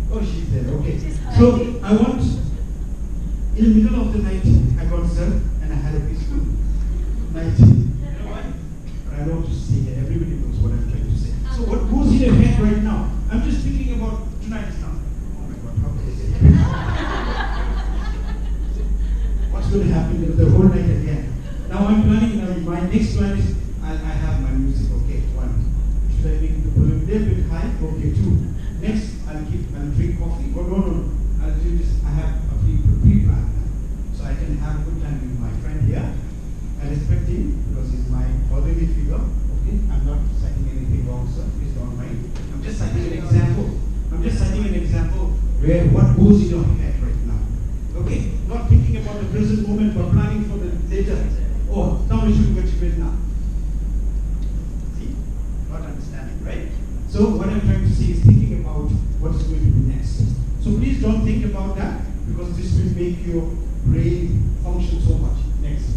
Oh, she's there. Okay. So I want, in the middle of the night, I got served and I had a peaceful night. You know why? But I don't want to say it. Everybody knows what I'm trying to say. So what goes in your head right now? I'm just thinking about tonight's now. Oh my God, how could I say it? What's going to happen the whole night again? Now I'm planning, my next plan is, I have my music, okay, 1. Should I make the volume a little bit high? Okay, 2. Next, I'll drink coffee. Oh, no. I'll do this. I have a pre-plan now. So I can have a good time with my friend here. I respect him because he's my fatherly figure. Okay? I'm not citing anything wrong, sir. Please don't mind. I'm just citing an example. Where what goes in your head right now. Okay? Not thinking about the present moment, but planning for the later. Oh, now we should go to bed now. See? Not understanding, right? So what I'm trying to say is thinking about what is going to be next. So please don't think about that because this will make your brain function so much. Next.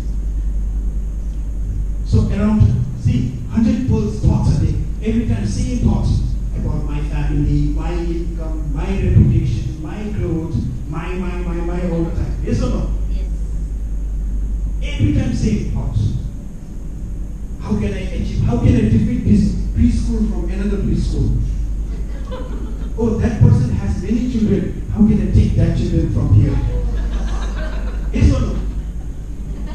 So around, 100 thoughts a day. Every time, same thoughts about my family, my income, my reputation, my growth, my all the time. Yes or no? Yes. Every time, same thoughts. How can I achieve? How can I defeat this preschool from another preschool? Oh, that person has many children. How can I take that children from here? Yes or no?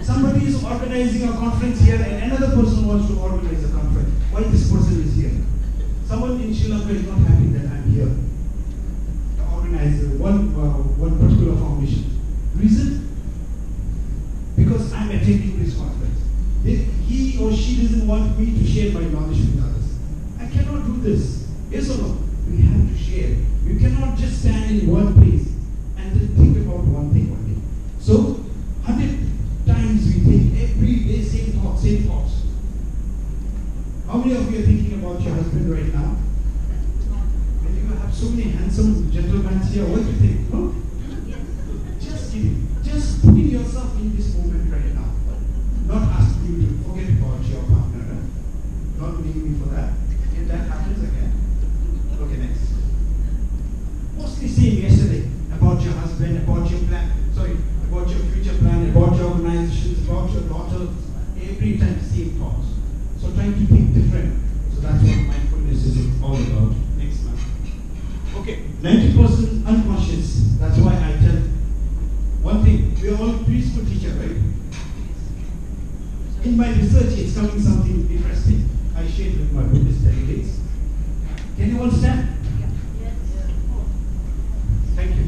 Somebody is organizing a conference here and another person wants to organize a conference. Why this person is here? Someone in Sri Lanka is not happy that I'm here to organize one particular foundation. Reason? Because I'm attending this conference. He or she doesn't want me to share my knowledge with others. I cannot do this. Yes or no? We have to share. You cannot just stand in one place and then think about one thing only. So, 100 times we think every day, same thoughts. How many of you are thinking about your husband right now? When you have so many handsome gentlemen here, what do you think? No? Just kidding. Just putting yourself in this moment right now. Not asking you to forget about your partner. Not blame me for that. If that happens again. Okay, next. Mostly same yesterday about your husband, about your plan, about your future plan, about your organizations, about your daughter. Every time same thoughts. So trying to think different. So that's what mindfulness is all about. Next one. Okay, 90% unconscious. That's why I tell one thing. We are all preschool teacher, right? In my research, it's coming something interesting. I shared with my Buddhist delegates. Can you all stand? Yes. Thank you.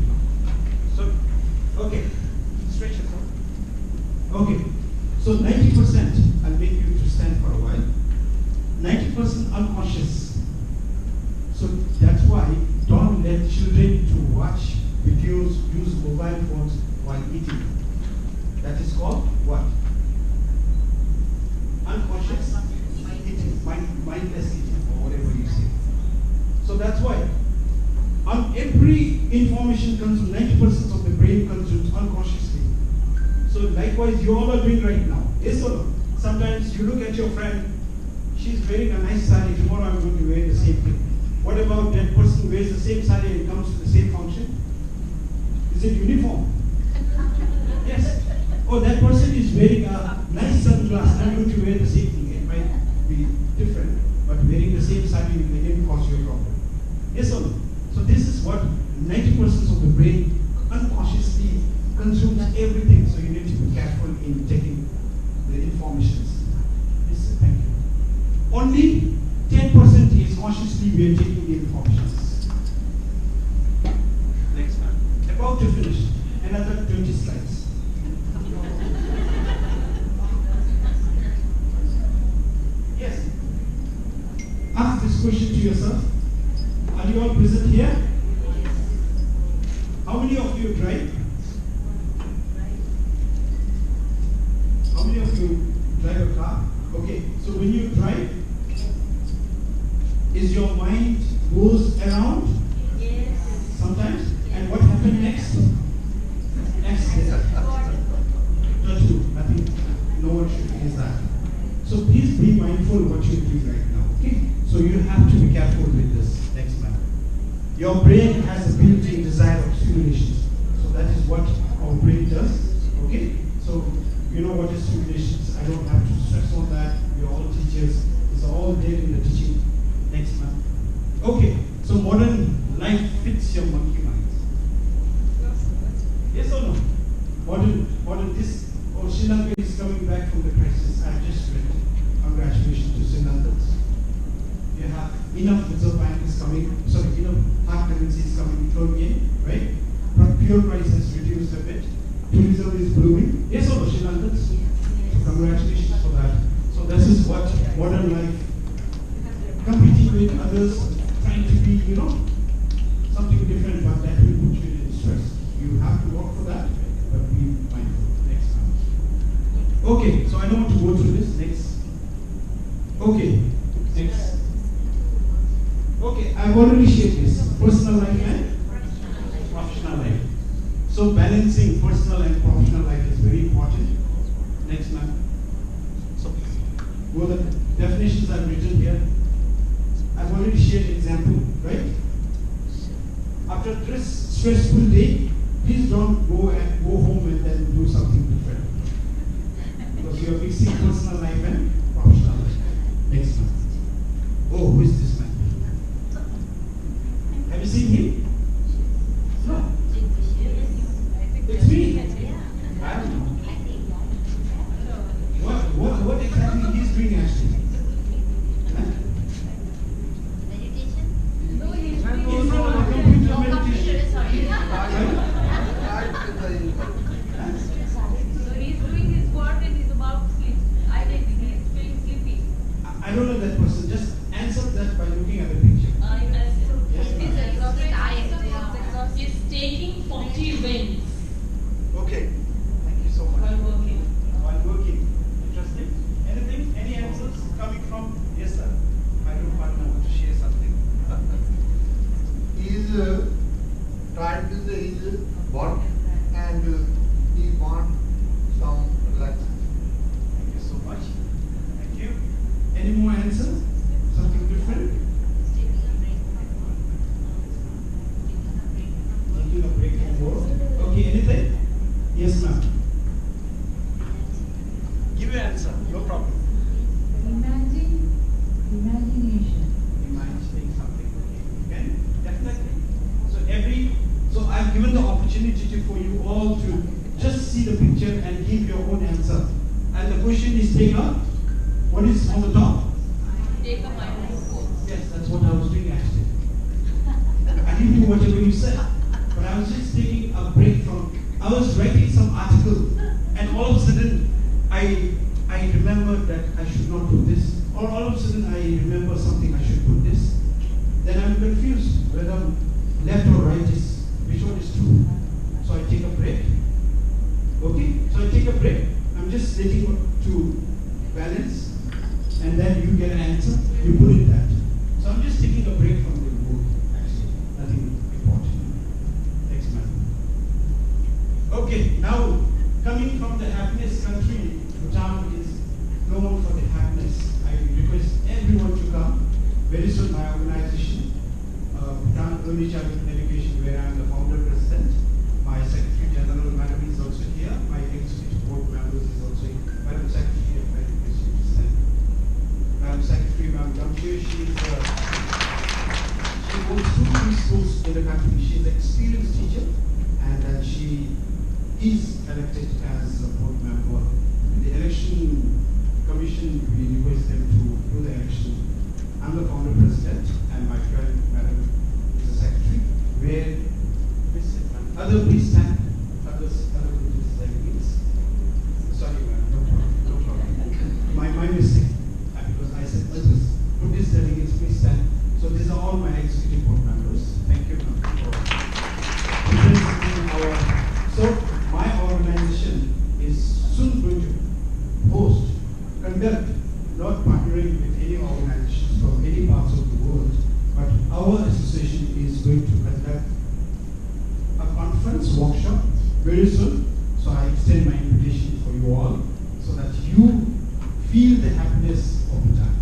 So, okay. Stretch yourself. Okay. So 90%, I'll make you to stand for a while. 90% unconscious. So that's why don't let children to watch videos, use mobile phones while eating. That is called what? Unconscious eating, mindless eating, or whatever you say. So that's why every information consumed, 90% of the brain consumes unconsciously. So likewise, you all are doing right now. Yes or no? Sometimes you look at your friend, she's wearing a nice saree, tomorrow I'm going to wear the same thing. What about that person who wears the same saree and comes to the same function? Is it uniform? Yes. Oh, that person is wearing a nice sunglass, I'm going to wear the same thing. It might be different, but wearing the same saree will again cause you a problem. Yes or no? So this is what 90% of the brain unconsciously consumes everything. So you need to be careful in taking the informations. Yes, thank you. Only 10% is consciously we are taking the informations. Next one. About to finish. Another 20 slides. Yes. Ask this question to yourself. Are you all present here? How many of you drive? How many of you drive a car? Okay, so when you drive, is your mind goes around? Yes. Sometimes? And what happened next? Accident. Nothing. No one should face that. So please be mindful of what you're doing right now. Okay? So you have to be careful with this. Next man. Your brain has a built-in desire of stimulations. So that is what our brain does. Okay? So you know what is stimulations. I don't have to stress on that. We're all teachers. It's all there in the teaching. Next man. Okay. So modern life fits your monkey mind. Yes or no? Modern this. Oh, Sri Lanka is coming back from the crisis. I just read. Congratulations to Sri Lankans. You have enough reserve bank is coming. Sorry, enough hard currency is coming in, right? But pure price has reduced a bit. Tourism is blooming. Yes or no, Sri Lankans? So congratulations for that. So this is what modern life. Competing with others, trying to be, something different, but that will put you in stress. You have to work for that, but be mindful. Next time. Okay, so I don't want to go through this. Next. Okay, next. Okay, I've already shared this. Personal life and professional life. So balancing personal and professional life is very important. Next, ma'am. So, go the definitions I've written here. I've already shared an example, right? After a stressful day, please don't go home and then do something different. Because you are mixing personal life and professional life. Next man. Oh, who is this man? Have you seen him? No. It's me. I don't know. What exactly he's doing actually? No, he's In front of a computer meditation. So he's doing his work and he's about to sleep. I think he's feeling sleepy. I don't know that person. Just answer that by looking at the picture. He's exhausted. He's taking 40 wins. Okay. Thank you so much. While working. While working. Interesting. Anything? Any answers coming from? Yes, sir. My group partner wants to share something. He is trying to do his work and he wants some relaxation. Thank you so much. Thank you. Any more answers? Something different? Taking a break from work. Okay, anything? Yes, ma'am. Give your answer. No problem. Imagination. Imagining something. Okay? Definitely. So I've given the opportunity for you all to just see the picture and give your own answer. And the question is take up. What is on the top? Take a mindful pose. Yes, that's what I was doing actually. I didn't do whatever you said, but I was just taking a break from. I was writing some article, and all of a sudden I remembered that I should not do this. Or all of a sudden I remember very soon my organization, Bhutan Early Childhood Education, where I am the founder president. My Secretary General, Madam, is also here. My executive board members is also here. Madam Secretary of Education is there. Madam Secretary, Madam Damchir, she goes through 3 schools in the country. She is an experienced teacher, and she is elected as a board member. The election commission, we request them to do the election. I'm the founder president, and my friend, Madam, is the secretary. Where other please stand. Other please delegates. Sorry, ma'am. No problem. My mistake. Because I said others. Buddhist delegates, please stand. So these are all my executive board members. Thank you, ma'am. So my organization is soon going to conduct, not partnering with any organizations from any parts of the world, but our association is going to conduct a conference workshop very soon. So I extend my invitation for you all so that you feel the happiness of the time.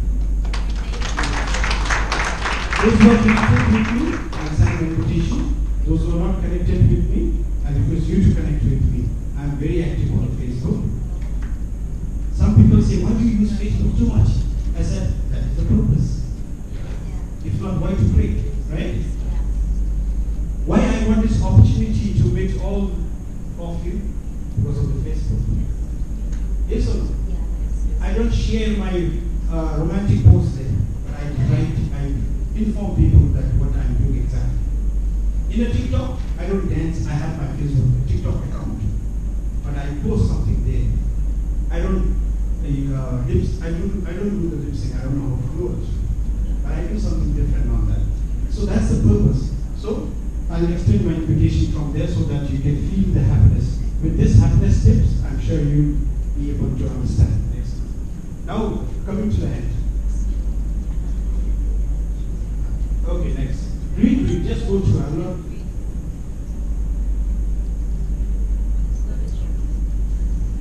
Those who are connected with me, I send an invitation. Those who are not connected with me, I request you to connect with me. I am very active on Facebook. Some people say, why do you use Facebook too much? I said, that is the purpose. If not, why to create, right? Why I want this opportunity to meet all of you? Because of the Facebook. Yes or no? I don't share my romantic posts there, but I inform people that what I'm doing exactly. In a TikTok, I don't dance. I have my Facebook TikTok account, but I post something there. I don't do the lip sync. I don't know how to do it, but I do something different on that. So that's the purpose. So I'll extend my invitation from there so that you can feel the happiness. With this happiness tips, I'm sure you'll be able to understand. Now coming to the end. Okay, next. Read. Just go through. I'm not.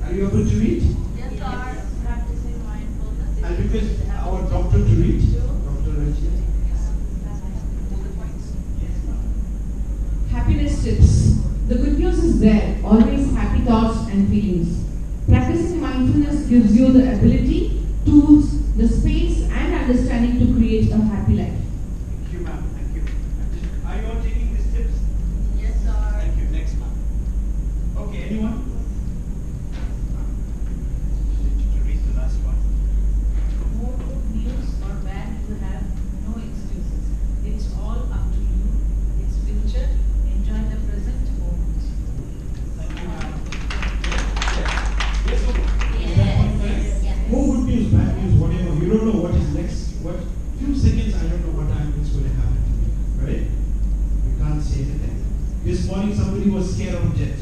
Are you able to read? Yes, sir. Practicing mindfulness. I request our doctor to read. Dr. Rajit. Happiness tips. The good news is there. Always happy thoughts and feelings. Practicing mindfulness gives you the ability, tools, the space and understanding to create a happy life. Thank you, ma'am. Thank you. Are you all taking these tips? Yes, sir. Thank you. Next, ma'am. Okay, anyone? To read the last one. More good news or bad, you have no excuses. It's all up to you. It's future. Enjoy the present moment. Thank you, ma'am. Yes, okay. Yes. More good news, bad news, whatever. You don't know what is next. What few seconds, I don't know what time it's going to happen to me. Right? You can't say anything. This morning somebody was scared of jet.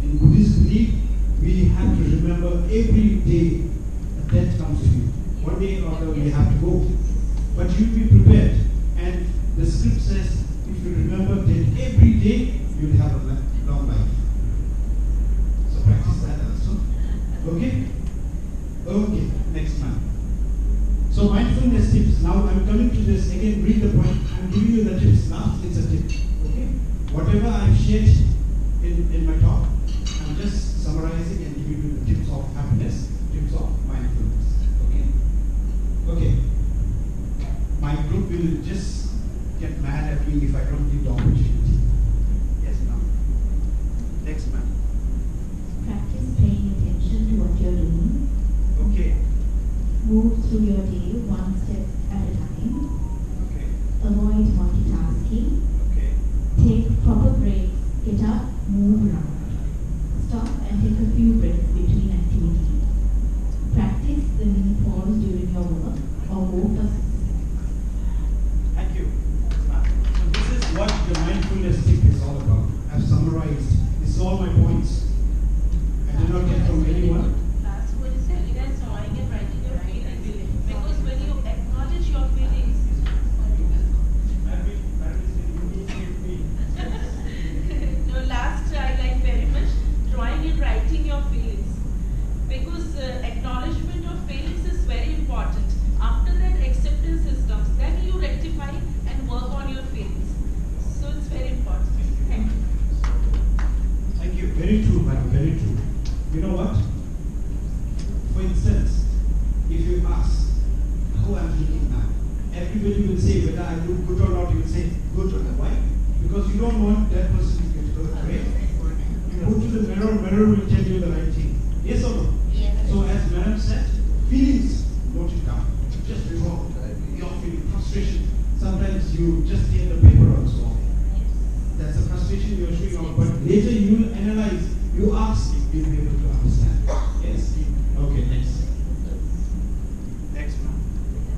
In Buddhist belief, we have to remember every day a death comes to you. One day or other we have to go. But you be prepared. And the script says, if you remember that every day, you'll have a long life. So practice that also. Okay? Okay, next man. So mindfulness tips. Now I'm coming to this again, read the point. I'm giving you the tips. Last it's a tip. Okay? Whatever I've shared in my talk, I'm just summarizing and giving you the tips of happiness, tips of mindfulness. Okay? Okay. My group will just get mad at me if I don't give the opportunity. Yes, ma'am. Next man. Practice paying attention to what you're doing. Okay. Move through your day one step at a time. Okay. Avoid multitasking. Okay. Take proper breaks. Get up, move around. Stop and take a few breaks between activities. Practice the mini pause during your work or go for Thank you. So this is what the mindfulness tip is all about. I've summarized. This is all my points. I did not get from anyone. That's what you said. You guys knowing and writing your feelings. Because when you acknowledge your feelings, whether I look good or not, you will say good or not. Why? Because you don't want that person to get hurt, right? You go to the mirror, mirror will tell you the right thing. Yes or no? Yes. So as Madam said, feelings, note it down. Just before your feeling, frustration. Sometimes you just tear the paper also. That's a frustration you are showing out, but later you will analyze, you ask if you'll be able to understand. Yes? Okay, next. Next one.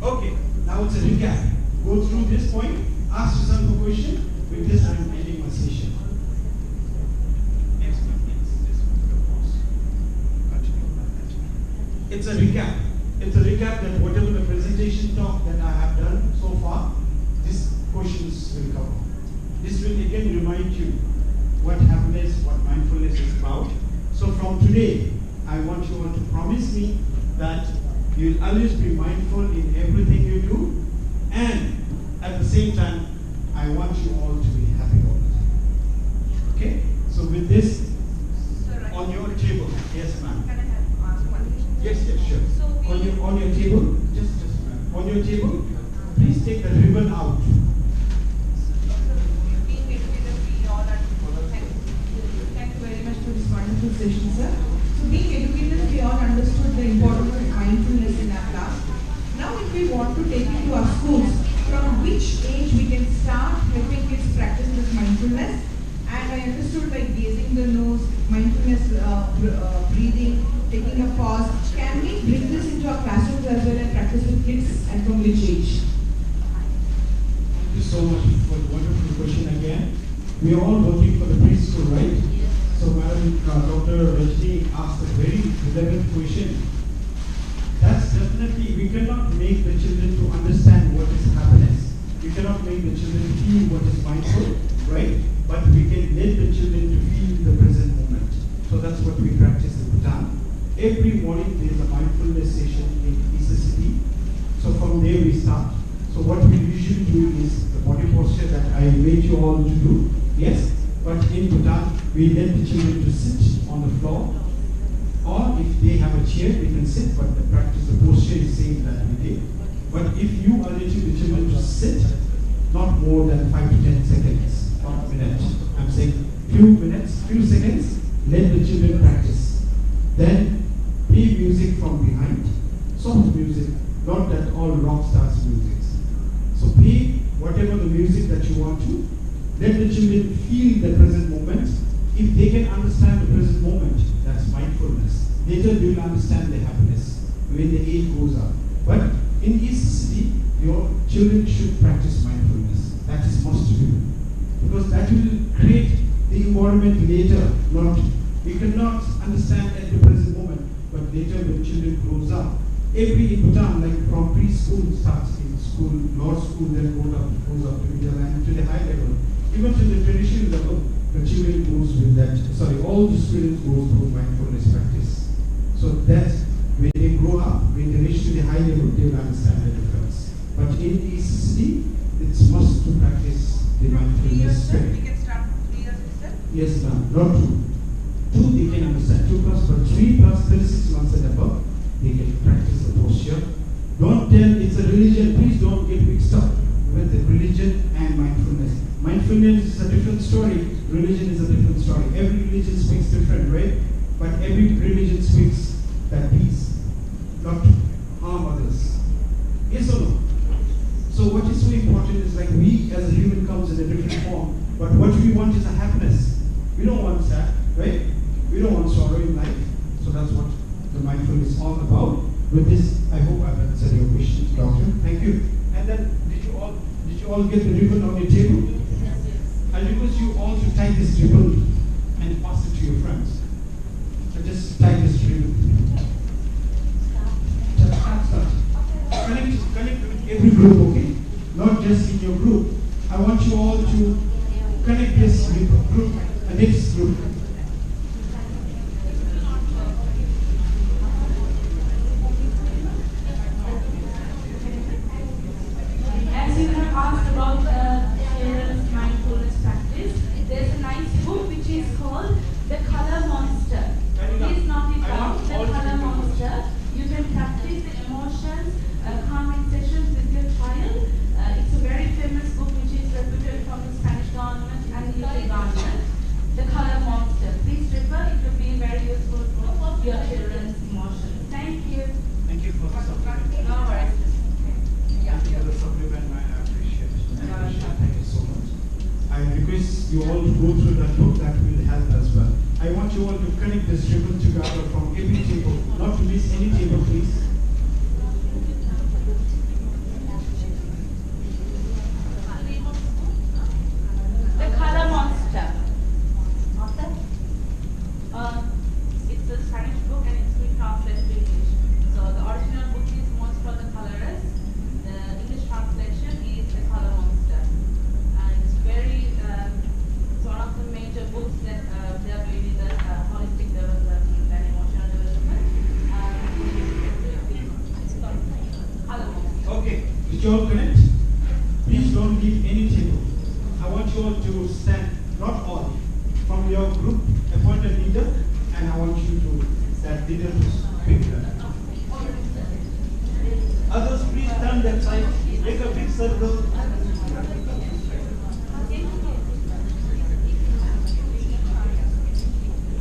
Okay, now it's a recap. Go through this point, ask yourself a question. With this, I'm ending my session. Next one, yes. Pause. Continue. It's a recap. It's a recap that whatever the presentation talk that I have done so far, these questions will cover. This will again remind you what happiness, what mindfulness is about. So from today, I want you all to promise me that you'll always be mindful in everything you do, and at the same time, I want you all to be happy all the time. Okay? So with this, on your table, yes ma'am. Can I ask one question? Yes, sure. So on your table, just ma'am. On your table, please take the ribbon out. Thank you very much for this wonderful session, sir. So being educators, we all understood the importance of mindfulness in our class. Now if we want to take it to our schools, from which age we can start helping kids practice this mindfulness? And I understood like gazing the nose, mindfulness, breathing, taking a pause. Can we bring this into our classrooms as well and practice with kids, and from which age? Thank you so much for the wonderful question again. We are all working for the preschool, right? So Madam Dr. Rajni asked a very relevant question. That's definitely, we cannot make the children to understand what is happiness. We cannot make the children feel what is mindful, right? But we can let the children to feel the present moment. So that's what we practice in Bhutan. Every morning there is a mindfulness session in GFECER. So from there we start. So what we usually do is the body posture that I made you all to do. Yes, but in Bhutan, we let the children to sit on the floor, or if they have a chair, they can sit, but the practice, the posture is same that we did. But if you are letting the children to sit, not more than 5 to 10 seconds, not a minute. I'm saying few minutes, few seconds, let the children practice. Then play music from behind, soft music, not that all rock stars music. So play whatever the music that you want to. Let the children feel the present moment. If they can understand the present moment, that's mindfulness. Later they will understand the happiness when the age goes up. But in GFECER, your children should practice mindfulness. That is must to do. Because that will create the environment later. We cannot understand at the present moment, but later when children grows up, every in Bhutan, like from preschool starts in school, lower school, then goes up to middle and to the high level. Even to the traditional level, the children goes with that. All the students go through mindfulness practice. So that when they grow up, when they reach to the high level, they will understand the difference. But in GFECER, it's must to practice the mindfulness. 3 years, we can start from 3 years itself? Yes, ma'am. Not 2. 2 they can understand. 2 plus, but 3 plus 36 months and above, they can practice the posture. Don't tell it's a religion. Please don't get mixed up with the religion and mindfulness. Mindfulness is a different story. Religion is a different story. Every religion speaks different, right? But every religion speaks that peace, not to harm others. Yes or no? So what is so important is like we as a human comes in a different form, but what we want is a happiness. We don't want sad, right? We don't want sorrow in life. So that's what the mindfulness is all about. With this, I hope I've answered your question, Doctor. Thank you. And then, did you all get the ribbon on your table? I request you all to tie this ribbon and pass it to your friends. So just tie this ribbon. Start. Connect with every group, okay? Not just in your group. I want you all to connect this group and this group. As you have asked about children's mindfulness practice, there's a nice book which is called The Color Monster. Please note it down, The Color Monster. You can practice the emotions, calming sessions with your child. It's a very you all go through that book, that will help as well. I want you all to connect this ribbon together from every table, not to miss any table, please. The Color Monster. Author? It's a Spanish book and it's been translated to English. So the original book is most for the colorist. The English translation is The Color Monster. And it's very, it's one of the major books that they are doing in the holistic development and emotional development. It's called Color Monster. Okay, did you all connect? Please don't leave any table. I want you all to stand, not all, from your group, appoint a leader, and I want you to, that leader to speak that. Others, please stand that side, make a big circle.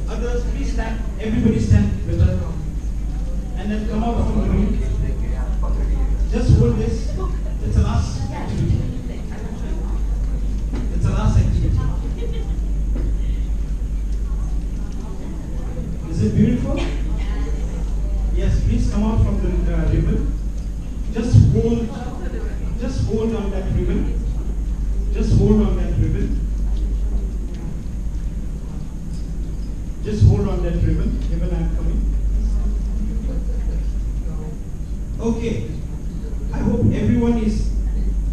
Others, please stand, everybody stand with us. And then come out from the room. Just hold this, it's a last activity. It's a last activity. Is it beautiful? Yes, please come out from the ribbon. Just hold on that ribbon. Just hold on that ribbon. Just hold on that ribbon. Ribbon, I'm coming. Okay. I hope everyone is,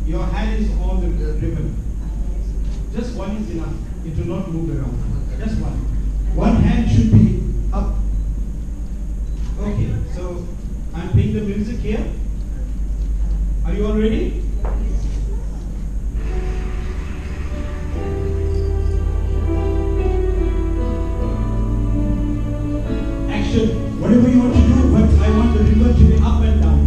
your hand is on the ribbon. Just one is enough. It will not move around. Just one. One hand should be up. Okay, so I'm playing the music here. Are you all ready? Action. Whatever you want to do, but I want the ribbon to be up and down.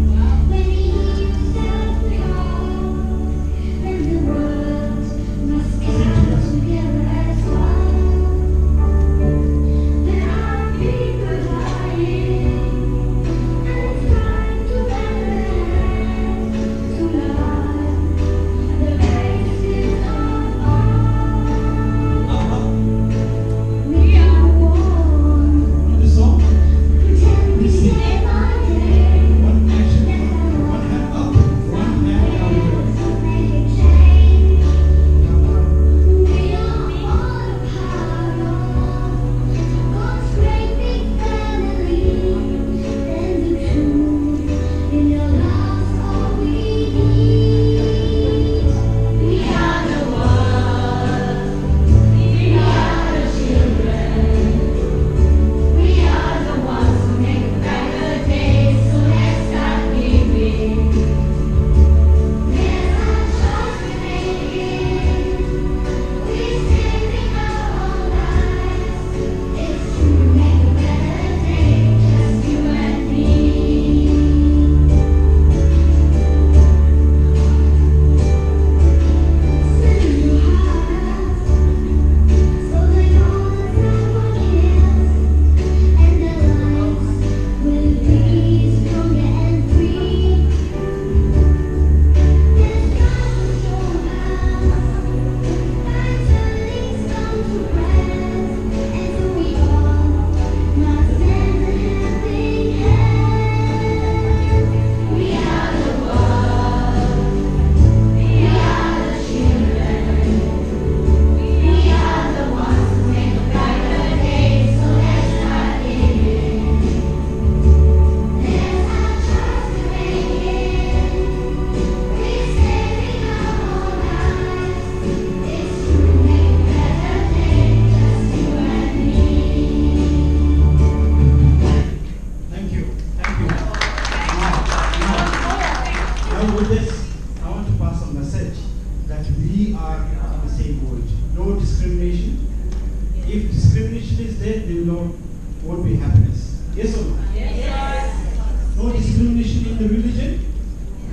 Won't be happiness. Yes or no? Yes. No discrimination in the religion.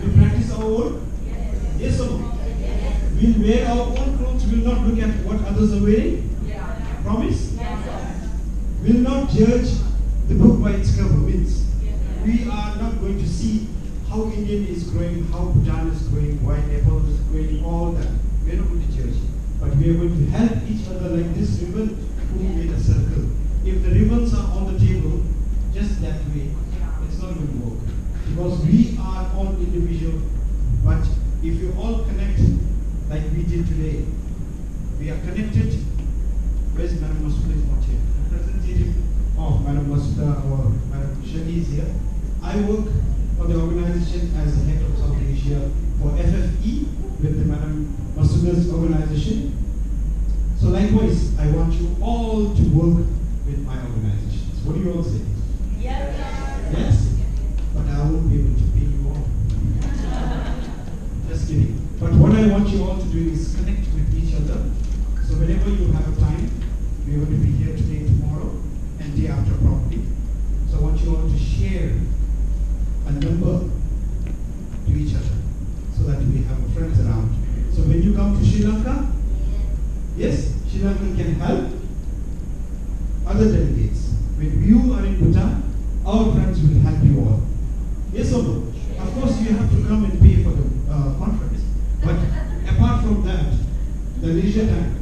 We practice our own. Yes or no? Yes. We'll wear our own clothes. We'll not look at what others are wearing. Yeah. Promise? Yes. We'll not judge the book by its cover. Means we are not going to see how Indian is growing, how Bhutan is growing, why Nepal is growing, all that. We're not going to judge. But we we are going to help each other like this ribbon who made a circle. If the ribbons are on the table, just that way, it's not going to work. Because we are all individual, but if you all connect like we did today, we are connected. Where's Madam Masuda is not here? Representative of Madam Masuda or Madam Shani is here. I work for the organization as the head of South Asia for FFE with the Madam Masuda's organization. So likewise, I want you all to work with my organizations. What do you all say? Yes. Yes? But I won't be able to pay you all. Just kidding. But what I want you all to do is connect with each other. So whenever you have a time, we're going to be here today, tomorrow, and day after probably. So I want you all to share a number to each other so that we have friends around. So when you come to Sri Lanka, yes, Sri Lanka can help other delegates. When you are in Bhutan, our friends will help you all. Yes or no? Of course, you have to come and pay for the conference. But apart from that, the leisure time,